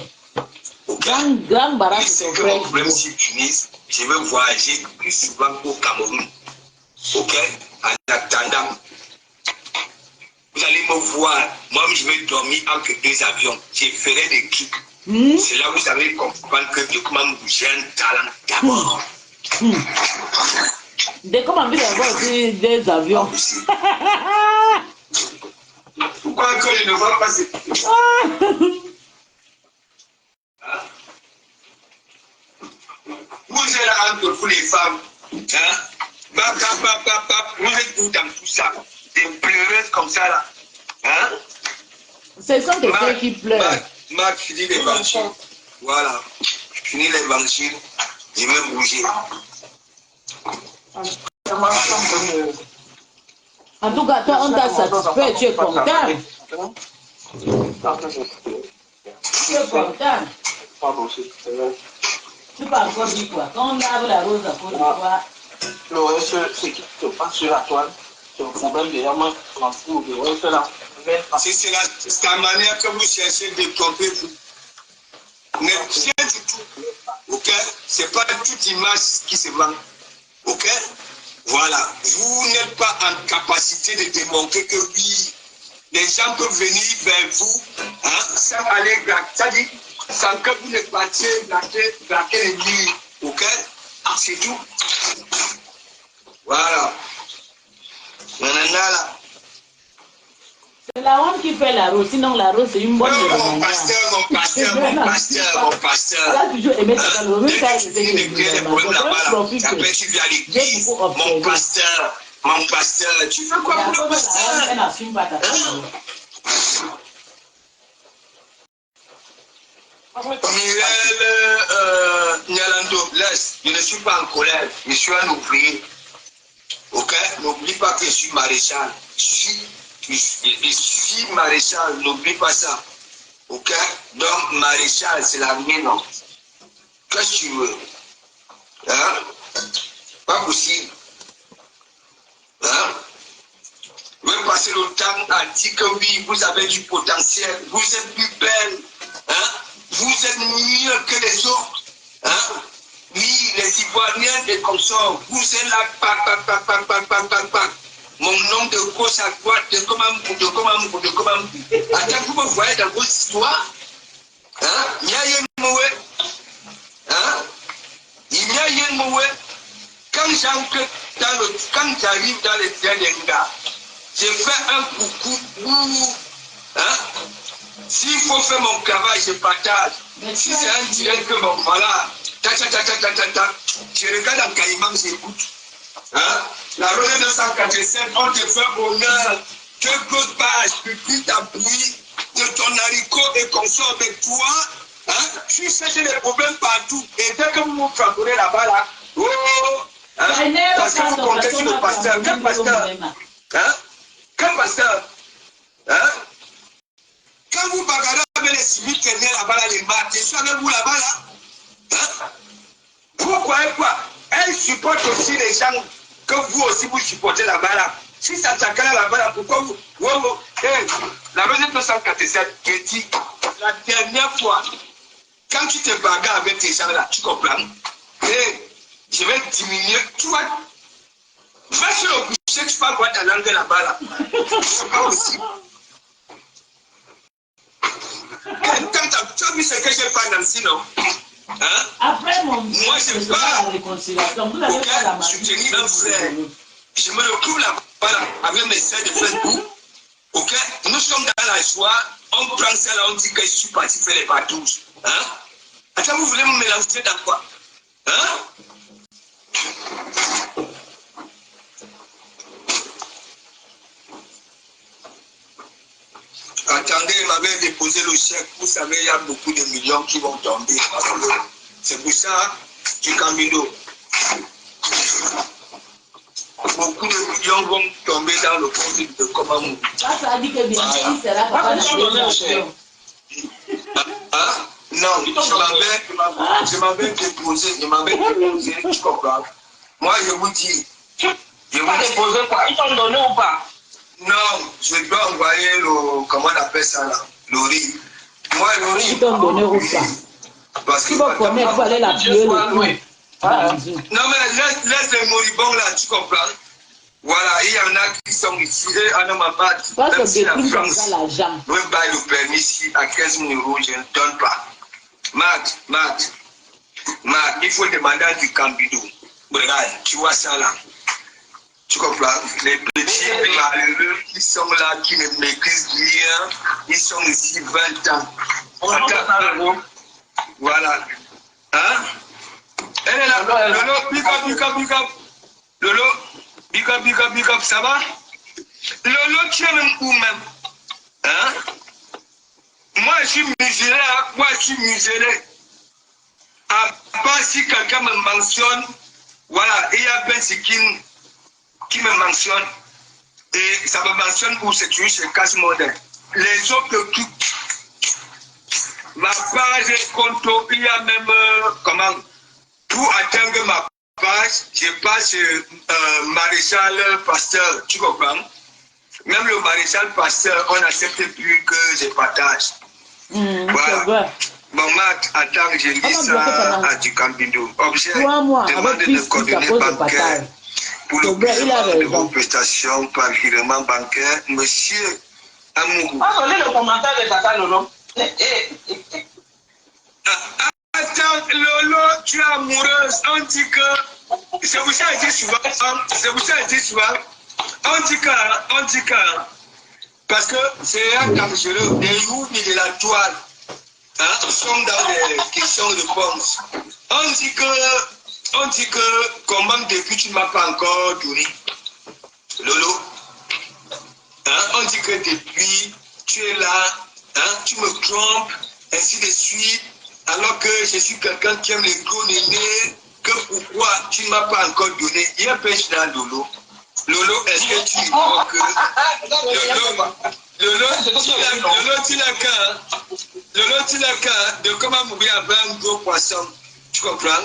Okay. Grand Bara, c'est ton frère. Que mon problème s'y finisse, je veux voyager plus souvent au Cameroun. Ok? En attendant, vous allez me voir. Moi, je vais dormir entre deux avions. Je ferai des trucs. C'est là où vous allez comprendre que de comment j'ai un talent d'abord. De comment vous avez aussi des avions. Pourquoi que je ne vois pas ces Vous êtes là entre vous les femmes. Vous êtes où dans tout ça? Des pleureuses comme ça là. Ce sont des filles qui pleurent. Marc, finis l'évangile. Voilà. Finis l'évangile. Je vais bouger. En tout cas, toi, on t'a satisfait, tu es content. Tu es content. Tu peux encore dire quoi? Quand on lave la rose à cause de quoi? Le reste, c'est qui te passe sur la toile. C'est le problème de l'homme. C'est la manière que vous cherchez de tromper vous. Mais rien du tout. Ok? C'est pas toute image qui se vend. Ok? Voilà. Vous n'êtes pas en capacité de démontrer que oui, les gens peuvent venir vers vous, sans aller c'est-à-dire sans que vous ne partiez braquer les murs. Ok? C'est tout. Voilà. Nanana là. C'est la honte qui fait la rose, sinon la rose c'est une bonne chose. Mon pasteur. Là, toujours aimé ça, le rose, ça, c'est mon pasteur. Tu fais quoi pour le pasteur? Elle n'assume pas ta Mireille Nyalando, laisse, je ne suis pas en colère, je suis un ouvrier. Ok? N'oublie pas que je suis maréchal. Je suis maréchal, n'oublie pas ça. Ok? Donc, maréchal, c'est la mienne. Qu'est-ce que tu veux? Pas possible. Vous pouvez passer le temps à dire que oui, vous avez du potentiel, vous êtes plus belle, vous êtes mieux que les autres. Oui, les Ivoiriens et consorts, vous êtes là, pac. Mon nom de gauche à droite, de comment. Attends, vous me voyez dans vos histoires? Il y a un mauvais. Il y a un mauvais. Quand j'arrive dans les Tiendenga, je fais un coucou. S'il faut faire mon travail, je partage. Si c'est un direct que mon voilà, je regarde en Caïman, j'écoute. La Rose 287, on te fait honneur. Que Claude Page, publie ta bruit de ton haricot et consort de toi. Tu cherches les problèmes partout. Et dès que vous vous frappez là-bas, là, parce que vous comptez sur le pasteur. Quel pasteur? Quel pasteur? Quand vous bagarrez avec les civils qui viennent là-bas, les marques, je suis avec vous là-bas, là. Vous croyez quoi? Elle supporte aussi les gens que vous aussi vous supportez là-bas, là. Si ça t'accale là-bas, là, pourquoi vous... La Rose 247, je dis, la dernière fois, quand tu te bagarres avec tes gens là, tu comprends? Je vais diminuer, tu vois. Va sur le boucher, tu vas voir ta langue là-bas, là. C'est pas aussi. tu as vu ce que j'ai pas Nancy, non? Hein? Après mon moi, je pas la réconciliation. Vous avez pas la magie. Je me retrouve là-bas avec mes sœurs de Facebook. Ok? Nous sommes dans la joie. On prend ça là, on dit que je suis parti faire les patouches. Hein? Attends, vous voulez me mélanger dans quoi? Hein? Attendez, il m'avait déposé le chèque. Vous savez, il y a beaucoup de millions qui vont tomber. C'est pour ça, du Camino. Beaucoup de millions vont tomber dans le compte de Komamou. Ça a dit que bien il sera papa non, je m'avais déposé, tu comprends? Moi, je vous dis. Je vous déposé quoi? Ils t'ont donné ou pas? Non, je dois envoyer le, comment on appelle ça là? Le riz. Moi, le riz. Ils t'ont donné ou pas? Parce que vous connaissez, vous allez l'appuyer le non, mais laisse les moribonds là, tu comprends? Voilà, il y en a qui sont ici, et en ma base, même si la France me baille le permis ici à 15 000 €, je ne donne pas. Matt, il faut demander à du Cambidou. Regarde, tu vois ça là. Tu comprends? Les petits malheureux qui sont là, qui ne maîtrisent rien, ils sont ici 20 ans. Voilà. Hein? Elle est là. Lolo, big up. Lolo, big up, ça va? Lolo, tu es même où même? Hein? Moi, je suis musulman. À part si quelqu'un me mentionne, voilà, il y a Ben Sikin qui me mentionne, et ça me mentionne où c'est tu, c'est casse modèle. Les autres trucs, ma page est compte, il y a même, comment, pour atteindre ma page, je passe maréchal pasteur, tu comprends? Même le maréchal pasteur, on n'accepte plus que je partage. Voilà. Bon, Matt, attends, je dis ça à du Campindo. Objet, demande de coordonnées bancaires pour le paiement de vos prestations par virement bancaire. Monsieur Amourou. Ah, on est le commentaire de Tata Lolo. Attends, Lolo, tu es amoureuse. On dit que. C'est vous ça, je dis souvent. On dit que. Parce que c'est un dangereux. Les roues de la toile. Hein, sont dans les questions de réponses. On dit que comment depuis tu ne m'as pas encore donné. Lolo. Hein, on dit que depuis tu es là, hein, tu me trompes, ainsi de suite. Alors que je suis quelqu'un qui aime les gros nénés, que pourquoi tu ne m'as pas encore donné? Il y a un pêche dans Lolo. Lolo, est-ce que tu crois que Lolo, tu l'as qu'un de comment mourir avec un gros poisson. Tu comprends?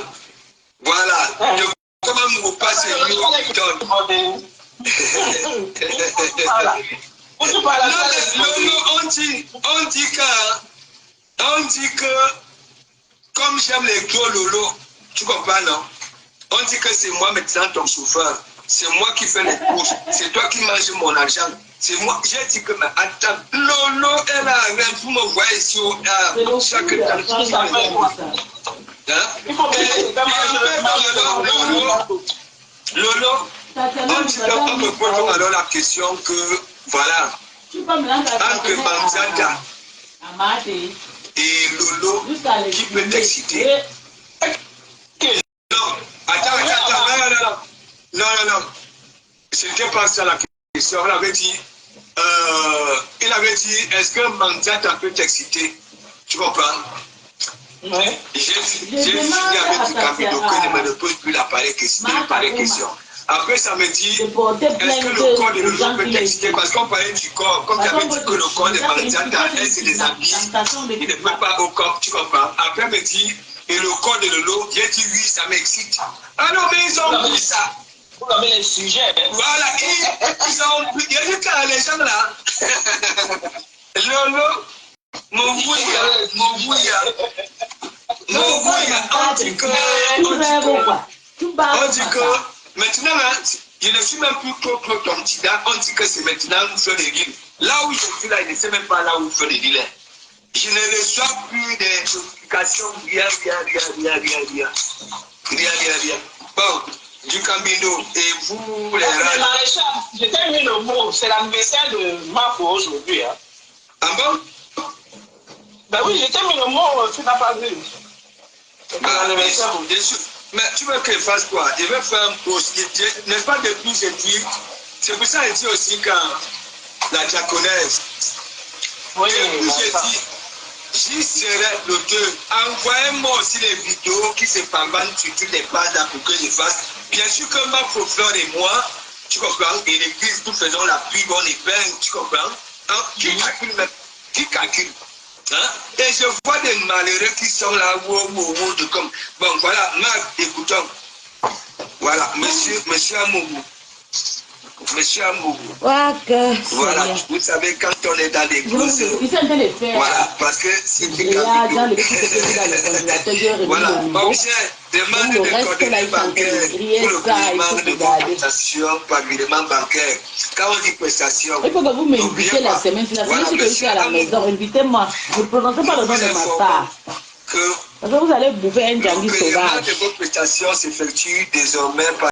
Voilà. De comment mourir pas c'est lui qui donne. Lolo, on dit que comme j'aime les gros Lolo, tu comprends, non? On dit que c'est moi maintenant ton chauffeur. C'est moi qui fais les courses. C'est toi qui manges mon argent. C'est moi. J'ai dit que, mais attends, Lolo, elle a rien pour me voir ici chaque temps. Lolo, on me pose alors la question que, voilà, entre Manzata et Lolo, qui peut t'exciter? Non, attends, non. C'était pas ça la question. Il avait dit, est-ce que Manzata peut t'exciter? Tu comprends? Oui. J'ai fini avec du Camino que ne me pose plus la pareille question. Après, ça me dit, est-ce que le corps de Lolo peut t'exciter? Parce qu'on parlait du corps, comme tu avais dit que le corps de Manzata, elle se déshabille, il ne peut pas au corps, tu comprends? Après, me dit, et le corps de Lolo, j'ai dit oui, ça m'excite. Ah non, mais ils ont pris ça. Vous avez les sujets. Voilà, ils ont pris. Il y a juste les gens là. Lolo, mon bouillard, on dit que maintenant, je ne suis même plus trop ton petit gars, on dit que c'est maintenant où je fais des villes. Là où je suis là, il ne sait même pas là où je fais des villes. Je ne reçois plus des notifications, rien. Bon, du Camino, et vous, les Mais maréchal, je t'ai mis le mot, c'est l'anniversaire de Marco aujourd'hui. Hein. Ah bon? Ben oui, je t'ai mis le mot, tu n'as pas vu. L'anniversaire, bien sûr. Mais tu veux que je fasse quoi? Je vais faire un post. N'est pas depuis je dis. C'est pour ça que je dis aussi quand la diaconesse. Oui, depuis je dis. J'y serai l'auteur. Envoyez-moi aussi les vidéos qui se parlent sur toutes les pages là pour que je fasse. Bien sûr que ma professeur et moi, tu comprends, et l'église, nous faisons la pub, on épingle, tu comprends. Hein? Qui calcule hein? Et je vois des malheureux qui sont là, de comme. Bon, voilà, Marc, écoutons. Voilà, monsieur Amougou. Monsieur Amougou. Voilà, vous savez, quand on est dans les causes, voilà, parce que c'est voilà, objet, demande de coordonnées bancaires pour le paiement de vos prestations par virement bancaire. Quand on dit prestation, il faut que vous m'invitez la semaine. La semaine, si je suis à la maison, invitez-moi. Ne prononcez pas le nom de ma part. Parce que vous allez bouffer un djangui sauvage. Le paiement de vos prestations s'effectue désormais par